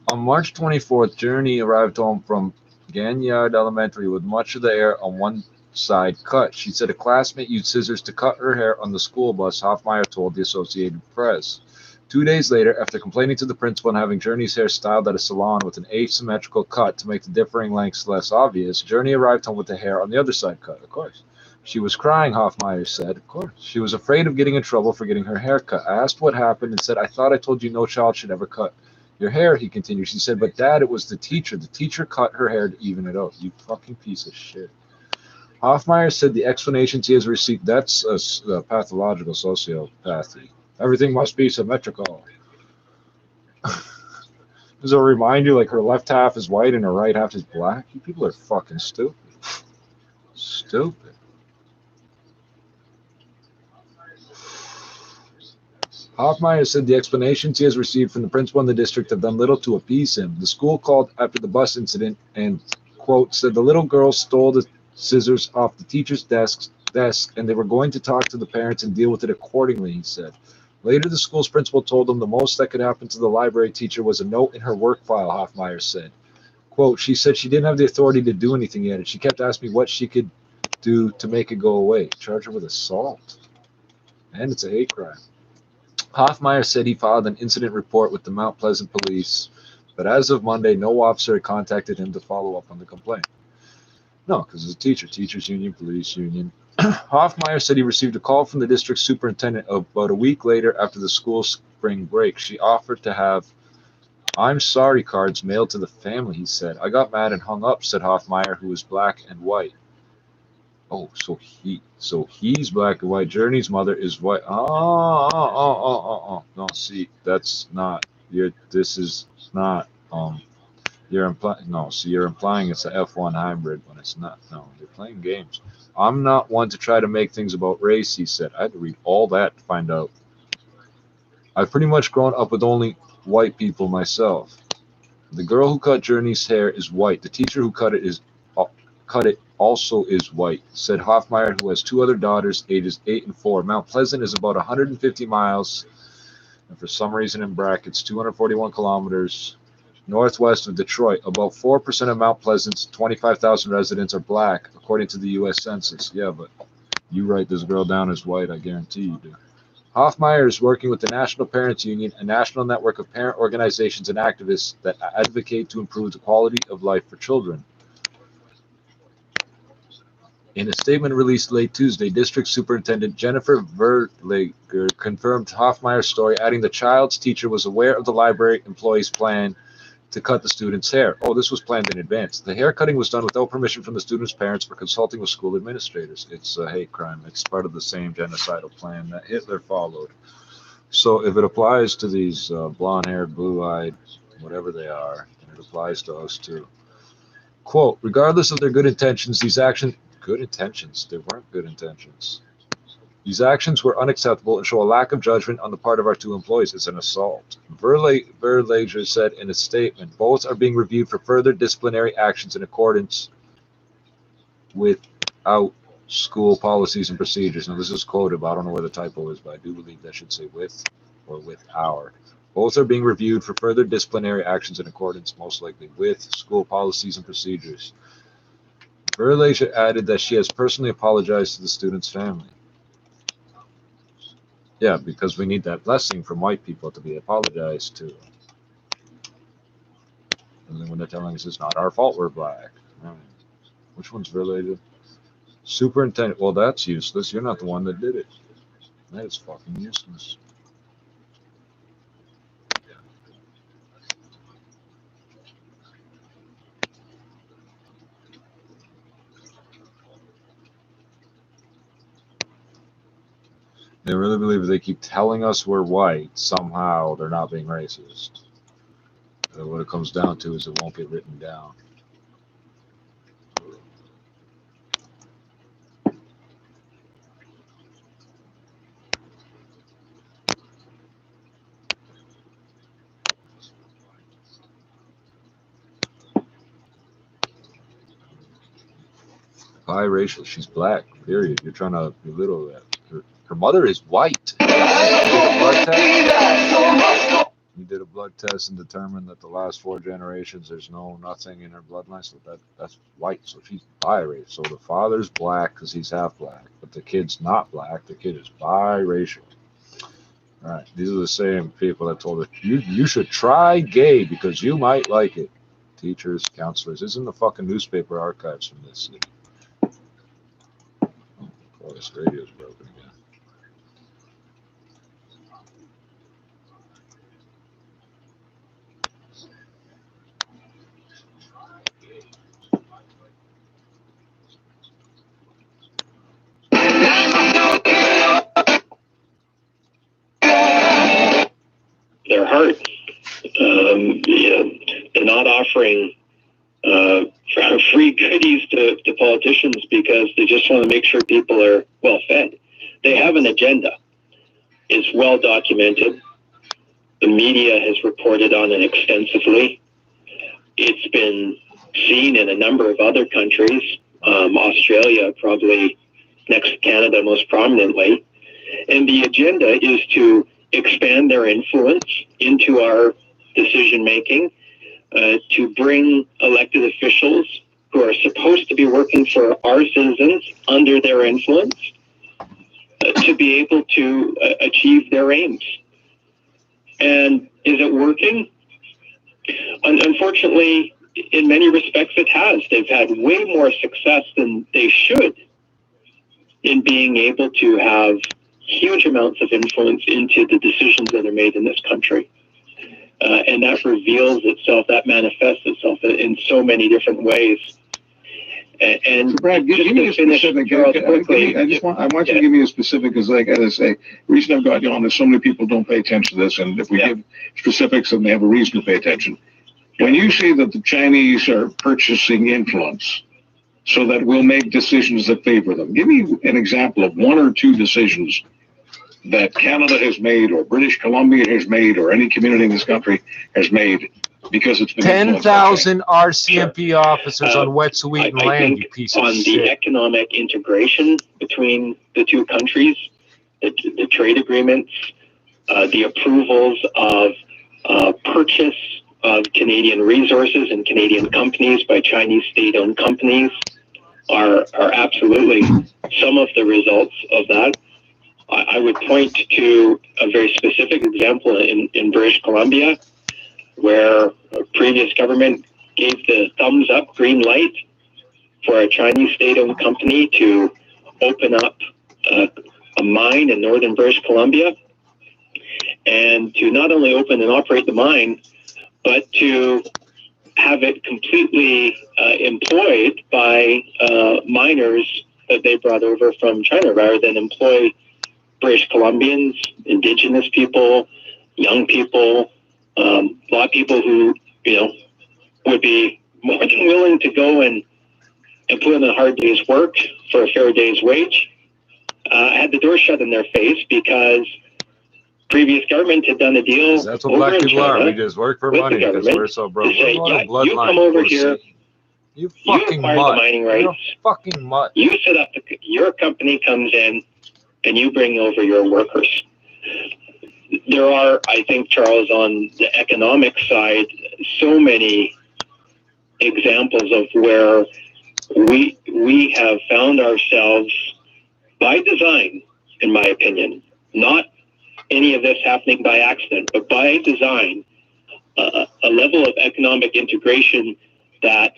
On March 24th, Journey arrived home from Ganyard Elementary with much of the hair on one side cut. She said a classmate used scissors to cut her hair on the school bus, Hoffmeyer told the Associated Press. 2 days later, after complaining to the principal and having Journey's hair styled at a salon with an asymmetrical cut to make the differing lengths less obvious, Journey arrived home with the hair on the other side cut, of course. She was crying, Hoffmeyer said, of course. She was afraid of getting in trouble for getting her hair cut. I asked what happened and said, I thought I told you no child should ever cut your hair, he continued. She said, but Dad, it was the teacher. The teacher cut her hair to even it out. You fucking piece of shit. Hoffmeyer said the explanations he has received, that's a pathological sociopathy. Everything must be symmetrical. Does it remind you like her left half is white and her right half is black? You people are fucking stupid. Stupid. Hoffmeyer said the explanations he has received from the principal and the district have done little to appease him. The school called after the bus incident and, quote, said the little girl stole the scissors off the teacher's desk and they were going to talk to the parents and deal with it accordingly, he said. Later, the school's principal told them the most that could happen to the library teacher was a note in her work file, Hoffmeyer said. Quote, she said she didn't have the authority to do anything yet, and she kept asking me what she could do to make it go away. Charge her with assault. And it's a hate crime. Hoffmeyer said he filed an incident report with the Mount Pleasant police, but as of Monday, no officer had contacted him to follow up on the complaint. No, because it's a teacher. Teachers union, police union. Hoffmeyer said he received a call from the district superintendent about a week later after the school spring break. She offered to have I'm sorry cards mailed to the family, he said. I got mad and hung up, said Hoffmeyer, who is black and white. Oh, so he's black and white. Journey's mother is white. Oh. No, see, that's not, this is not, you're implying, no, see, you're implying it's a F1 hybrid when it's not. No, you're playing games. I'm not one to try to make things about race, he said. I had to read all that to find out. I've pretty much grown up with only white people myself. The girl who cut Journey's hair is white. The teacher who cut it also is white, said Hoffmeyer, who has two other daughters, ages 8 and 4. Mount Pleasant is about 150 miles, and for some reason in brackets, 241 kilometers northwest of Detroit. About 4% of Mount Pleasant's 25,000 residents are black, according to the U.S. Census. Yeah, but you write this girl down as white, I guarantee you do. Hoffmeyer is working with the National Parents Union, a national network of parent organizations and activists that advocate to improve the quality of life for children. In a statement released late Tuesday, District Superintendent Jennifer Verlager confirmed Hoffmeyer's story, adding the child's teacher was aware of the library employee's plan to cut the student's hair. Oh, this was planned in advance. The hair cutting was done without permission from the student's parents or consulting with school administrators. It's a hate crime. It's part of the same genocidal plan that Hitler followed. So if it applies to these blonde-haired, blue-eyed, whatever they are, then it applies to us too. Quote, regardless of their good intentions, these actions Good intentions. There weren't good intentions. These actions were unacceptable and show a lack of judgment on the part of our two employees. It's an assault. Verlager said in a statement, both are being reviewed for further disciplinary actions in accordance without school policies and procedures. Now, this is quoted, but I don't know where the typo is, but I do believe that should say with or with our. Both are being reviewed for further disciplinary actions in accordance, most likely, with school policies and procedures. Verlager added that she has personally apologized to the student's family. Yeah, because we need that blessing from white people to be apologized to. And then when they're telling us it's not our fault we're black. Right. Which one's related? Superintendent. Well, that's useless. You're not the one that did it. That is fucking useless. They really believe if they keep telling us we're white, somehow they're not being racist. What it comes down to is it won't get written down. Biracial. She's black. Period. You're trying to belittle that. Her mother is white. You did a blood test and determined that the last 4 generations there's nothing in her bloodline, so that's white. So she's biracial. So the father's black because he's half black, but the kid's not black. The kid is biracial. All right. These are the same people that told her you should try gay because you might like it. Teachers, counselors. Isn't the fucking newspaper archives from this city? Oh, this radio's broken again. Their heart. They're not offering free goodies to politicians because they just want to make sure people are well fed. They have an agenda. It's well documented. The media has reported on it extensively. It's been seen in a number of other countries. Australia, probably next to Canada most prominently. And the agenda is to expand their influence into our decision making, to bring elected officials who are supposed to be working for our citizens under their influence to be able to achieve their aims. And is it working? Unfortunately, in many respects it has. They've had way more success than they should in being able to have huge amounts of influence into the decisions that are made in this country. And that reveals itself, that manifests itself in so many different ways. And Brad, give me a specific. I want you to give me a specific, because I gotta say, the reason I've got you on is so many people don't pay attention to this, and if we give specifics, then they have a reason to pay attention. When you say that the Chinese are purchasing influence so that we'll make decisions that favor them, give me an example of 1 or 2 decisions that Canada has made, or British Columbia has made, or any community in this country has made because it's been 10,000 RCMP officers on Wet'suwet'en land, you piece of shit. On the economic integration between the two countries, the trade agreements, the approvals of purchase of Canadian resources and Canadian companies by Chinese state-owned companies are absolutely some of the results of that. I would point to a very specific example in British Columbia, where a previous government gave the thumbs up, green light, for a Chinese state-owned company to open up a mine in northern British Columbia, and to not only open and operate the mine, but to have it completely employed by miners that they brought over from China, rather than employ British Columbians, Indigenous people, young people, a lot of people who, would be more than willing to go and and put in a hard day's work for a fair day's wage, had the door shut in their face because previous government had done a deal. That's what black people are. We just work for money because we're so broke. Say, We're yeah, you come over here. You fucking acquire mutt. the mining rights. You're fucking mutt. You set up, your company comes in, and you bring over your workers. There are, I think, Charles, on the economic side, so many examples of where we have found ourselves by design, in my opinion, not any of this happening by accident, but by design, a level of economic integration that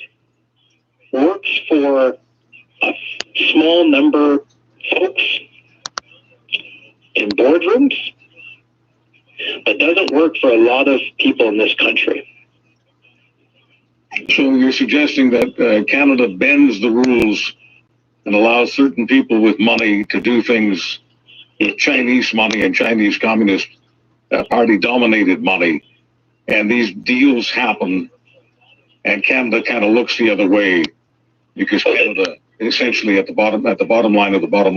works for a small number of folks in boardrooms, but doesn't work for a lot of people in this country. So you're suggesting that Canada bends the rules and allows certain people with money to do things with Chinese money and Chinese Communist Party-dominated money, and these deals happen, and Canada kind of looks the other way because Canada, essentially at the bottom line of the bottom line of the bottom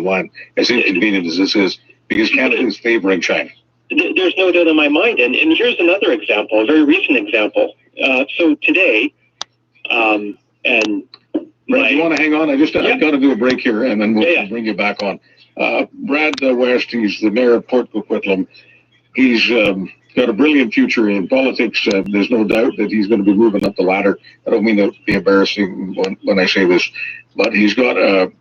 line, as inconvenient as this is, because Canada is favoring China. There's no doubt in my mind, and here's another example, a very recent example. So today, and Brad, you want to hang on? I've got to do a break here, and then we'll bring you back on. Brad West, he's the mayor of Port Coquitlam. He's got a brilliant future in politics. There's no doubt that he's going to be moving up the ladder. I don't mean to be embarrassing when I say this, but he's got a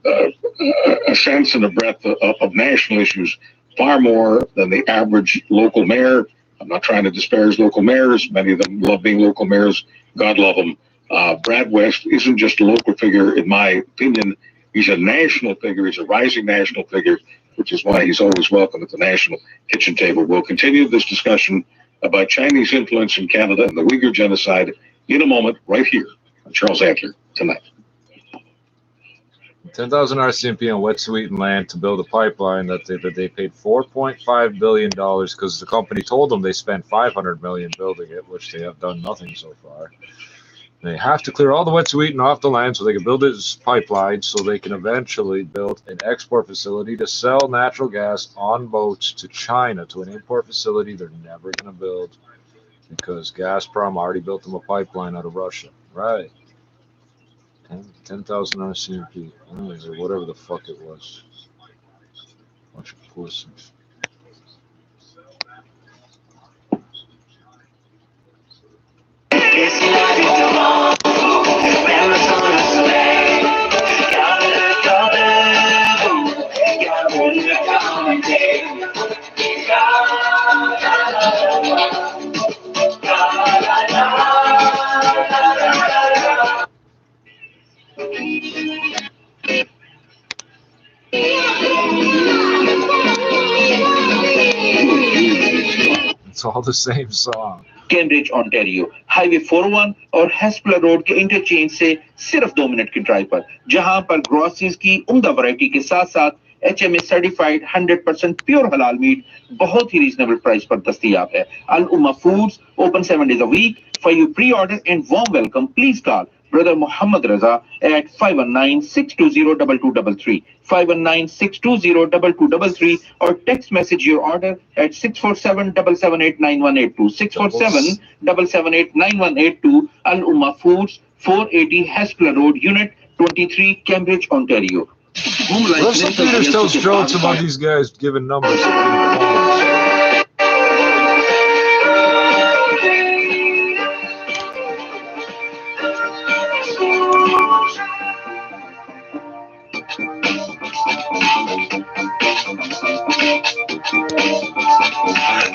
sense and a breadth of national issues, far more than the average local mayor. I'm not trying to disparage local mayors. Many of them love being local mayors. God love them. Brad West isn't just a local figure, in my opinion. He's a national figure. He's a rising national figure, which is why he's always welcome at the national kitchen table. We'll continue this discussion about Chinese influence in Canada and the Uyghur genocide in a moment, right here on Charles Adler Tonight. 10,000 RCMP on Wet'suwet'en land to build a pipeline that they paid $4.5 billion because the company told them they spent $500 million building it, which they have done nothing so far. They have to clear all the Wet'suwet'en off the land so they can build this pipeline so they can eventually build an export facility to sell natural gas on boats to China, to an import facility they're never going to build because Gazprom already built them a pipeline out of Russia. Right. 10,000 RCMP, or whatever the fuck it was. Bunch of pussies. It's all the same song. Cambridge Ontario highway 401 और हेस्पलर road के interchange से सिर्फ 2 minute की drive पर, जहां पर groceries की उम्दा वैरायटी के साथ साथ HMA सर्टिफाइड 100% प्योर हलाल मीट बहुत ही रीजनेबल प्राइस पर दस्तयाब है. अल Umma foods open 7 days a week. For your pre-order and warm welcome, please call Brother Muhammad Raza at 519-620-2233, 519-620-2233, or text message your order at 647-778-9182, 647-778-9182. Al Ummah Foods, 480 Hespler Road, Unit 23, Cambridge, Ontario. Russell Peters tells jokes about these guys giving numbers.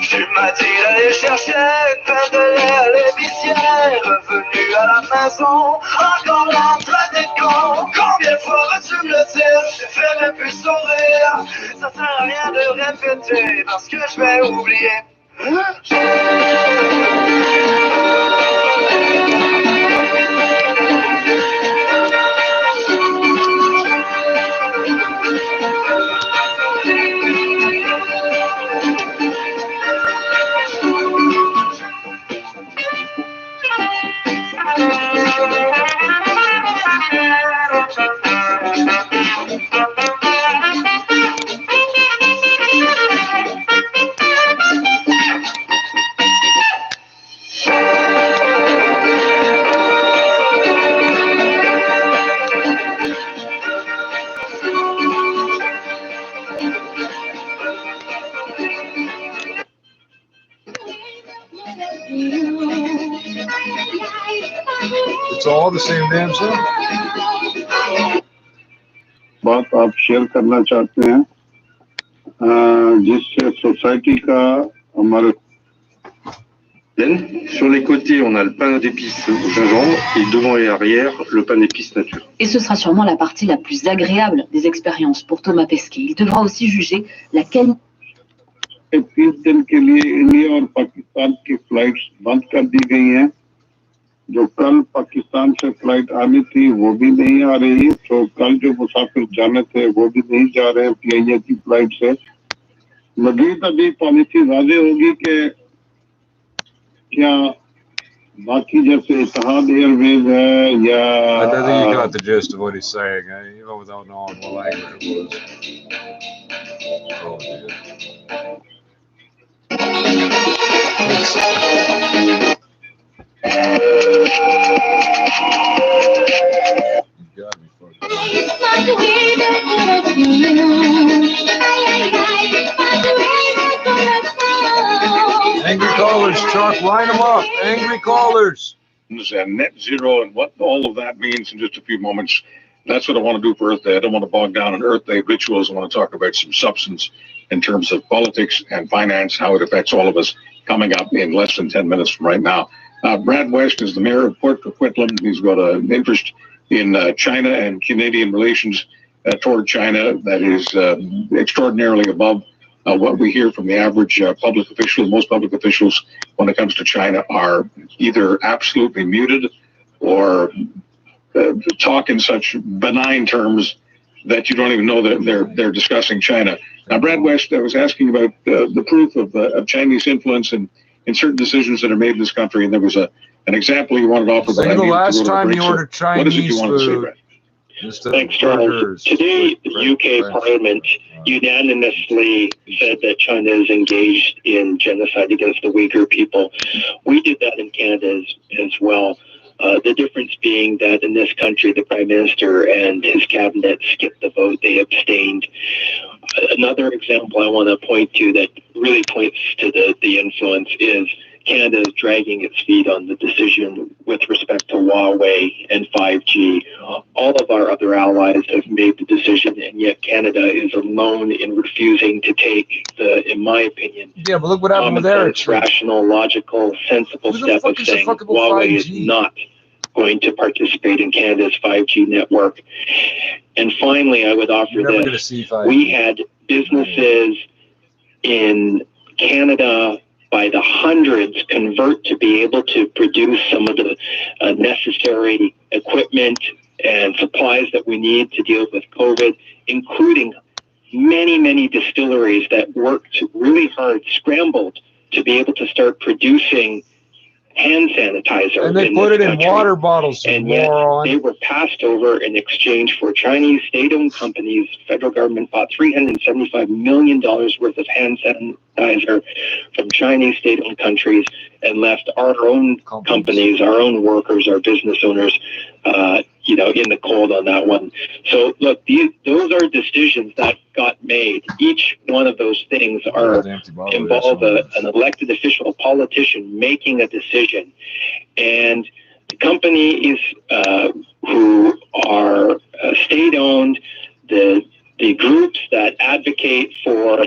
Tu m'as dit d'aller chercher une paire de lait à l'épicière. Revenu à la maison, encore là en plein décor. Combien de fois vas-tu me le dire? Je fais même plus sourire. Ça sert à rien de répéter parce que je vais oublier. It's all the same damn song. बात आप share करना चाहते हैं जिससे society का हमारे Sur les côtés, on a le pain d'épices au gingembre et devant et arrière, le pain d'épices nature. Et ce sera sûrement la partie la plus agréable des expériences pour Thomas Pesquet. Il devra aussi juger la qualité. 30 दिन के लिए India और पाकिस्तान की flights बंद कर दी गई हैं जो कल पाकिस्तान से फ्लाइट आनी थी वो भी नहीं आ रही तो कल जो मुसाफिर जाने थे वो भी नहीं जा रहे हैं PIA की फ्लाइट से मजीद अभी पॉलिसी वाज़ेह होगी कि क्या बाकी जैसे इत्तेहाद एयरवेज है या I think you got the gist of what he's saying, even without knowing what language it was. Oh, dude. You got me Angry callers, Chuck, line them up. Angry callers. And net zero and what all of that means in just a few moments. That's what I want to do for Earth Day. I don't want to bog down in Earth Day rituals. I want to talk about some substance in terms of politics and finance, how it affects all of us, coming up in less than 10 minutes from right now. Brad West is the mayor of Port Coquitlam. He's got an interest in China and Canadian relations toward China that is extraordinarily above what we hear from the average public official. Most public officials, when it comes to China, are either absolutely muted or talk in such benign terms that you don't even know that they're discussing China. Now, Brad West, I was asking about the proof of Chinese influence in certain decisions that are made in this country, and there was an example you wanted to offer. Say the last time you ordered Chinese what is it you wanted to say, Brad? Thanks, Charles. Today, the UK Parliament unanimously said that China is engaged in genocide against the Uyghur people. We did that in Canada as well. The difference being that in this country, the Prime Minister and his cabinet skipped the vote. They abstained. Another example I want to point to that really points to the influence is Canada is dragging its feet on the decision with respect to Huawei and 5G. All of our other allies have made the decision, and yet Canada is alone in refusing to take the, in my opinion, yeah, but look what happened with Eric. Rational, logical, sensible step of saying Huawei is not going to participate in Canada's 5G network. And finally, I would offer this. We had businesses in Canada by the hundreds convert to be able to produce some of the necessary equipment and supplies that we need to deal with COVID, including many, many distilleries that worked really hard, scrambled to be able to start producing hand sanitizer. And they put it in water bottles, and yet they were passed over in exchange for Chinese state-owned companies. Federal government bought $375 million worth of hand sanitizer from Chinese state-owned countries and left our own companies, our own workers, our business owners, in the cold on that one. So look, those are decisions that got made. Each one of those things involve an elected official, a politician making a decision. And the companies who are state-owned, the groups that advocate for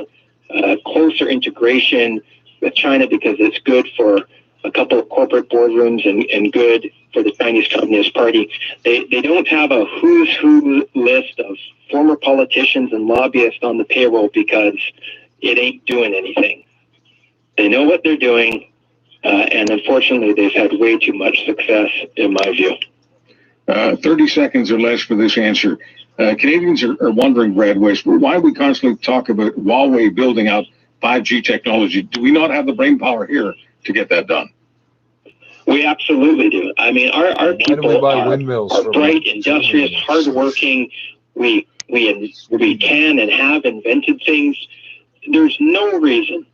closer integration with China because it's good for a couple of corporate boardrooms and good for the Chinese Communist Party. They don't have a who's who list of former politicians and lobbyists on the payroll because it ain't doing anything. They know what they're doing, and unfortunately they've had way too much success, in my view. 30 seconds or less for this answer. Canadians are wondering, Brad West, why we constantly talk about Huawei building out 5G technology. Do we not have the brain power here to get that done? We absolutely do. I mean, our people are bright, industrious, hardworking. We can and have invented things. There's no reason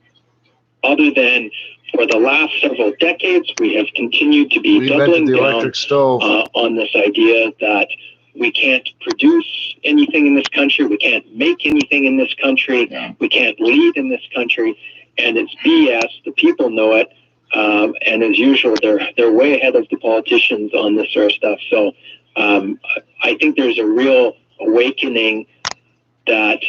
other than for the last several decades, we have continued to be doubling down on this idea that we can't produce anything in this country. We can't make anything in this country. We can't lead in this country. And it's BS. The people know it. And as usual, they're way ahead of the politicians on this sort of stuff. So I think there's a real awakening that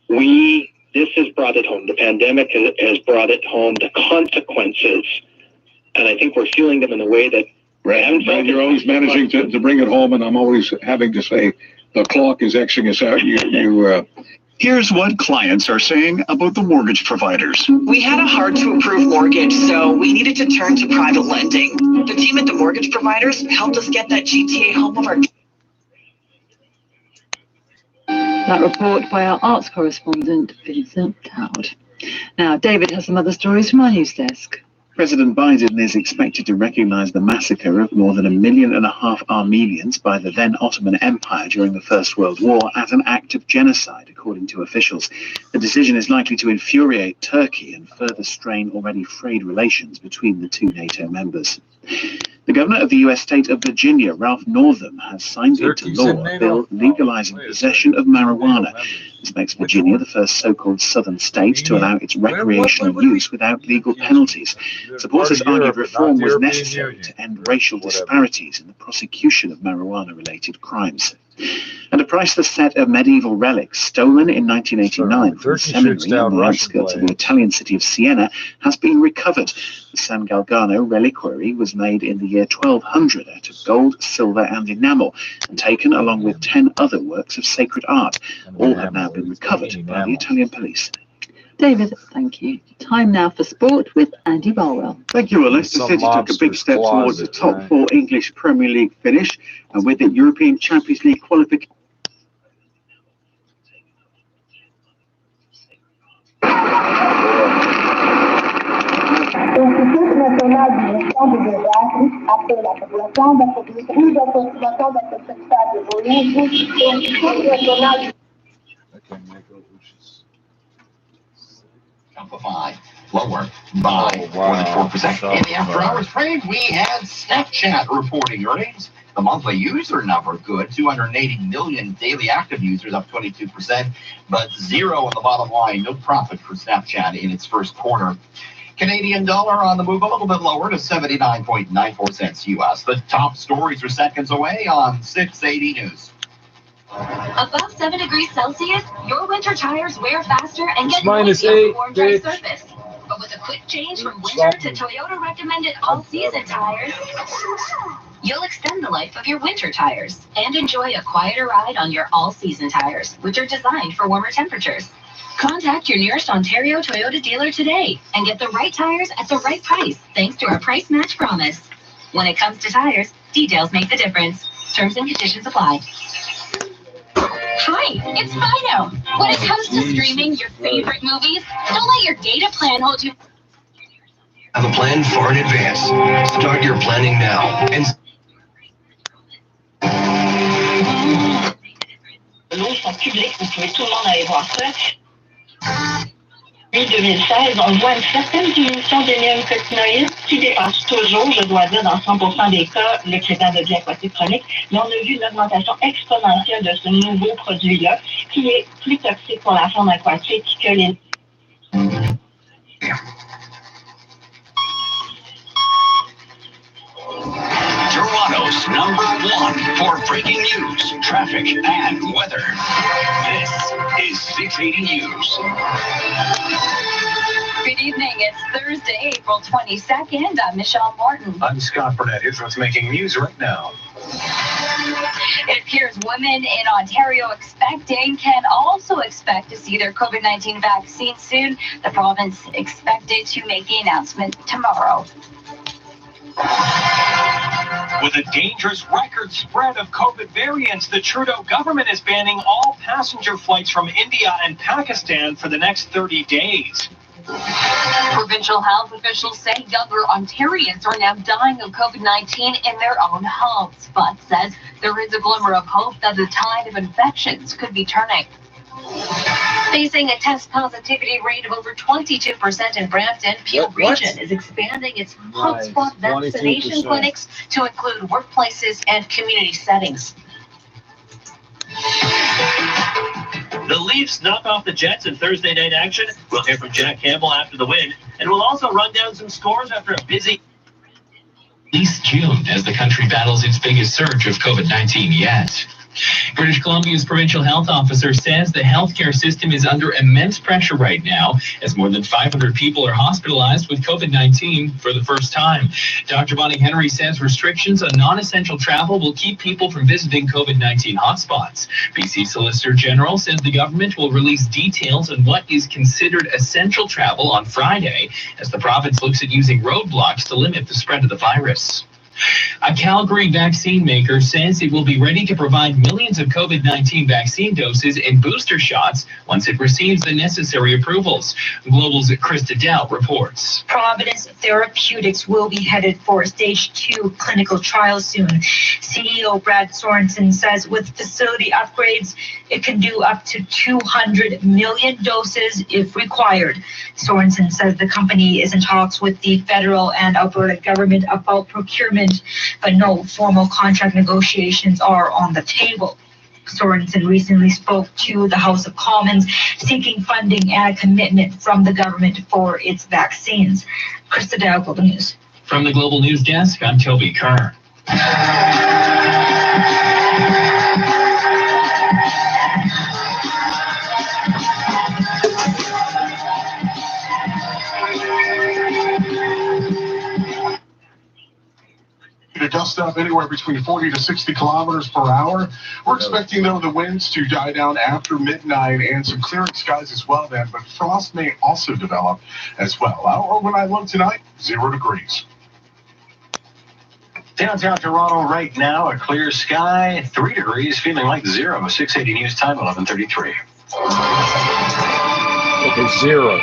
this has brought it home. The pandemic has brought it home, the consequences. And I think we're feeling them in a way that you're always managing to bring it home, and I'm always having to say the clock is Xing us out. Here's what clients are saying about the mortgage providers. We had a hard-to-approve mortgage, so we needed to turn to private lending. The team at the mortgage providers helped us get that GTA home of our... That report by our arts correspondent, Vincent Cowd. Now, David has some other stories from our news desk. President Biden is expected to recognize the massacre of more than 1.5 million Armenians by the then Ottoman Empire during the First World War as an act of genocide, according to officials. The decision is likely to infuriate Turkey and further strain already frayed relations between the two NATO members. The governor of the U.S. state of Virginia, Ralph Northam, has signed into law a bill legalizing possession of marijuana. This makes Virginia the first so-called southern state to allow its recreational use without legal penalties. Supporters argued reform was necessary to end racial disparities in the prosecution of marijuana-related crimes. And a priceless set of medieval relics stolen in 1989 from a seminary on the outskirts of the Italian city of Siena has been recovered. The San Galgano reliquary was made in the year 1200 out of gold, silver and enamel and taken along with 10 other works of sacred art. All have now been recovered by the Italian police. David, thank you. Time now for sport with Andy Barwell. Thank you, Will. Leicester City took a big step towards the top 4 English Premier League finish, and with the European Champions League qualification. Amplify lower by more than 4%. In the after-hours frame, we had Snapchat reporting earnings. The monthly user number good, 280 million daily active users, up 22%, but zero on the bottom line. No profit for Snapchat in its first quarter. Canadian dollar on the move a little bit lower to 79.94 cents US. The top stories are seconds away on 680 News. Above 7 degrees Celsius, your winter tires wear faster and get -8, noisy on dry surface. But with a quick change from winter to Toyota recommended all-season tires, you'll extend the life of your winter tires and enjoy a quieter ride on your all-season tires, which are designed for warmer temperatures. Contact your nearest Ontario Toyota dealer today and get the right tires at the right price, thanks to our price match promise. When it comes to tires, details make the difference. Terms and conditions apply. Hi, it's Fido. When it comes to streaming your favorite movies, don't let your data plan hold you. Have a plan far in advance. Start your planning now. And L'eau sont publics, vous pouvez tout le monde aller voir ça. Depuis 2016, on voit une certaine diminution des néonicotinoïdes qui dépasse toujours, je dois dire, dans 100% des cas, le critère de vie aquatique chronique. Mais on a vu une augmentation exponentielle de ce nouveau produit-là qui est plus toxique pour la faune aquatique que les... Toronto's #1 for breaking news, traffic, and weather. This is 680 News. Good evening. It's Thursday, April 22nd. I'm Michelle Martin. I'm Scott Burnett. Here's what's making news right now. It appears women in Ontario can also expect to see their COVID-19 vaccine soon. The province expected to make the announcement tomorrow. With a dangerous record spread of COVID variants, the Trudeau government is banning all passenger flights from India and Pakistan for the next 30 days. Provincial health officials say younger Ontarians are now dying of COVID-19 in their own homes, but says there is a glimmer of hope that the tide of infections could be turning. Facing a test positivity rate of over 22% in Brampton, Peel Region is expanding its hotspot vaccination clinics to include workplaces and community settings. The Leafs knock off the Jets in Thursday night action. We'll hear from Jack Campbell after the win. And we'll also run down some scores after a busy least June as the country battles its biggest surge of COVID-19 yet. British Columbia's provincial health officer says the healthcare system is under immense pressure right now as more than 500 people are hospitalized with COVID-19 for the first time. Dr. Bonnie Henry says restrictions on non-essential travel will keep people from visiting COVID-19 hotspots. BC Solicitor General says the government will release details on what is considered essential travel on Friday as the province looks at using roadblocks to limit the spread of the virus. A Calgary vaccine maker says it will be ready to provide millions of COVID-19 vaccine doses and booster shots once it receives the necessary approvals. Global's Krista Dow reports. Providence Therapeutics will be headed for stage 2 clinical trials soon. CEO Brad Sorensen says with facility upgrades, it can do up to 200 million doses if required. Sorensen says the company is in talks with the federal and Alberta government about procurement, but no formal contract negotiations are on the table. Sorensen recently spoke to the House of Commons seeking funding and a commitment from the government for its vaccines. Krista Dow, Global News. From the Global News Desk, I'm Toby Kerr. To dust up anywhere between 40 to 60 kilometers per hour. We're expecting, though, the winds to die down after midnight and some clearing skies as well then, but frost may also develop as well. Our overnight low tonight, 0 degrees. Downtown Toronto right now, a clear sky, 3 degrees, feeling like 0. 680 News Time, 11:33. Okay, 0.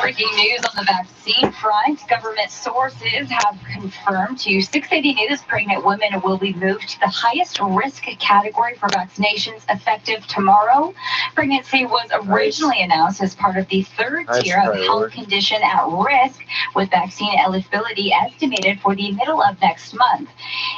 Breaking news on the vaccine front. Government sources have confirmed to 680 News pregnant women will be moved to the highest risk category for vaccinations effective tomorrow. Pregnancy was originally announced as part of the third tier of health condition at risk, with vaccine eligibility estimated for the middle of next month.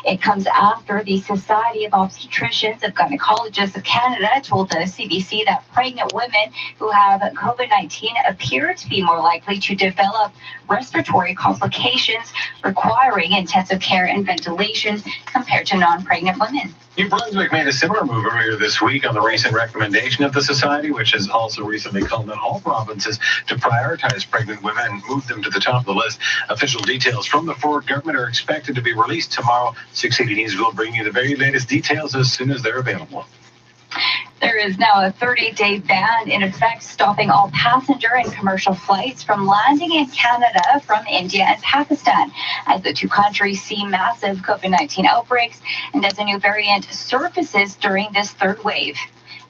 It comes after the Society of Obstetricians and Gynecologists of Canada told the CBC that pregnant women who have COVID-19 appear to be more likely to develop respiratory complications requiring intensive care and ventilation compared to non-pregnant women. New Brunswick made a similar move earlier this week on the recent recommendation of the Society, which has also recently called on all provinces to prioritize pregnant women and move them to the top of the list. Official details from the Ford government are expected to be released tomorrow. 680 News will bring you the very latest details as soon as they're available. There is now a 30-day ban in effect, stopping all passenger and commercial flights from landing in Canada from India and Pakistan, as the two countries see massive COVID-19 outbreaks and as a new variant surfaces during this third wave.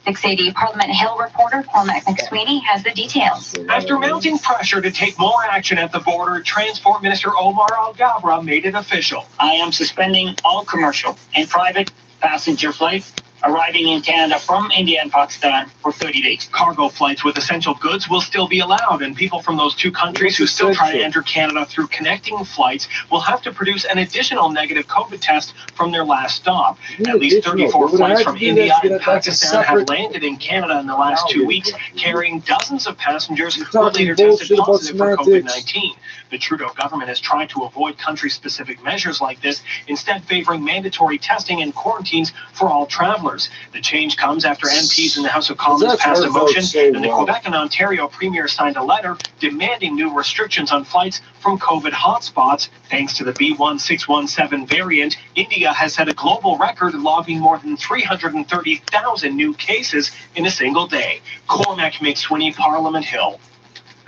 680 Parliament Hill reporter Cormac McSweeney has the details. After mounting pressure to take more action at the border, Transport Minister Omar Al-Gabra made it official. I am suspending all commercial and private passenger flights arriving in Canada from India and Pakistan for 30 days. Cargo flights with essential goods will still be allowed, and people from those two countries who still try to enter Canada through connecting flights will have to produce an additional negative COVID test from their last stop. At least 34 flights from India and Pakistan have landed in Canada in the last 2 weeks, carrying dozens of passengers who later tested positive for COVID-19. The Trudeau government has tried to avoid country-specific measures like this, instead favoring mandatory testing and quarantines for all travelers. The change comes after MPs in the House of Commons passed a motion, and the Quebec and Ontario premier signed a letter demanding new restrictions on flights from COVID hotspots. Thanks to the B.1.617 variant, India has set a global record, logging more than 330,000 new cases in a single day. Cormac McSweeney, Parliament Hill.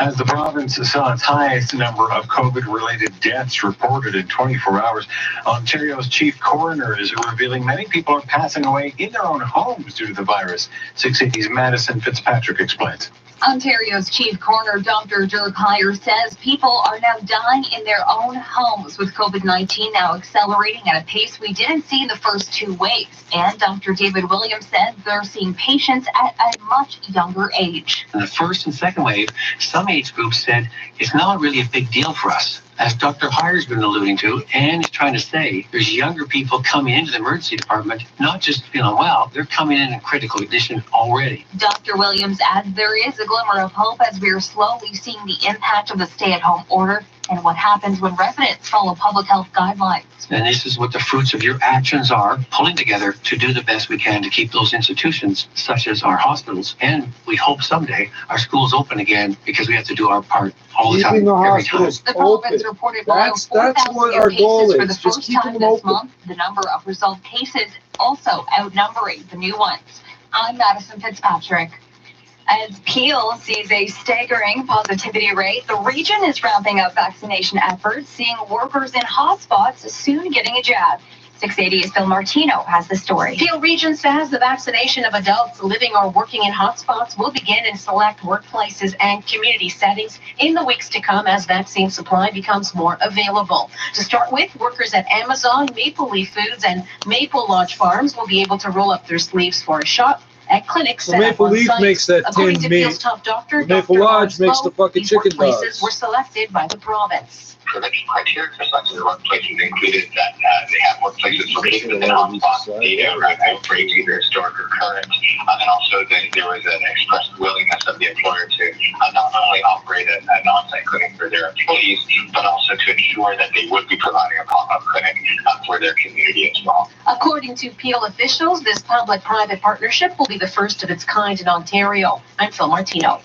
As the province saw its highest number of COVID-related deaths reported in 24 hours, Ontario's chief coroner is revealing many people are passing away in their own homes due to the virus. 680's Madison Fitzpatrick explains. Ontario's chief coroner, Dr. Dirk Heyer, says people are now dying in their own homes, with COVID-19 now accelerating at a pace we didn't see in the first 2 waves. And Dr. David Williams said they're seeing patients at a much younger age. In the first and second wave, some age groups said it's not really a big deal for us. as Dr. Hyer's been alluding to, and is trying to say, there's younger people coming into the emergency department, not just feeling well, they're coming in critical condition already. Dr. Williams adds there is a glimmer of hope as we are slowly seeing the impact of the stay-at-home order and what happens when residents follow public health guidelines. And this is what the fruits of your actions are, pulling together to do the best we can to keep those institutions, such as our hospitals, and we hope someday our schools open again, because we have to do our part all the time, every time. The province reported below 4,000 new cases for the first time this month. The number of resolved cases also outnumbering the new ones. I'm Madison Fitzpatrick. As Peel sees a staggering positivity rate, the region is ramping up vaccination efforts, seeing workers in hotspots soon getting a jab. 680's Phil Martino has the story. Peel Region says the vaccination of adults living or working in hotspots will begin in select workplaces and community settings in the weeks to come as vaccine supply becomes more available. To start with, workers at Amazon, Maple Leaf Foods, and Maple Lodge Farms will be able to roll up their sleeves for a shot at clinics set Maple up on Leaf site. makes that According tinned to meat. Peel's top doctor, Maple Dr. Lodge makes the fucking these chicken workplaces dogs. were selected by the province. Prevention criteria for selecting the workplaces included that they have workplaces for being within hotspots, data or outbreak, either historic or current, and also that there was an expressed willingness of the employer to not only operate an on-site clinic for their employees, but also to ensure that they would be providing a pop-up clinic for their community as well. According to Peel officials, this public-private partnership will be the first of its kind in Ontario. I'm Phil Martino.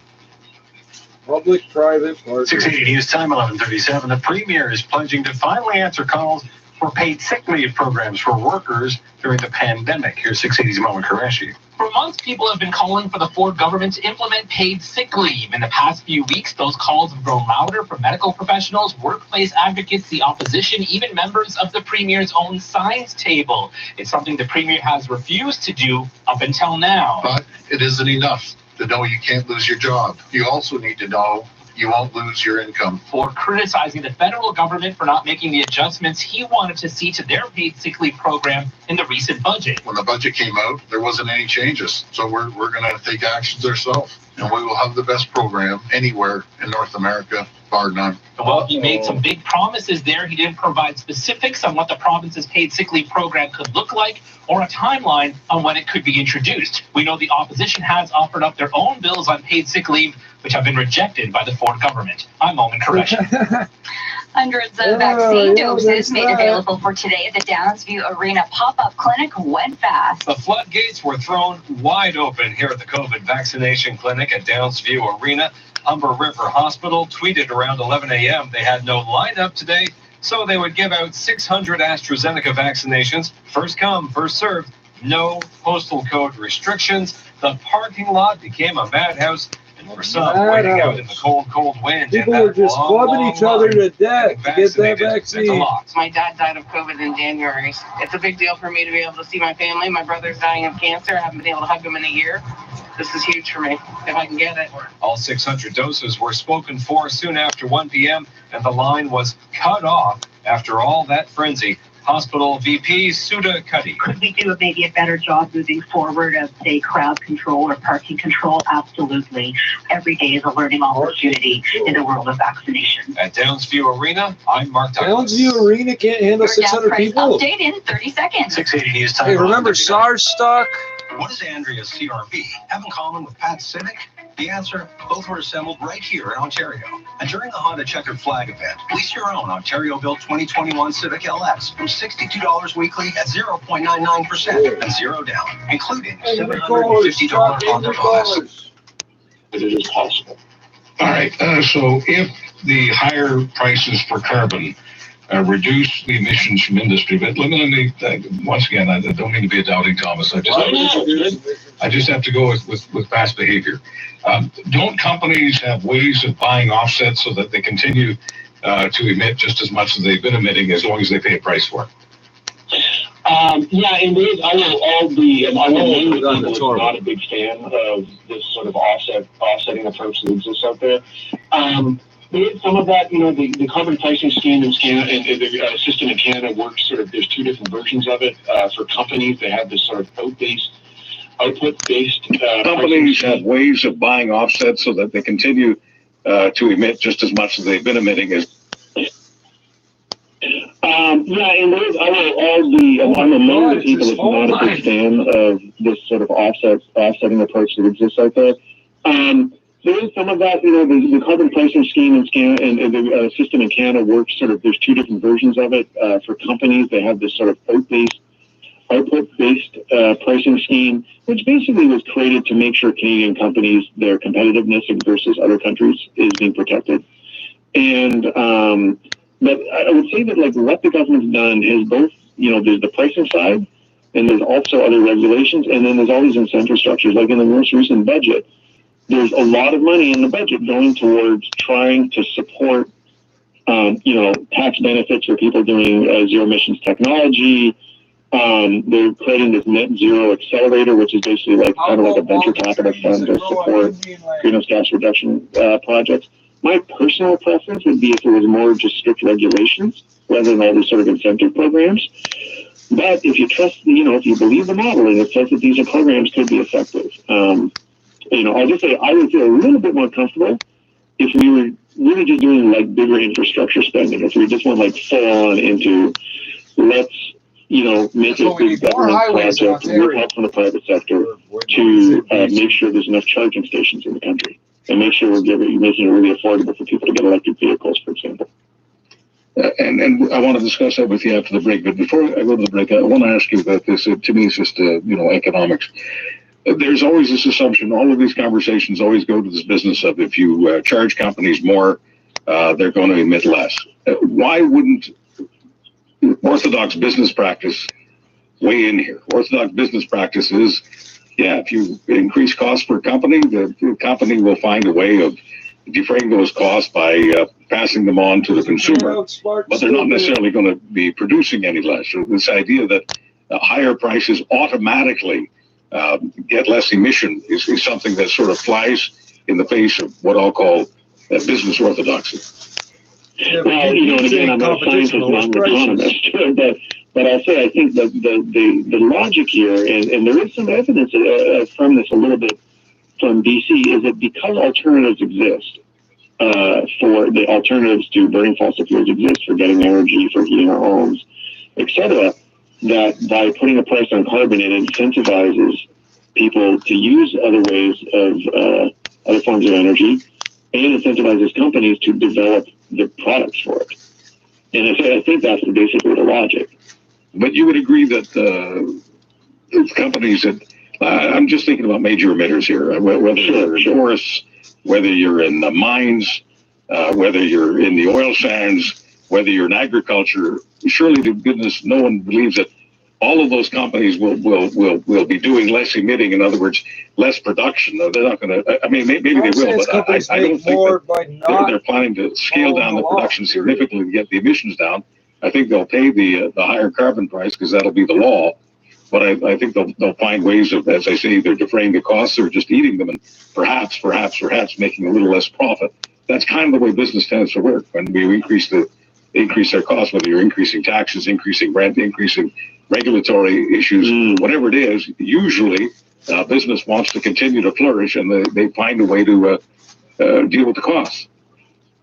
Public-private partnership. 680 News Time, 11:37. The Premier is pledging to finally answer calls for paid sick leave programs for workers during the pandemic. Here's 680's Mohan Qureshi. For months, people have been calling for the Ford government to implement paid sick leave. In the past few weeks, those calls have grown louder from medical professionals, workplace advocates, the opposition, even members of the Premier's own science table. It's something the Premier has refused to do up until now. But it isn't enough to know you can't lose your job. You also need to know you won't lose your income. For criticizing the federal government for not making the adjustments he wanted to see to their paid sick leave program in the recent budget. When the budget came out, there wasn't any changes. So we're going to take actions ourselves. And we will have the best program anywhere in North America, bar none. Well, he made some big promises there. He didn't provide specifics on what the province's paid sick leave program could look like or a timeline on when it could be introduced. We know the opposition has offered up their own bills on paid sick leave, which have been rejected by the Ford government. I'm Mohan Qureshi. Hundreds of vaccine doses made available for today at the Downsview Arena pop-up clinic went fast. The floodgates were thrown wide open here at the COVID vaccination clinic at Downsview Arena. Humber River Hospital tweeted around 11 a.m. they had no lineup today, so they would give out 600 AstraZeneca vaccinations. First come, first served. No postal code restrictions. The parking lot became a madhouse. For some, waiting out in the cold, cold wind. People were just clubbing each other to death to get that vaccine. My dad died of COVID in January. It's a big deal for me to be able to see my family. My brother's dying of cancer. I haven't been able to hug him in a year. This is huge for me, if I can get it. All 600 doses were spoken for soon after 1 p.m., and the line was cut off after all that frenzy. Hospital VP Suda Cuddy. Could we do maybe a better job moving forward of, say, crowd control or parking control? Absolutely. Every day is a learning opportunity in the world of vaccination. At Downsview Arena, I'm Mark Douglas. Downsview Arena can't handle 600 people. Update in 30 seconds. 680 News Time. Hey, remember SARS stock? What does Andrea's CRV have in common with Pat's Civic? The answer, both were assembled right here in Ontario. And during the Honda Checkered Flag event, lease your own Ontario-built 2021 Civic LX from $62 weekly at 0.99% and zero down, including $750 Honda bonus. But it is possible. All right, so if the higher prices for carbon reduce the emissions from industry, but let me once again, I don't mean to be a doubting Thomas. I just have to go with past behavior. Don't companies have ways of buying offsets so that they continue to emit just as much as they've been emitting as long as they pay a price for it? Yeah, indeed. I will agree with people who's not a big fan of this sort of offsetting approach that exists out there. Some of that, the carbon pricing scheme in Canada and the system in Canada works sort of, there's two different versions of it. For companies, they have this sort of output-based Companies have ways of buying offsets so that they continue to emit just as much as they've been emitting. Yeah, and I'm among the people that's not a big fan of this sort of offsetting approach that exists out there. There is some of that, the carbon pricing scheme and the system in Canada works sort of, there's two different versions of it. For companies, they have this sort of output-based pricing scheme, which basically was created to make sure Canadian companies, their competitiveness versus other countries is being protected. And, but I would say that like what the government's done is both, there's the pricing side, and there's also other regulations, and then there's all these incentive structures. Like in the most recent budget, there's a lot of money in the budget going towards trying to support, tax benefits for people doing zero emissions technology. They're creating this net zero accelerator, which is basically like kind of like a venture capital fund to support greenhouse gas reduction projects. My personal preference would be if it was more just strict regulations rather than all these sort of incentive programs. But if you trust, if you believe the model and it says that these programs could be effective, I'll just say I would feel a little bit more comfortable if we were really just doing like bigger infrastructure spending. If we just went like full on into let's, make it a big government project with help from the private sector to make sure there's enough charging stations in the country and make sure we're making it really affordable for people to get electric vehicles, for example. And I want to discuss that with you after the break. But before I go to the break, I want to ask you about this. To me, it's just, economics. There's always this assumption, all of these conversations always go to this business of if you charge companies more, they're going to emit less. Why wouldn't orthodox business practice weigh in here? Orthodox business practice is, if you increase costs per company, the company will find a way of defraying those costs by passing them on to the consumer, but they're not necessarily going to be producing any less. So this idea that higher prices automatically get less emission is something that sort of flies in the face of what I'll call business orthodoxy. Well, and again, I'm not a scientist, I'm an economist, but I'll say I think that the logic here, and there is some evidence from this a little bit from BC, is that because alternatives exist, for the alternatives to burning fossil fuels exist for getting energy, for heating our homes, etc., that by putting a price on carbon, it incentivizes people to use other ways of other forms of energy, and incentivizes companies to develop the products for it. And I think that's basically the logic. But you would agree that companies that, I'm just thinking about major emitters here, whether you're in forests, whether you're in the mines, whether you're in the oil sands, whether you're in agriculture, surely to goodness, no one believes that all of those companies will be doing less emitting. In other words, less production. They're not going to. I mean, maybe they will, but I don't think that they're planning to scale down the production significantly to get the emissions down. I think they'll pay the higher carbon price because that'll be the law. But I think they'll find ways of, as I say, either defraying the costs or just eating them, and perhaps making a little less profit. That's kind of the way business tends to work. When we increase their costs, whether you're increasing taxes, increasing rent, increasing regulatory issues, whatever it is, usually business wants to continue to flourish, and they find a way to deal with the costs.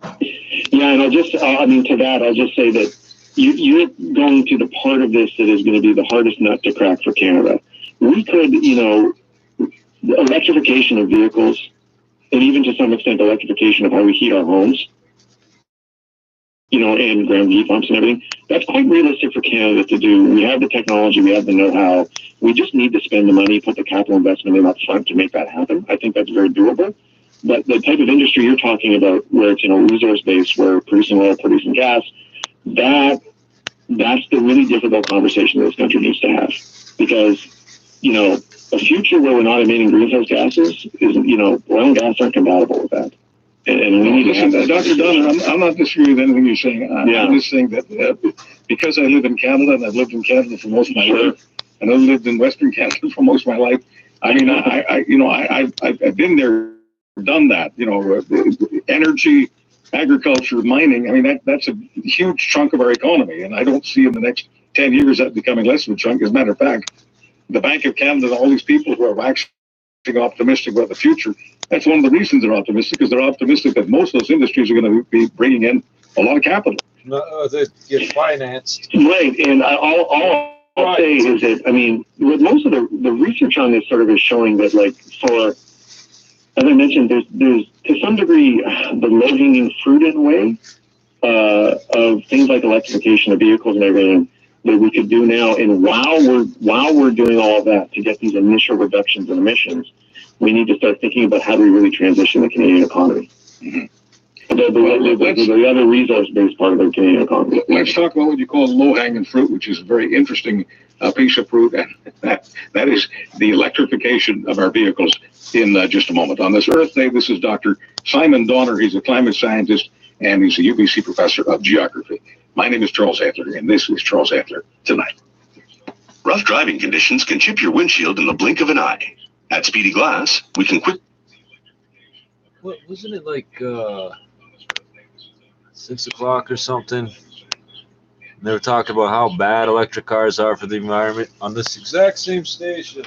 Yeah, and I'll just say that you're going to the part of this that is going to be the hardest nut to crack for Canada. We could, the electrification of vehicles, and even to some extent electrification of how we heat our homes, and ground heat pumps and everything, that's quite realistic for Canada to do. We have the technology, we have the know-how. We just need to spend the money, put the capital investment in up front to make that happen. I think that's very doable. But the type of industry you're talking about, where it's resource-based, where producing oil, producing gas, that's the really difficult conversation that this country needs to have. Because, a future where we're not emitting greenhouse gases is, oil and gas aren't compatible with that. And we need to have that. Dr. Donner, I'm not disagreeing with anything you're saying. I'm just saying that because I live in Canada, and I've lived in Canada for most of my life, and I've lived in Western Canada for most of my life, I mean, I've been there, done that, energy, agriculture, mining. I mean, that's a huge chunk of our economy, and I don't see in the next 10 years that becoming less of a chunk. As a matter of fact, the Bank of Canada and all these people who are actually optimistic about the future, that's one of the reasons they're optimistic, because they're optimistic that most of those industries are going to be bringing in a lot of capital. They get financed. Right, and all I'll say is that, I mean, with most of the research on this sort of is showing that, like, for, as I mentioned, there's to some degree the low-hanging fruit in a way of things like electrification of vehicles and everything that we could do now. And while we're doing all of that to get these initial reductions in emissions, we need to start thinking about how do we really transition the Canadian economy. Mm-hmm. The other resource-based part of the Canadian economy. Let's talk about what you call low-hanging fruit, which is a very interesting piece of fruit, and that is the electrification of our vehicles in just a moment. On this Earth Day, this is Dr. Simon Donner. He's a climate scientist, and he's a UBC professor of geography. My name is Charles Antler, and this is Charles Antler Tonight. Rough driving conditions can chip your windshield in the blink of an eye. At Speedy Glass, we can quick... What, wasn't it like 6 o'clock or something? And they were talking about how bad electric cars are for the environment on this exact same station.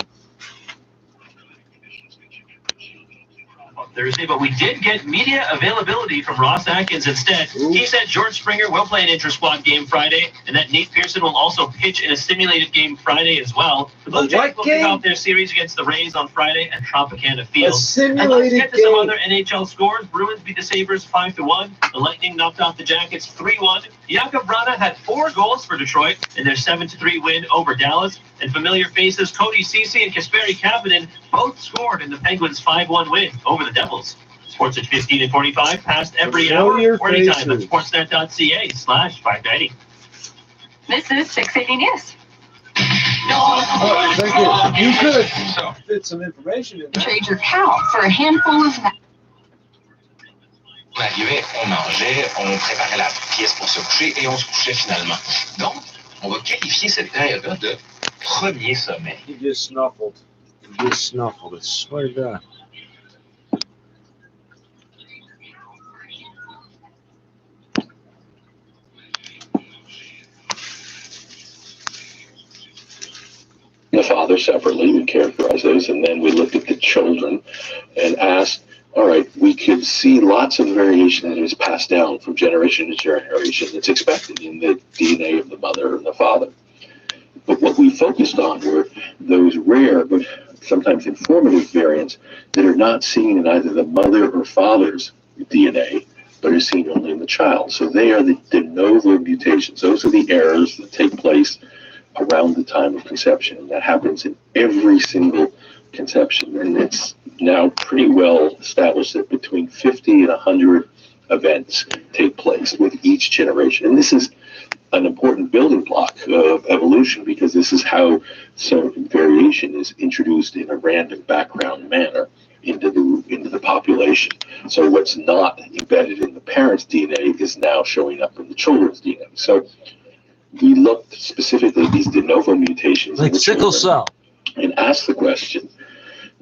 Thursday, but we did get media availability from Ross Atkins instead. Ooh. He said George Springer will play an inter-squad game Friday, and that Nate Pearson will also pitch in a simulated game Friday as well. The Blue Jays will kick off their series against the Rays on Friday at Tropicana Field. And let's get to some other NHL scores. Bruins beat the Sabres 5-1. The Lightning knocked off the Jackets 3-1. Jakub Vrana had 4 goals for Detroit in their 7-3 win over Dallas. And familiar faces Cody Ceci and Kasperi Kapanen both scored in the Penguins' 5-1 win over the Devils. Sports at 15 and 45, past every hour, or anytime at sportsnet.ca/590. This is 680 News. Thank you. You could fit some information in there. Trade your cow for a handful of... On arrivait, on mangeait, on préparait la pièce pour se coucher et on se couchait finalement. Donc, on va qualifier cette période-là de premier sommeil. He just snuffled. I swear to God. The father separately, we characterized those, and then we looked at the children and asked, all right, we could see lots of variation that is passed down from generation to generation that's expected in the DNA of the mother and the father. But what we focused on were those rare but sometimes informative variants that are not seen in either the mother or father's DNA, but are seen only in the child. So they are the de novo mutations. Those are the errors that take place around the time of conception. And that happens in every single conception. And it's now pretty well established that between 50 and 100 events take place with each generation. And this is an important building block of evolution, because this is how some variation is introduced in a random background manner into the population. So what's not embedded in the parent's DNA is now showing up in the children's DNA. So we looked specifically at these de novo mutations, like sickle cell, and asked the question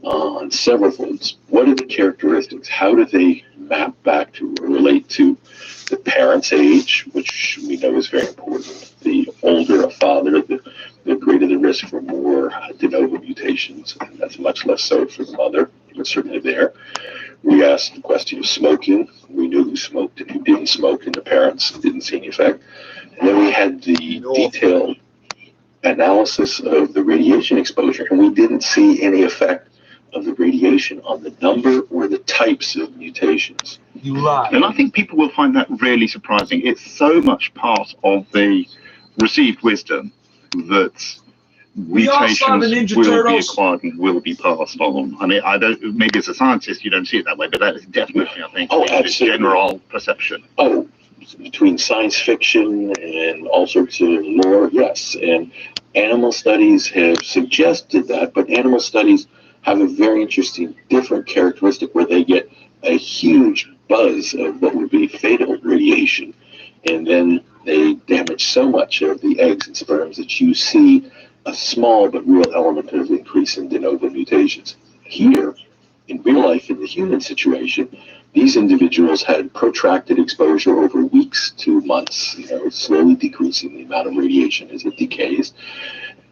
on several folds: what are the characteristics? How do they map back to or relate to the parent's age, which we know is very important? The older a father, the greater the risk for more de novo mutations, and that's much less so for the mother, but certainly there. We asked the question of smoking. We knew who smoked and who didn't smoke in the parents, didn't see any effect. And then we had the detailed analysis of the radiation exposure, and we didn't see any effect of the radiation on the number or the types of mutations. You lie. And I think people will find that really surprising. It's so much part of the received wisdom that mutations will be acquired and will be passed on. I mean, I don't. Maybe as a scientist you don't see it that way, but that is definitely, I think, the general perception. Oh, between science fiction and all sorts of lore, yes. And animal studies have suggested that, but animal studies have a very interesting different characteristic where they get a huge buzz of what would be fatal radiation, and then they damage so much of the eggs and sperms that you see a small but real element of increase in de novo mutations. Here, in real life, in the human situation, these individuals had protracted exposure over weeks to months, slowly decreasing the amount of radiation as it decays.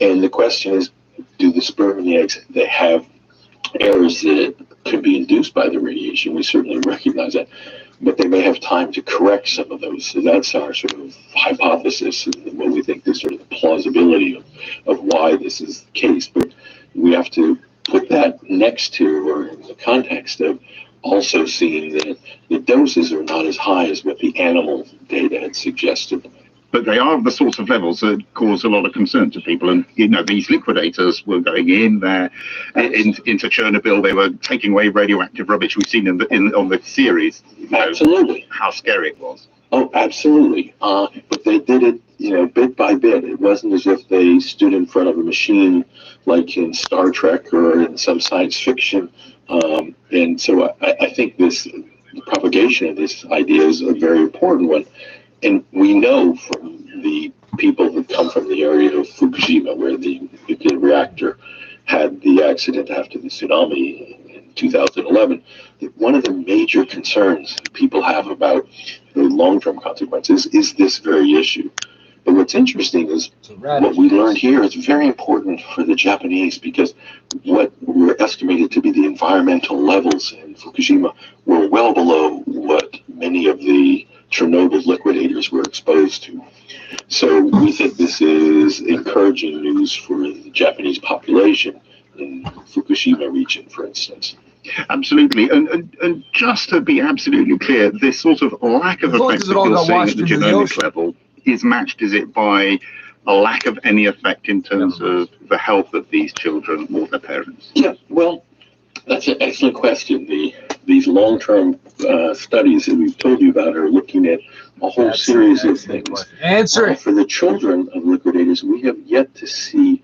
And the question is, do the sperm and the eggs, they have errors that can be induced by the radiation? We certainly recognize that. but they may have time to correct some of those. So that's our sort of hypothesis and what we think is sort of the plausibility of why this is the case. But we have to put that next to, or in the context of, also seeing that the doses are not as high as what the animal data had suggested. But they are the sorts of levels that cause a lot of concern to people. And, you know, these liquidators were going in there into Chernobyl. They were taking away radioactive rubbish. We've seen on the series, absolutely, how scary it was. Oh, absolutely. But they did it, you know, bit by bit. It wasn't as if they stood in front of a machine like in Star Trek or in some science fiction. And so I think the propagation of this idea is a very important one. And we know from the people who come from the area of Fukushima, where the nuclear reactor had the accident after the tsunami in 2011, that one of the major concerns people have about the long-term consequences is this very issue. But what's interesting is what we learned here is very important for the Japanese, because what were estimated to be the environmental levels in Fukushima were well below what many of the Chernobyl liquidators were exposed to. So we think this is encouraging news for the Japanese population in the Fukushima region, for instance. Absolutely. And just to be absolutely clear, this sort of lack of effect that you're seeing at the genomic level is matched, is it, by a lack of any effect in terms of the health of these children or their parents? Yeah, well, that's an excellent question. These long-term studies that we've told you about are looking at a whole series of things. Answer it. For the children of liquidators, we have yet to see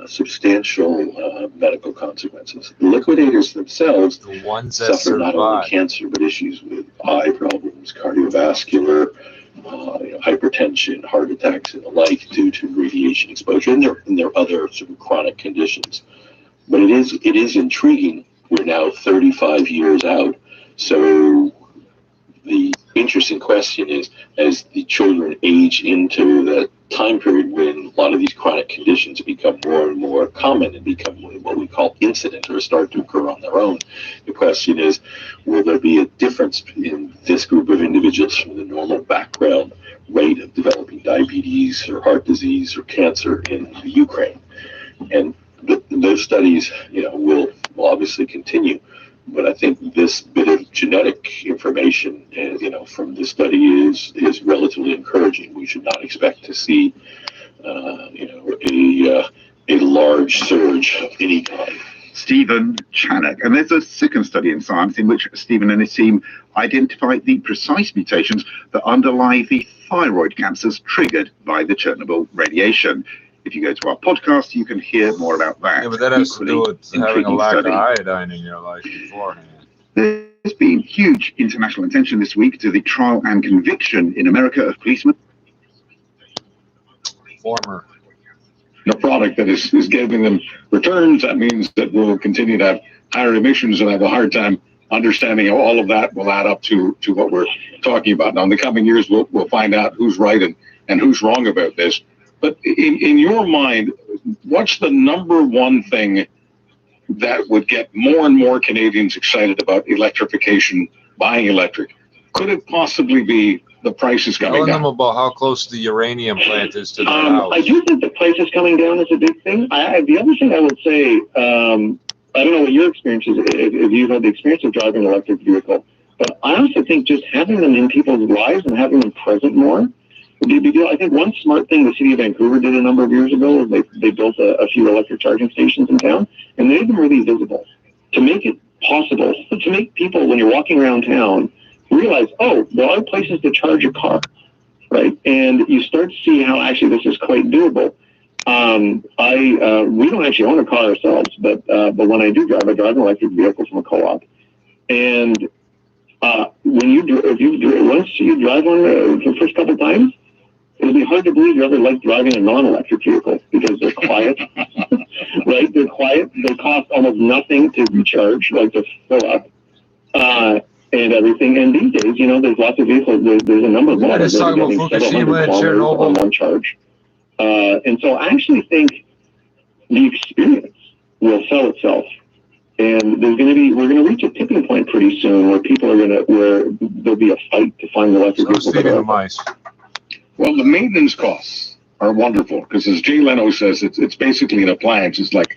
substantial medical consequences. The liquidators themselves suffer not only cancer, but issues with eye problems, cardiovascular, hypertension, heart attacks, and the like due to radiation exposure, and their other sort of chronic conditions. But it is intriguing. We're now 35 years out, so the interesting question is, as the children age into the time period when a lot of these chronic conditions become more and more common and become what we call incident or start to occur on their own, the question is, will there be a difference in this group of individuals from the normal background rate of developing diabetes or heart disease or cancer in the Ukraine? And those studies, will obviously continue. But I think this bit of genetic information, from the study is relatively encouraging. We should not expect to see, a large surge of any kind. Stephen Chanak. And there's a second study in Science in which Stephen and his team identified the precise mutations that underlie the thyroid cancers triggered by the Chernobyl radiation. If you go to our podcast, you can hear more about that. Yeah, but that has to do with having a lack of iodine in your life beforehand. There's been huge international attention this week to the trial and conviction in America of policemen. Former. The product that is giving them returns, that means that we'll continue to have higher emissions, and have a hard time understanding how all of that will add up to what we're talking about. Now, in the coming years, we'll find out who's right and who's wrong about this. But in your mind, what's the number one thing that would get more and more Canadians excited about electrification, buying electric? Could it possibly be the price is coming down? Tell them about how close the uranium plant is to their house. I do think the price is coming down is a big thing. The other thing I would say, I don't know what your experience is, if you've had the experience of driving an electric vehicle, but I also think just having them in people's lives and having them present more would be a big deal. I think one smart thing the city of Vancouver did a number of years ago is they built a few electric charging stations in town, and made them really visible to make it possible, to make people, when you're walking around town, realize, oh, there are places to charge your car, right? And you start to see how actually this is quite doable. We don't actually own a car ourselves, but when I do drive, I drive an electric vehicle from a co-op, and once you drive one for the first couple of times, it'll be hard to believe you ever like driving a non-electric vehicle, because they're quiet, right? They're quiet. They cost almost nothing to recharge, like to fill up, and everything. And these days, there's lots of vehicles. There's a number of models that are getting several hundred kilometers on one charge. And so I actually think the experience will sell itself And we're going to reach a tipping point pretty soon where where there'll be a fight to find the electric vehicles. Feeding the mice. Well, the maintenance costs are wonderful because, as Jay Leno says, it's basically an appliance. It's like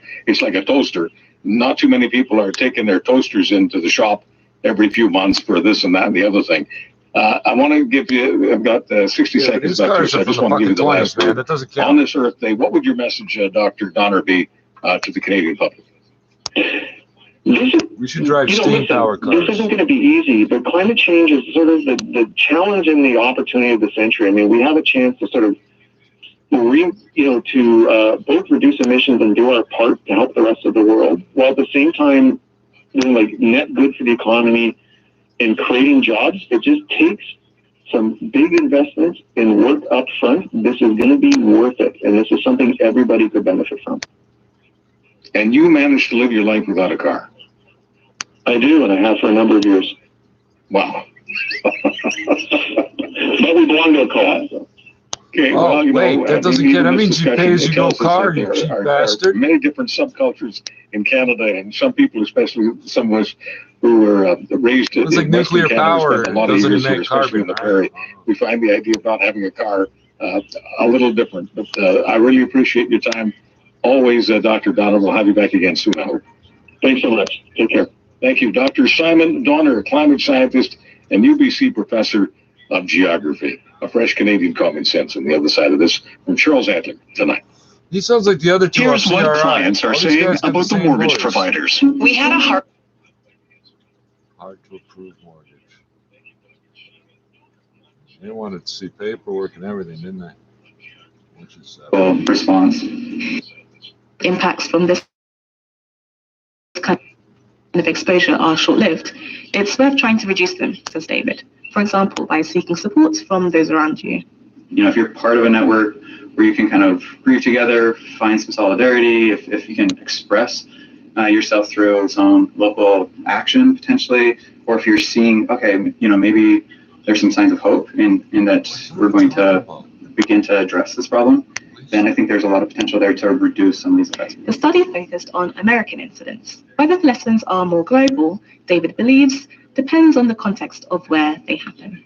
a toaster. Not too many people are taking their toasters into the shop every few months for this and that and the other thing. I want to give you, I've got 60 seconds left here, so I just want to give you the last word. That doesn't count. On this Earth Day, what would your message, Dr. Donner, be to the Canadian public? We should drive steam power cars. This isn't going to be easy, but climate change is sort of the challenge and the opportunity of the century. I mean, we have a chance to sort of both reduce emissions and do our part to help the rest of the world, while at the same time doing like net good for the economy and creating jobs. It just takes some big investments in work up front. This is going to be worth it, and this is something everybody could benefit from. And you managed to live your life without a car? I do, and I have for a number of years. Wow. But we belong to a co-op. So. Okay, oh, well, wait, that doesn't count. That means you pay as you go car, you cheap bastard. Many different subcultures in Canada, and some people, especially some of us who were raised in like nuclear power. A lot of years here, especially in the prairie. We find the idea of not having a car a little different. But I really appreciate your time. Always, Dr. Donner. We'll have you back again soon, I hope. Thanks so much. Take care. Thank you. Dr. Simon Donner, climate scientist and UBC professor of geography. A fresh Canadian common sense on the other side of this from Charles Adler tonight. He sounds like the other two. Here's what clients are saying about the mortgage providers. We had a hard to approve mortgage. They wanted to see paperwork and everything, didn't they? Which is response. Impacts from this kind of exposure are short-lived. It's worth trying to reduce them, says David. For example, by seeking support from those around you. You know, if you're part of a network where you can kind of grieve together, find some solidarity, if you can express yourself through some local action potentially, or if you're seeing, okay, you know, maybe there's some signs of hope in that we're going to begin to address this problem, then I think there's a lot of potential there to reduce some of these effects. The study focused on American incidents. Whether the lessons are more global, David believes, depends on the context of where they happen.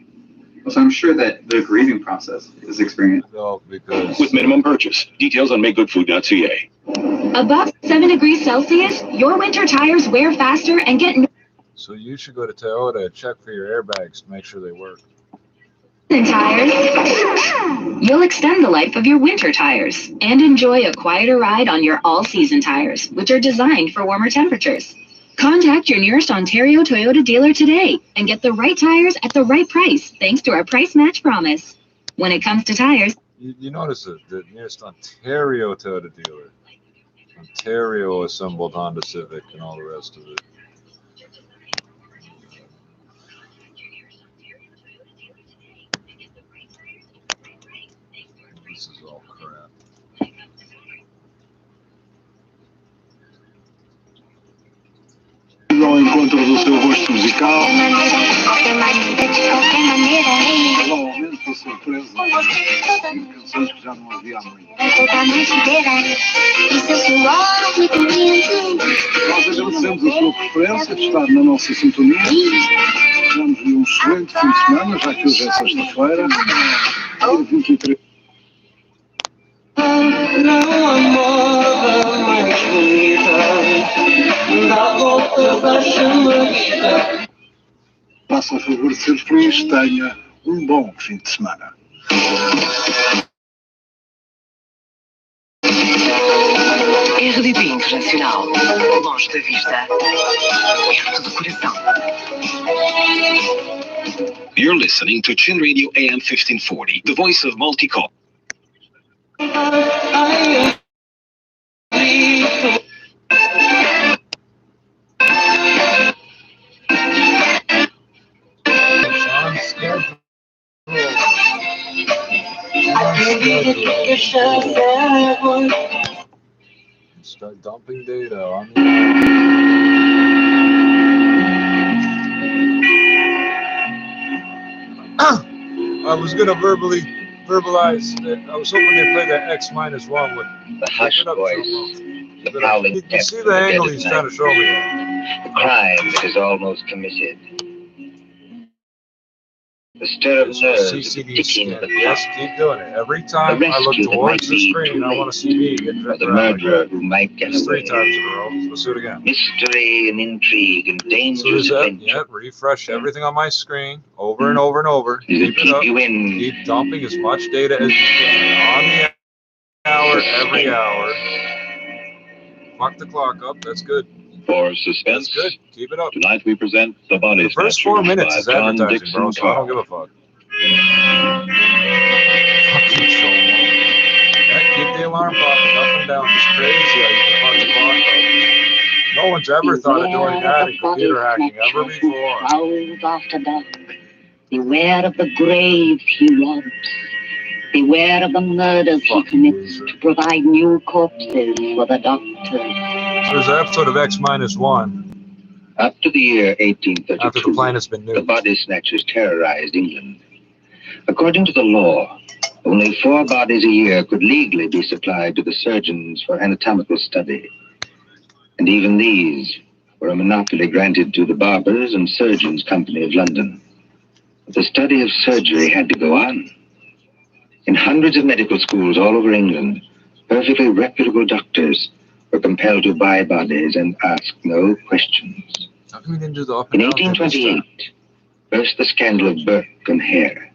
So I'm sure that the grieving process is experienced. With minimum purchase. Details on makegoodfood.ca. Above 7 degrees Celsius, your winter tires wear faster and get So you should go to Toyota and check for your airbags to make sure they work. tires. You'll extend the life of your winter tires and enjoy a quieter ride on your all-season tires, which are designed for warmer temperatures. Contact your nearest Ontario Toyota dealer today and get the right tires at the right price, thanks to our price match promise. When it comes to tires, you notice that the nearest Ontario Toyota dealer, Ontario assembled Honda Civic and all the rest of it. This is all crap. Ao encontro do seu gosto musical. Provavelmente a surpresa. Canções que já não havia há muito. Nós agradecemos a sua preferência de estar na nossa sintonia. Desejamos-lhe um excelente fim de semana, já que hoje é sexta-feira. 23. Faça a favor de ser feliz, tenha bom fim de semana. RDP Internacional, longe da vista, perto do coração. You're listening to Chin Radio AM 1540, the voice of Multicop. Start dumping data on I was gonna verbalize that. I was hoping they play that X-1 with the Hush Boys. howling You depths see of the the angle desert he's trying to night. show me. The crime that is almost committed. The stir of nerves, the CCD ticking of skin. the Yes, clock. keep doing it. Every A time I look rescue that might towards the be screen, too I want to see me get late. Or dripped the around like murderer that. who might get It's 3 away. times in a row. Let's do it again. Mystery and intrigue and So dangerous there's that. adventure. Yeah, refresh everything on my screen over and over and over. Keep it up. Keep dumping as much data as you can on the hour, every hour. Clock the clock up. That's good. For suspense, That's good. Keep it up. tonight we present The Body The first Snatchers 4 minutes by is John advertising, Dixon bro, so I don't Carr. give a fuck. Fucking CHOMO. Yeah, keep the alarm popping up and down. It's crazy how you can fuck the clock up. No one's ever thought of doing that in computer hacking ever before. Prowls after dark. Beware of the graves he robs. Beware of the murders he commits to provide new corpses for the doctors. So there's an episode of X-1. Up to the year After the 1832, planet's been the nuked. body snatchers terrorized England. According to the law, only 4 bodies a year could legally be supplied to the surgeons for anatomical study. And even these were a monopoly granted to the Barbers and Surgeons Company of London. But the study of surgery had to go on. In hundreds of medical schools all over England, perfectly reputable doctors were compelled to buy bodies and ask no questions. How come we didn't do the up In and down thing this time? 1828, burst the scandal of Burke and Hare,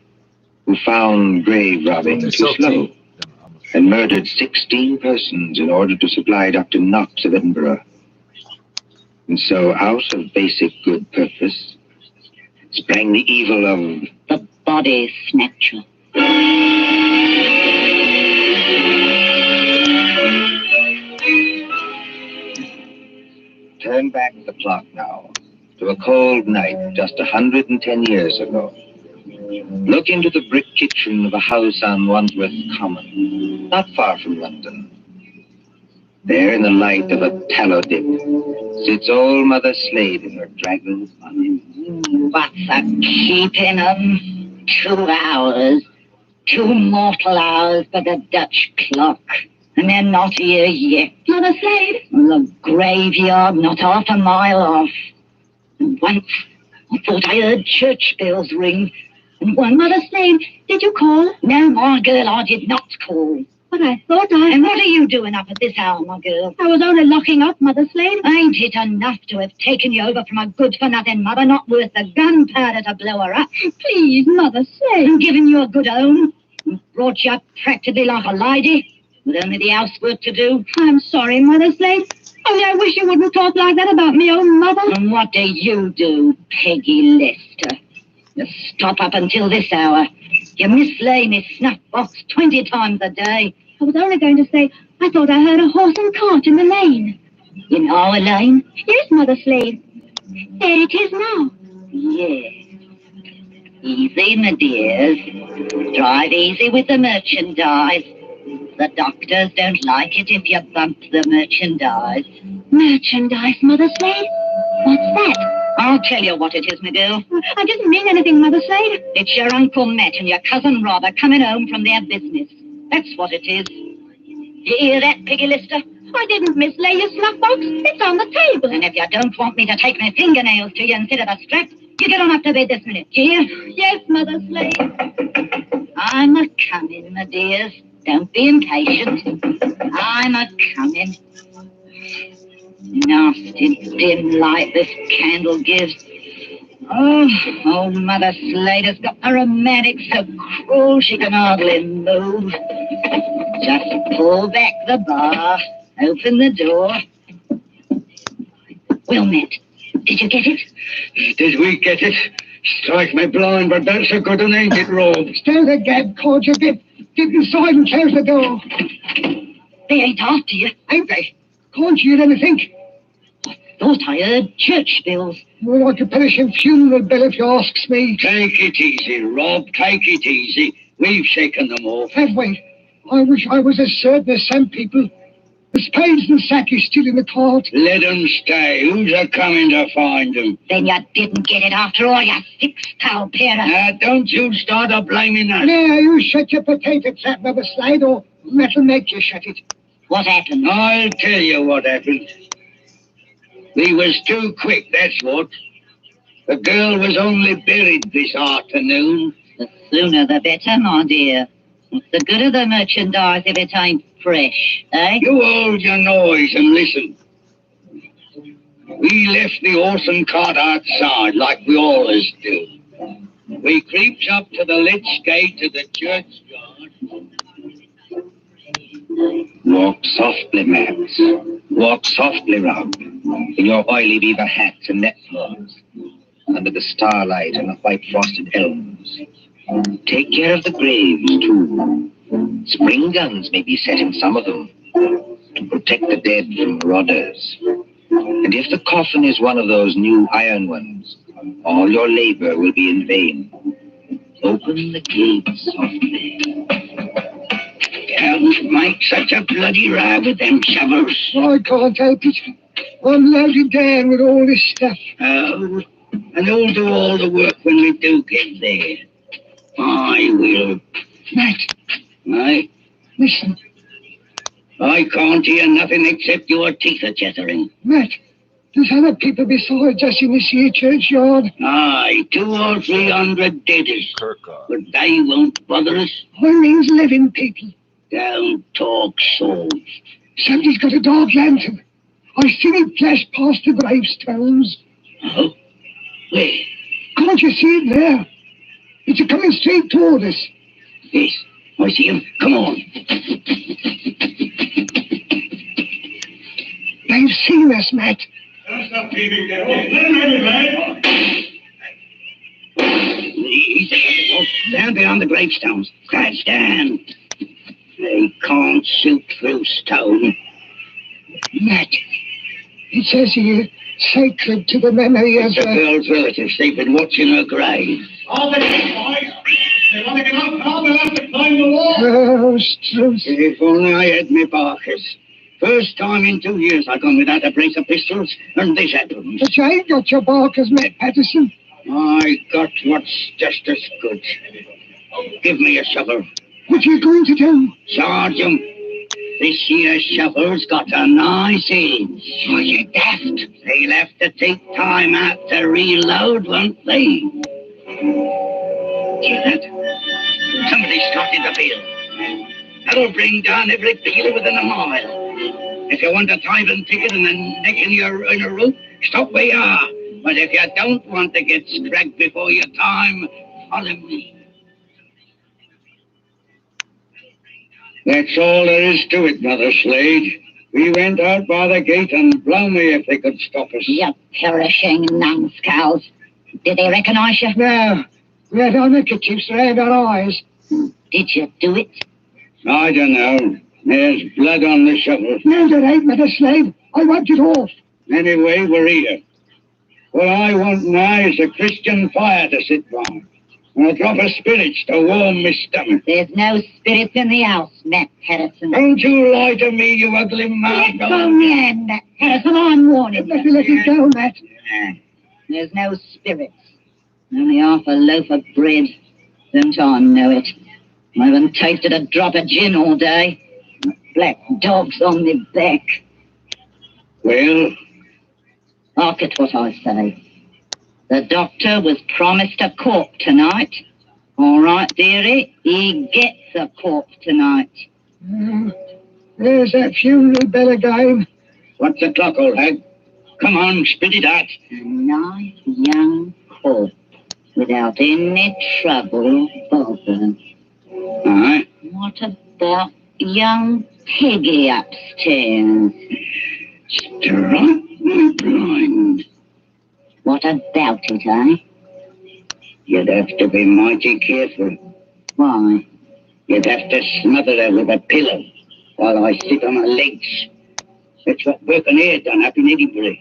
who found grave robbing too slow and murdered 16 persons in order to supply Dr. Knox of Edinburgh. And so, out of basic good purpose, sprang the evil of The body snatcher. Turn back the clock now to a cold night just 110 years ago. Look into the brick kitchen of a house on Wandsworth Common, not far from London. There, in the light of a tallow dip, sits old Mother Slade in her dragon's bonnet. What's a keeping 'em? 2 hours. 2 mortal hours for the Dutch clock. And they're not here yet. Mother Slade? The graveyard not half a mile off. And once I thought I heard church bells ring. And one Mother Slade, did you call? No, my girl, I did not call. But I thought I... And what are you doing up at this hour, my girl? I was only locking up, Mother Slade. Ain't it enough to have taken you over from a good-for-nothing mother, not worth the gunpowder to blow her up? Please, Mother Slade. And given you a good home. And brought you up practically like a lady. With only the housework to do. I'm sorry, Mother Slade. Only I wish you wouldn't talk like that about me own mother. And what do you do, Peggy Lester? You stop up until this hour. You mislay me snuff box 20 times a day. I was only going to say, I thought I heard a horse and cart in the lane. You know a lane? Yes, Mother Slade. There it is now. Yes. Easy, my dears. Drive easy with the merchandise. The doctors don't like it if you bump the merchandise. Merchandise, Mother Slade? What's that? I'll tell you what it is, my girl. I didn't mean anything, Mother Slade. It's your Uncle Matt and your Cousin Robert coming home from their business. That's what it is. You hear that, Peggy Lister? I didn't mislay your snuff box. It's on the table. And if you don't want me to take my fingernails to you instead of a strap, you get on up to bed this minute, do you? Yes, Mother Slade. I'm a-coming, my dears. Don't be impatient. I'm a-coming. Nasty dim light this candle gives. Oh, old Mother Slade has got a rheumatic so cruel she can hardly move. Just pull back the bar, open the door. Well, Matt, did you get it? Did we get it? Strike me blind, but that's a good one, ain't it, Rob? Stand the gab, cord you get inside and close the door. They ain't after you, ain't they? Can't you hear anything? I thought I heard church bells. More like a perishing funeral bell, if you asks me. Take it easy, Rob. Take it easy. We've shaken them off. Have we? I wish I was as certain as some people. The spades and sack is still in the cart. Let them stay. Who's a-coming to find them? Then you didn't get it after all, you six-pal pair of... Now, don't you start a blaming us. Now, you shut your potato trap, Mother Slade, or that'll make you shut it. What happened? I'll tell you what happened. We was too quick, that's what. The girl was only buried this afternoon. The sooner the better, my dear. What's the good of the merchandise if it ain't fresh, eh? You hold your noise and listen. We left the horse and cart outside like we always do. We creeps up to the lich gate of the churchyard. Walk softly, Max. Walk softly round in your oily beaver hats and net clothes, under the starlight and the white frosted elms. Take care of the graves, too. Spring guns may be set in some of them to protect the dead from marauders. And if the coffin is one of those new iron ones, all your labor will be in vain. Open the gates softly. Don't make such a bloody row with them shovels. I can't help it. I'm loaded down with all this stuff. Oh, and who'll do all the work when we do get there? I will. Matt. Aye? Listen. I can't hear nothing except your teeth are chattering. Matt, there's other people besides us in this here churchyard. Aye, 200 or 300 deaders. But they won't bother us. I means living people. Don't talk so. Somebody's got a dark lantern. I seen it flash past the gravestones. Oh? Where? Can't you see it there? It's coming straight toward us. Yes, I see him. Come on. They've seen us, Matt. He's down beyond the gravestones. Crouch down. They can't shoot through stone. Matt, it says here, sacred to the memory of the girl's relatives. They've been watching her grave. All the boys. They want to get up now, they'll have to climb the wall. Oh, Struth. If only I had my barkers. First time in 2 years I've gone without a brace of pistols, and this happens. But you ain't got your barkers, Matt Patterson. I got what's just as good. Give me a shovel. What are you going to do? Charge 'em. This here shovel's got a nice edge. Are you daft? They'll have to take time out to reload, won't they? Hear that? Somebody's starting the field. That'll bring down every field within a mile. If you want a driving ticket and a neck in a rope, stop where you are. But if you don't want to get scragged before your time, follow me. That's all there is to it, Mother Slade. We went out by the gate and blow me if they could stop us. You perishing numbskulls. Did they recognize you? No. We had our neckerchiefs around our eyes. Did you do it? I don't know. There's blood on the shovel. No, there ain't, Mother Slade. I wiped it off. Anyway, we're here. What I want now is a Christian fire to sit by. And a drop of spirits to warm my stomach. There's no spirits in the house, Matt Patterson. Don't you lie to me, you ugly mad dog. Let go, man, Matt Patterson. I'm warning you. Let it go, Matt. There's no spirits. Only half a loaf of bread. Don't I know it? I haven't tasted a drop of gin all day. Black dogs on my back. Well? Hark at what I say. The doctor was promised a corpse tonight. All right, dearie, he gets a corpse tonight. There's that funeral bell again. What's the clock, old hag? Come on, spit it out. A nice young corpse without any trouble or bother. Aye. What about young Peggy upstairs? Strike me blind. What about it, eh? You'd have to be mighty careful. Why? You'd have to smother her with a pillow while I sit on her legs. That's what Burke and Hare done up in Edinburgh.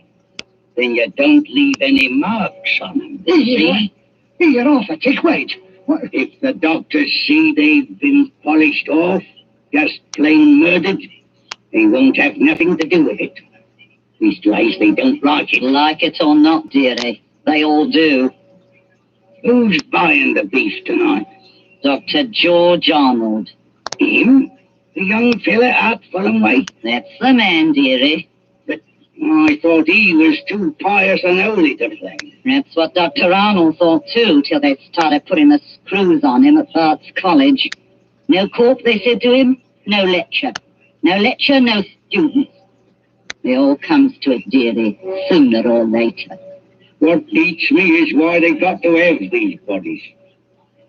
Then you don't leave any marks on them. See? You're off a tick, wait. What? If the doctors see they've been polished off, just plain murdered, they won't have nothing to do with it. Leastwise, they don't like it. Like it or not, dearie, they all do. Who's buying the beef tonight? Dr. George Arnold. Him? The young fella out Fulham way? That's the man, dearie. But I thought he was too pious and holy to play. That's what Dr. Arnold thought too, till they started putting the screws on him at Bart's College. No corp, they said to him, no lecture. No lecture, no students. It all comes to it, dearie, sooner or later. What beats me is why they got to have these bodies.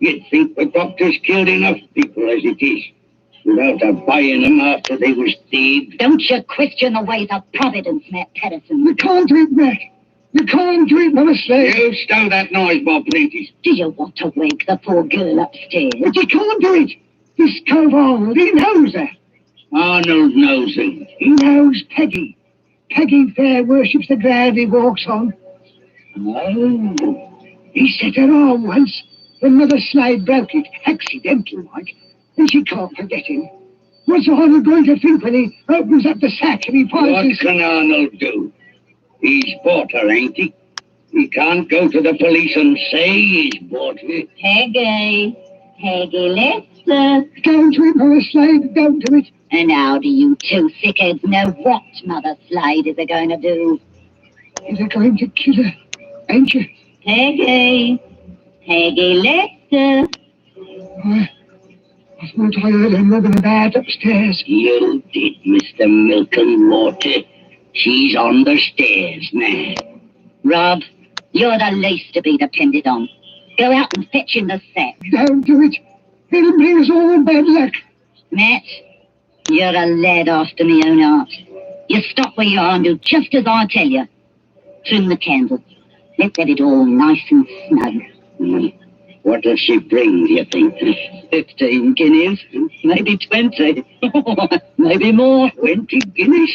You'd think the doctors killed enough people as it is, without buying them after they was dead. Don't you question the ways of Providence, Matt Patterson. You can't do it, Matt. You can't do it, Mother Slade. You stow that noise, Bob Prentice. Do you want to wake the poor girl upstairs? But you can't do it. This cove Arnold, he knows that. Arnold knows it. He knows Peggy. Peggy Fair worships the ground he walks on. Oh. He set her arm once when Mother Slade broke it, accidental like, and she can't forget him. What's Arnold going to think when he opens up the sack and he finds What can Arnold do? He's bought her, ain't he? He can't go to the police and say he's bought her. Peggy, Lester. Don't do it, Mother Slade, don't do it. And how do you two thickheads know what Mother Slade is going to do? Is he going to kill her, ain't you? Peggy, Lester. I thought I heard her moving about upstairs. You did, Mr. Milk and Water. She's on the stairs now. Rob, you're the least to be depended on. Go out and fetch in the sack. Don't do it. It'll bring us all bad luck. Matt, you're a lad after me own heart. You stop where you are and do just as I tell you. Trim the candle. Let's get it all nice and snug. What does she bring, do you think? 15 guineas, maybe 20. Maybe more. 20 guineas?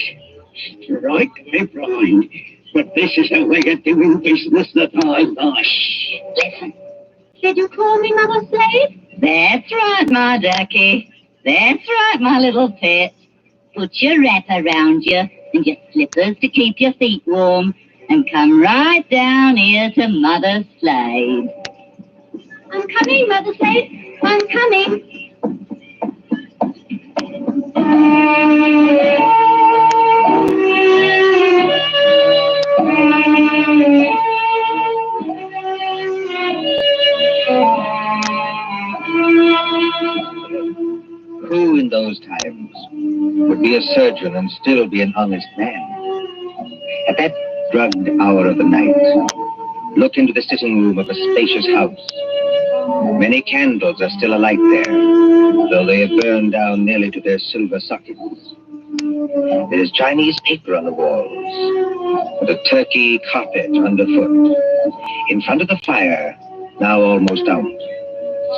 Strike me blind. But this is a way of doing business that I like. Listen. Did you call me Mother Slade? That's right, my ducky. That's right, my little pet. Put your wrap around you and your slippers to keep your feet warm and come right down here to Mother Slade. I'm coming, Mother Slade. I'm coming. Who in those times would be a surgeon and still be an honest man? At that drugged hour of the night, look into the sitting room of a spacious house. Many candles are still alight there, though they have burned down nearly to their silver sockets. There is Chinese paper on the walls, and a turkey carpet underfoot. In front of the fire, now almost out,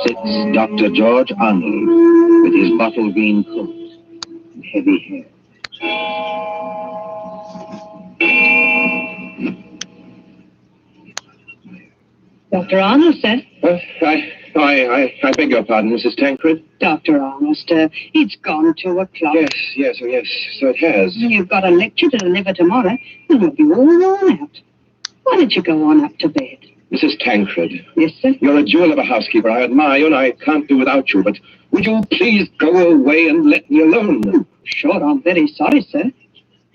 sits Dr. George Arnold with his bottle green coat and heavy hair. Dr. Arnold, sir. I beg your pardon, Mrs. Tancred. Dr. Arnold, sir. It's gone 2 o'clock. Yes, so it has. You've got a lecture to deliver tomorrow, and you'll be all worn out. Why don't you go on up to bed? Mrs. Tancred. Yes, sir? You're a jewel of a housekeeper. I admire you, and I can't do without you, but would you please go away and let me alone? Sure, I'm very sorry, sir.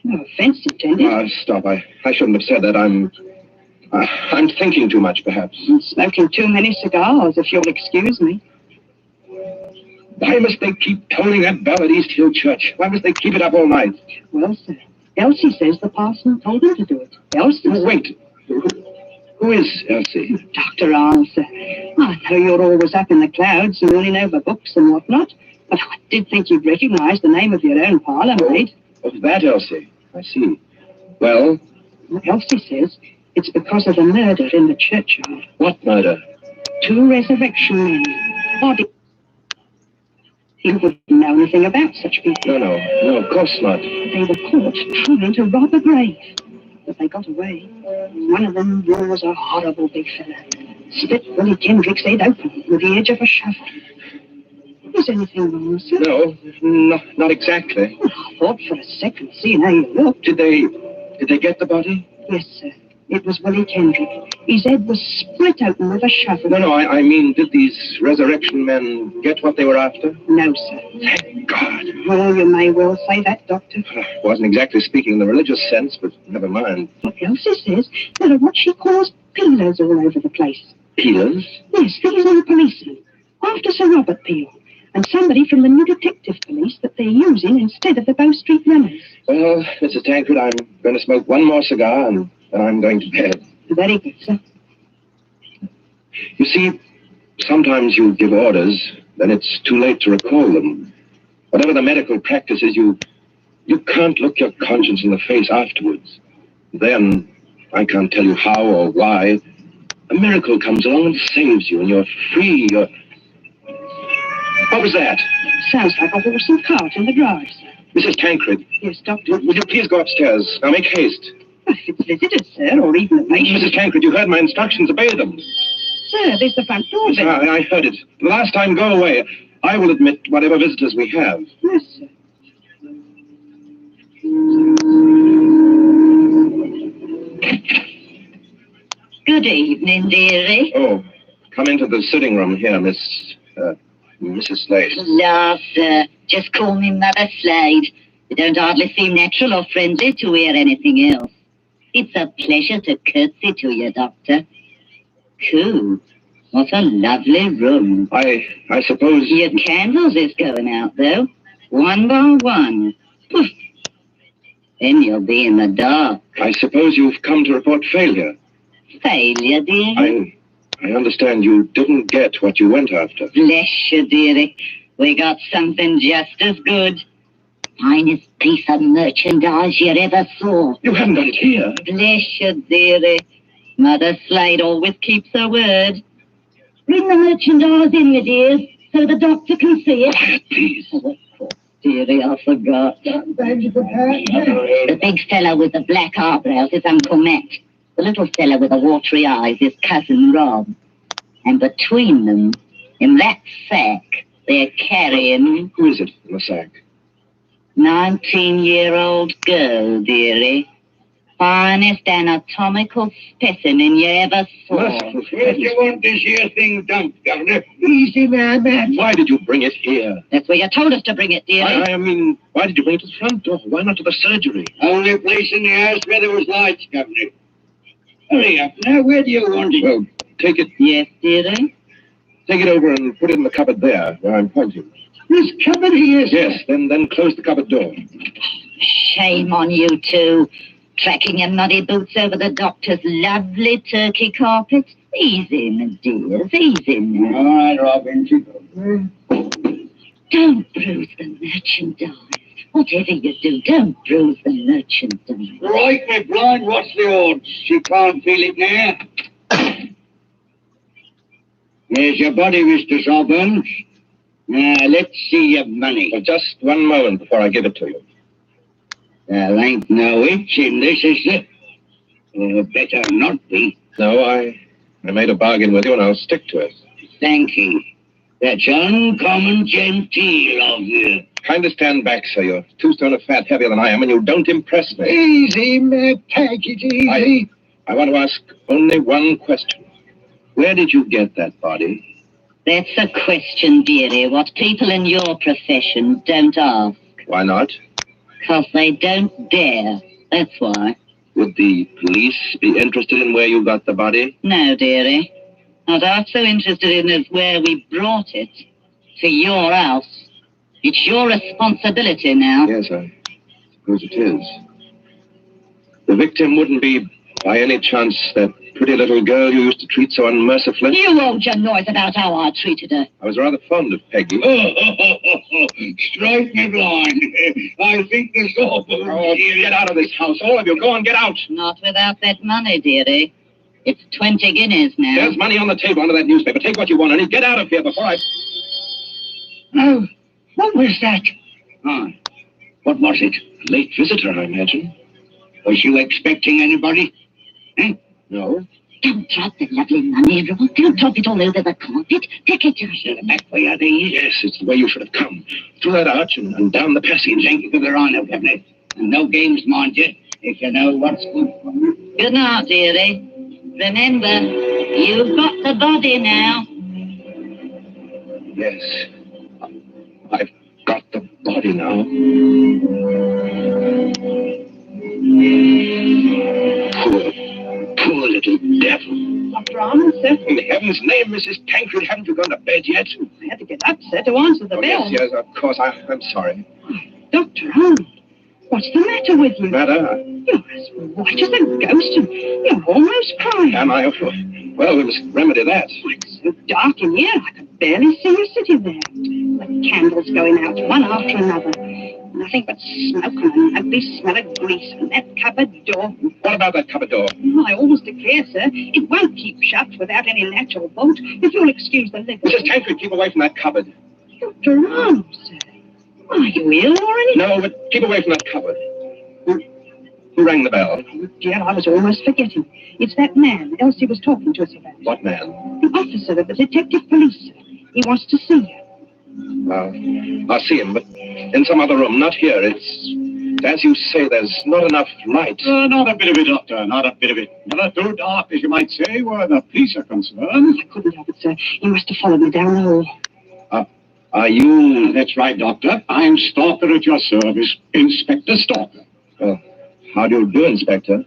No offense intended. Stop. I shouldn't have said that. I'm thinking too much, perhaps. Smoking too many cigars, if you'll excuse me. Why must they keep tolling that bell at East Hill Church? Why must they keep it up all night? Well, sir, Elsie says the parson told them to do it. Elsie. Wait. Who is Elsie? Dr. Arnold, sir. I know you're always up in the clouds and running over books and whatnot, but I did think you'd recognize the name of your own parlour maid. Oh, that Elsie. I see. Well? Elsie says it's because of the murder in the churchyard. What murder? 2 resurrection men. Body. You wouldn't know anything about such people. No, of course not. They were caught trying to rob a grave, but they got away. One of them was a horrible big fella. Split Willie Kendrick's head open with the edge of a shovel. Was anything wrong, sir? No, not exactly. Well, I thought for a second, seeing how you looked. Did they get the body? Yes, sir. It was Willie Kendrick. His head was split open with a shovel. No, I mean, did these resurrection men get what they were after? No, sir. Thank God. Well, you may well say that, Doctor. Wasn't exactly speaking in the religious sense, but never mind. What Elsie says, there are what she calls peelers all over the place. Peelers? Yes, these are the policemen. After Sir Robert Peel. And somebody from the new detective police that they're using instead of the Bow Street runners. Well, Mrs. Tancred, I'm going to smoke one more cigar and then I'm going to bed. Very good, sir. You see, sometimes you give orders, then it's too late to recall them. Whatever the medical practice is, you can't look your conscience in the face afterwards. Then, I can't tell you how or why, a miracle comes along and saves you, and you're free, What was that? Sounds like a horse and cart in the drive, sir. Mrs. Tancred. Yes, Doctor. Would you please go upstairs? Now make haste. If it's visitors, sir, or even a patient. Mrs. Tancred, you heard my instructions. Obey them. Sir, there's the front door there. I heard it. The last time, go away. I will admit whatever visitors we have. Yes, sir. Good evening, dearie. Oh, come into the sitting room here, Mrs. Slade. La, sir. Just call me Mother Slade. You don't hardly seem natural or friendly to hear anything else. It's a pleasure to curtsy to you, Doctor. Cool. What a lovely room. I suppose... Your candles is going out, though. One by one. Poof. Then you'll be in the dark. I suppose you've come to report failure. Failure, dearie? I understand you didn't get what you went after. Bless you, dearie. We got something just as good. Finest piece of merchandise you ever saw. You haven't got it here. Bless you, dearie. Mother Slade always keeps her word. Bring the merchandise in, you dears, so the doctor can see it. Quiet, please. Oh, of course, dearie, I forgot. The big fellow with the black eyebrows is Uncle Matt. The little fellow with the watery eyes is Cousin Rob. And between them, in that sack, they're carrying... Who is it in the sack? 19-year-old girl, dearie. Finest anatomical specimen you ever saw. Where do you want this here thing dumped, Governor? Easy, man. Why did you bring it here? That's where you told us to bring it, dearie. I mean, why did you bring it to the front door? Why not to the surgery? Only place in the house where there was lights, Governor. Hurry up now, where do you want it? Well, take it... Yes, dearie? Take it over and put it in the cupboard there, where I'm pointing. This cupboard here, Yes, then close the cupboard door. Shame on you two. Tracking your muddy boots over the doctor's lovely turkey carpet. Easy, my dears, easy now. All right, Robin. Don't bruise the merchandise. Whatever you do, don't bruise the merchandise. Right, my blind, what's the odds? She can't feel it now. There's your body, Mr. Sawbones. Now, let's see your money. Well, just one moment before I give it to you. There ain't no itch in this, is there? Or better not be. No, I made a bargain with you and I'll stick to it. Thank you. That's uncommon genteel of you. Kindly stand back, sir. You're 2 stone of fat heavier than I am and you don't impress me. Easy, Matt. Take it easy. I want to ask only one question. Where did you get that body? That's a question, dearie, what people in your profession don't ask. Why not? Because they don't dare. That's why. Would the police be interested in where you got the body? No, dearie. Not half so interested in as where we brought it. To your house. It's your responsibility now. Yes, I suppose it is. The victim wouldn't be, by any chance, that pretty little girl you used to treat so unmercifully? You won't your noise about how I treated her. I was rather fond of Peggy. Strike me blind. I think the Sawbones... Oh, get out of this house. All of you, go and get out. Not without that money, dearie. It's 20 guineas now. There's money on the table under that newspaper. Take what you want and get out of here before I... Oh, what was that? What was it? Late visitor, I imagine. Was you expecting anybody? No. Don't drop the lovely money, Rob. Don't drop it all over the carpet. Take it to the back way, are they? Yes, it's the way you should have come. Through that arch and down the passage. Thank you for the honour, Governor. And no games, mind you, if you know what's good for you. Good night, dearie. Remember, you've got the body now. Yes, I've got the body now. Poor little devil. Dr. Arnold, sir? In heaven's name, Mrs. Tancred, haven't you gone to bed yet? I had to get up, sir, to answer the bell. Yes, of course. I'm sorry. Dr. Arnold, what's the matter with you? Matter? You're as white as a ghost and you're almost crying. Am I? Well, we must remedy that. It's so dark in here, I could barely see you sitting there. The candles going out, one after another. Nothing but smoke and an ugly smell of grease and that cupboard door. What about that cupboard door? I always declare, sir, it won't keep shut without any natural bolt, if you'll excuse the liberty. Mrs. Tancred, keep away from that cupboard. Dr. Arnold, sir. Are you ill or anything? No, but keep away from that cupboard. Who rang the bell? Oh, dear, I was almost forgetting. It's that man Elsie was talking to us about. What man? The officer of the detective police, sir. He wants to see you. I'll see him, but in some other room, not here. It's, as you say, there's not enough light. Not a bit of it, Doctor, not a bit of it. Never too dark, as you might say, where the police are concerned. I couldn't help it, sir. You must have followed me down the hall. Are you? That's right, Doctor. I'm Stalker at your service, Inspector Stalker. How do you do, Inspector?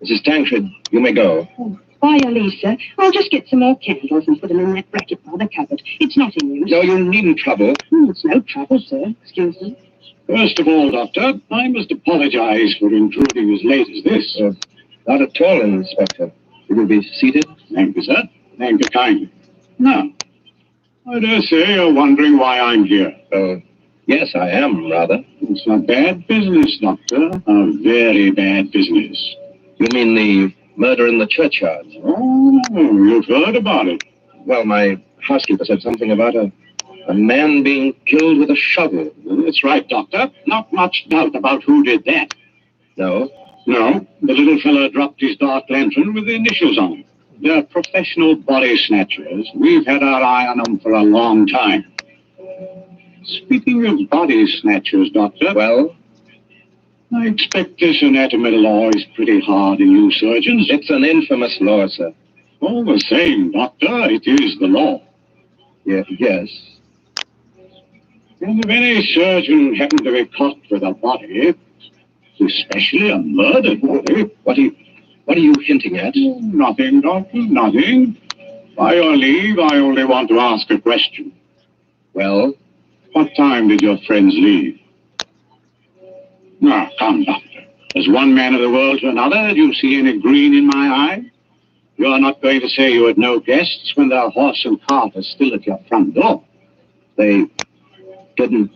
Mrs. Tancred, you may go. Oh, by your leave, sir. I'll just get some more candles and put them in that bracket by the cupboard. It's not in use. No, you needn't trouble. It's no trouble, sir. Excuse me. First of all, Doctor, I must apologize for intruding as late as this. Not at all, Inspector. Will you be seated? Thank you, sir. Thank you kindly. Now, I dare say you're wondering why I'm here. Yes, I am, rather. It's a bad business, Doctor. A very bad business. You mean the murder in the churchyard? Oh, you've heard about it. Well, my housekeeper said something about a man being killed with a shovel. That's right, Doctor. Not much doubt about who did that. No? No. The little fellow dropped his dark lantern with the initials on it. They're professional body snatchers. We've had our eye on them for a long time. Speaking of body snatchers, Doctor. Well? I expect this anatomy law is pretty hard on you surgeons. It's an infamous law, sir. All the same, Doctor, it is the law. Yes. And if any surgeon happened to be caught with a body, especially a murdered body... What are you hinting at? Nothing, Doctor, nothing. By your leave, I only want to ask a question. Well? What time did your friends leave? Now, come, Doctor. As one man of the world to another, do you see any green in my eye? You're not going to say you had no guests when their horse and cart are still at your front door. They didn't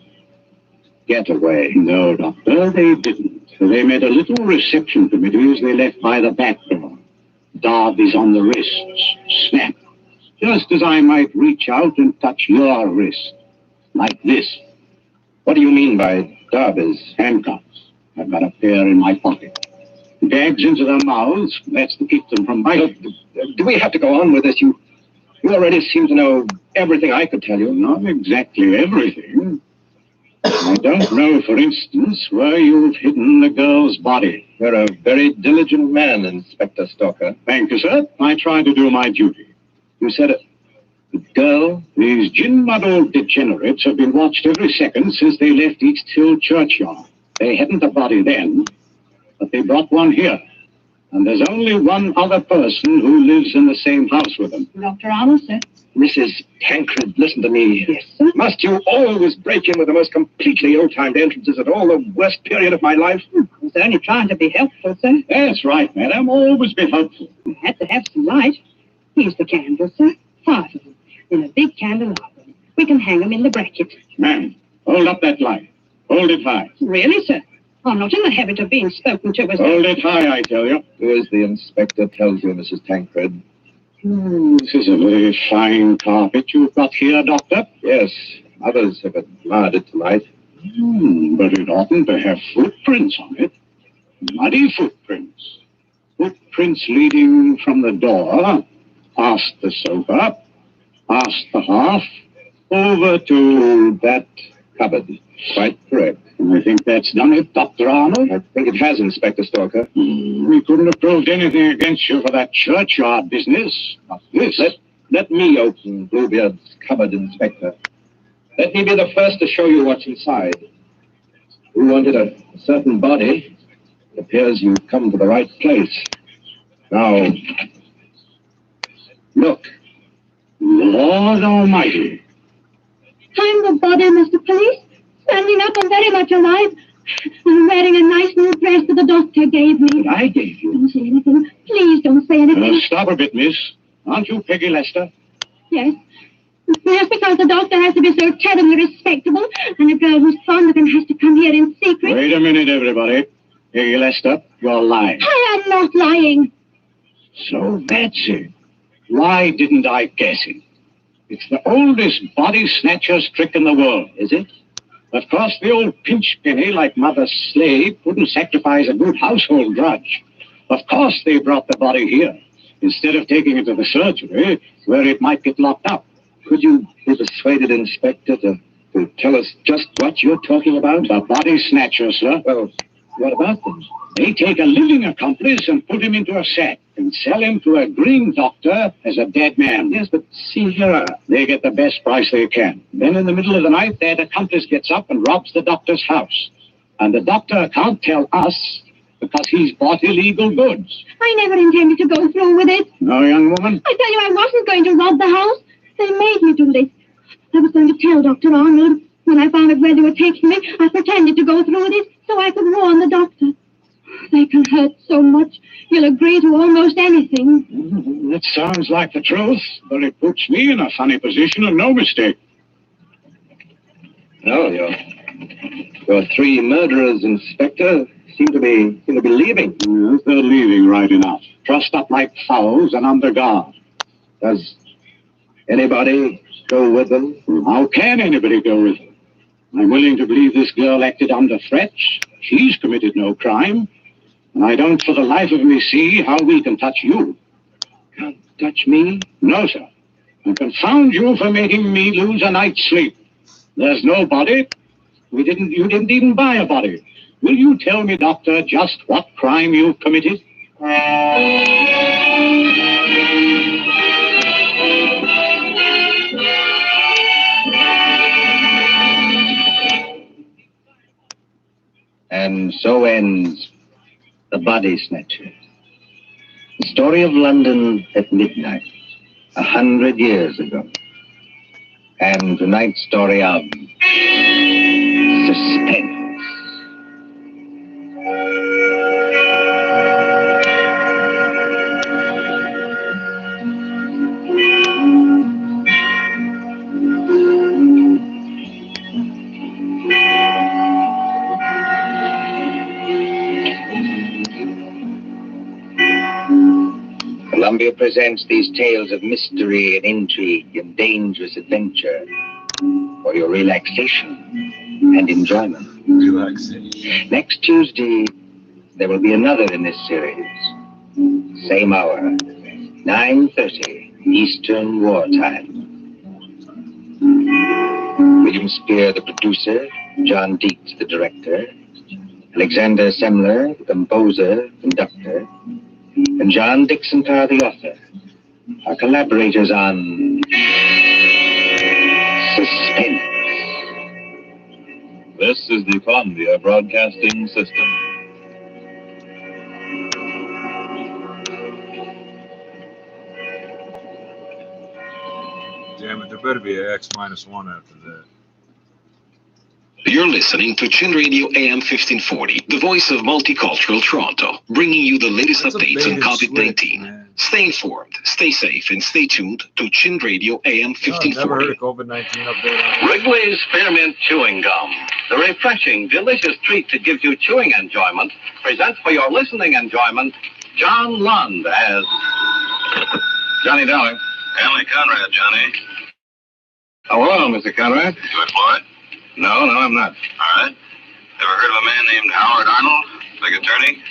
get away. No, Doctor, they didn't. They made a little reception committee as they left by the back door. Darby's on the wrists. Snap. Just as I might reach out and touch your wrist. Like this. What do you mean by Darby's? Handcuffs. I've got a pair in my pocket. Gags into their mouths. That's to keep them from biting. Do we have to go on with this? You already seem to know everything I could tell you. Not exactly everything. I don't know, for instance, where you've hidden the girl's body. You're a very diligent man, Inspector Stalker. Thank you, sir. I try to do my duty. You said it. The girl? These gin-muddled degenerates have been watched every second since they left East Hill Churchyard. They hadn't a body then, but they brought one here. And there's only one other person who lives in the same house with them. Dr. Arnold, sir? Mrs. Tancred, listen to me. Yes, sir? Must you always break in with the most completely ill-timed entrances at all the worst period of my life? I was only trying to be helpful, sir. That's right, madam. Always be helpful. I had to have some light. Here's the candles, sir. 5 of them. In a big candelabra. We can hang them in the bracket. Ma'am, hold up that light. Hold it high. Really, sir? I'm not in the habit of being spoken to as... Hold it high, I tell you. Do as the inspector tells you, Mrs. Tancred. This is a very fine carpet you've got here, Doctor. Yes, others have admired it tonight. But it oughtn't to have footprints on it. Muddy footprints. Footprints leading from the door, past the sofa, past the hearth, over to that cupboard. Quite correct. And I think think that's done it, Dr. Arnold? I think it has, Inspector Stalker. We couldn't have proved anything against you for that churchyard business. Not this. Let me open Bluebeard's cupboard, Inspector. Let me be the first to show you what's inside. You wanted a certain body. It appears you've come to the right place. Now, look. Lord Almighty. I'm the body, Mr. Police. Standing up and very much alive. I'm wearing a nice new dress that the doctor gave me. I gave you? Don't say anything. Please don't say anything. Stop a bit, miss. Aren't you Peggy Lester? Yes. Just because the doctor has to be so terribly respectable, and a girl who's fond of him has to come here in secret. Wait a minute, everybody. Peggy Lester, you're lying. I am not lying. So that's it. Why didn't I guess it? It's the oldest body snatcher's trick in the world, is it? Of course, the old pinch penny like Mother's slave wouldn't sacrifice a good household drudge. Of course they brought the body here, instead of taking it to the surgery, where it might get locked up. Could you be persuaded, Inspector, to tell us just what you're talking about? The body snatcher, sir. Well, what about them? They take a living accomplice and put him into a sack and sell him to a green doctor as a dead man. Yes, but see here. They get the best price they can. Then in the middle of the night, that accomplice gets up and robs the doctor's house. And the doctor can't tell us because he's bought illegal goods. I never intended to go through with it. No, young woman? I tell you, I wasn't going to rob the house. They made me do this. I was going to tell Dr. Arnold. When I found out where they were taking me, I pretended to go through with it so I could warn the doctor. They can hurt so much, you'll agree to almost anything. That sounds like the truth, but it puts me in a funny position and no mistake. No, your three murderers, Inspector, seem to be leaving. Yes, they're leaving right enough. Trussed up like fowls and under guard. Does anybody go with them? How can anybody go with them? I'm willing to believe this girl acted under threat. She's committed no crime. And I don't for the life of me see how we can touch you. Can't touch me? No, sir. And confound you for making me lose a night's sleep. There's no body. You didn't even buy a body. Will you tell me, Doctor, just what crime you've committed? And so ends The Body Snatcher. The story of London at midnight, 100 years ago. And tonight's story of suspense. Columbia presents these tales of mystery and intrigue and dangerous adventure for your relaxation and enjoyment. Next Tuesday, there will be another in this series. Same hour, 9:30 Eastern Wartime. William Spear, the producer, John Dietz, the director, Alexander Semler, the composer, conductor, and John Dixon Carr, the author, are collaborators on Suspense. This is the Columbia Broadcasting System. Damn it, there better be an X-1 after that. You're listening to Chin Radio AM 1540, the voice of multicultural Toronto, bringing you the latest updates on COVID-19. Stay informed, stay safe, and stay tuned to Chin Radio AM 1540. Never heard a COVID-19 update on it. Wrigley's Spearmint Chewing Gum, the refreshing, delicious treat that gives you chewing enjoyment, presents for your listening enjoyment, John Lund as Johnny Dollar. Emily Conrad, Johnny. Oh, hello, Mr. Conrad. You employed? No, I'm not. All right. Ever heard of a man named Howard Arnold, big attorney?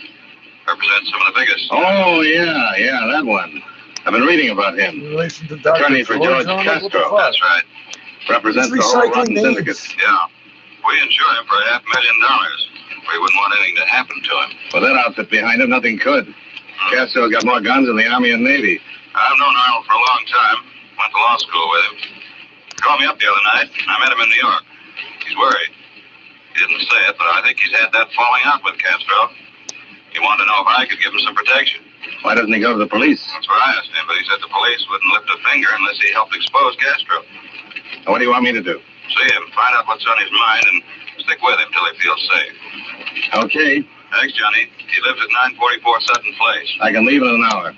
Represents some of the biggest. Oh, yeah, that one. I've been reading about him. In relation to Dr. Attorney for George Castro. That's right. Represents the whole rotten syndicate. Yeah. We insure him for $500,000. We wouldn't want anything to happen to him. With that outfit behind him, nothing could. Castro's got more guns than the Army and Navy. I've known Arnold for a long time. Went to law school with him. He called me up the other night. I met him in New York. He's worried. He didn't say it, but I think he's had that falling out with Castro. He wanted to know if I could give him some protection. Why doesn't he go to the police? That's what I asked him, but he said the police wouldn't lift a finger unless he helped expose Castro. Now, what do you want me to do? See him, find out what's on his mind, and stick with him till he feels safe. Okay. Thanks, Johnny. He lives at 944 Sutton Place. I can leave in an hour.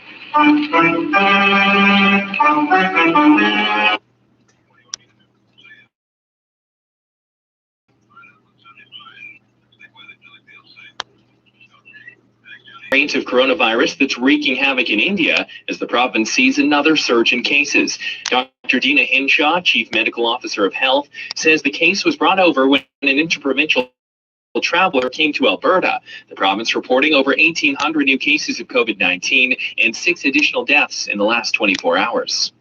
Rate of coronavirus that's wreaking havoc in India as the province sees another surge in cases. Dr. Dina Hinshaw, Chief Medical Officer of Health, says the case was brought over when an interprovincial traveler came to Alberta. The province reporting over 1,800 new cases of COVID-19 and 6 additional deaths in the last 24 hours.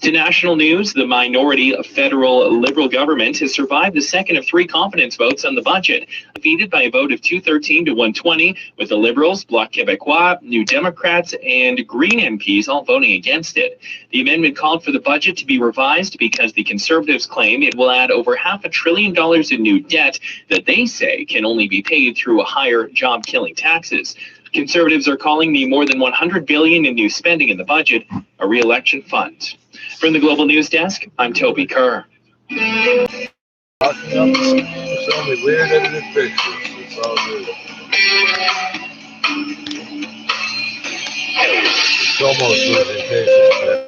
To national news, the minority federal Liberal government has survived the second of 3 confidence votes on the budget, defeated by a vote of 213 to 120, with the Liberals, Bloc Québécois, New Democrats, and Green MPs all voting against it. The amendment called for the budget to be revised because the Conservatives claim it will add over $500 billion in new debt that they say can only be paid through higher job-killing taxes. Conservatives are calling the more than $100 billion in new spending in the budget a re-election fund. From the Global News Desk, I'm Toby Kerr. It's only weird edited pictures. It's all good. It's almost losing cases.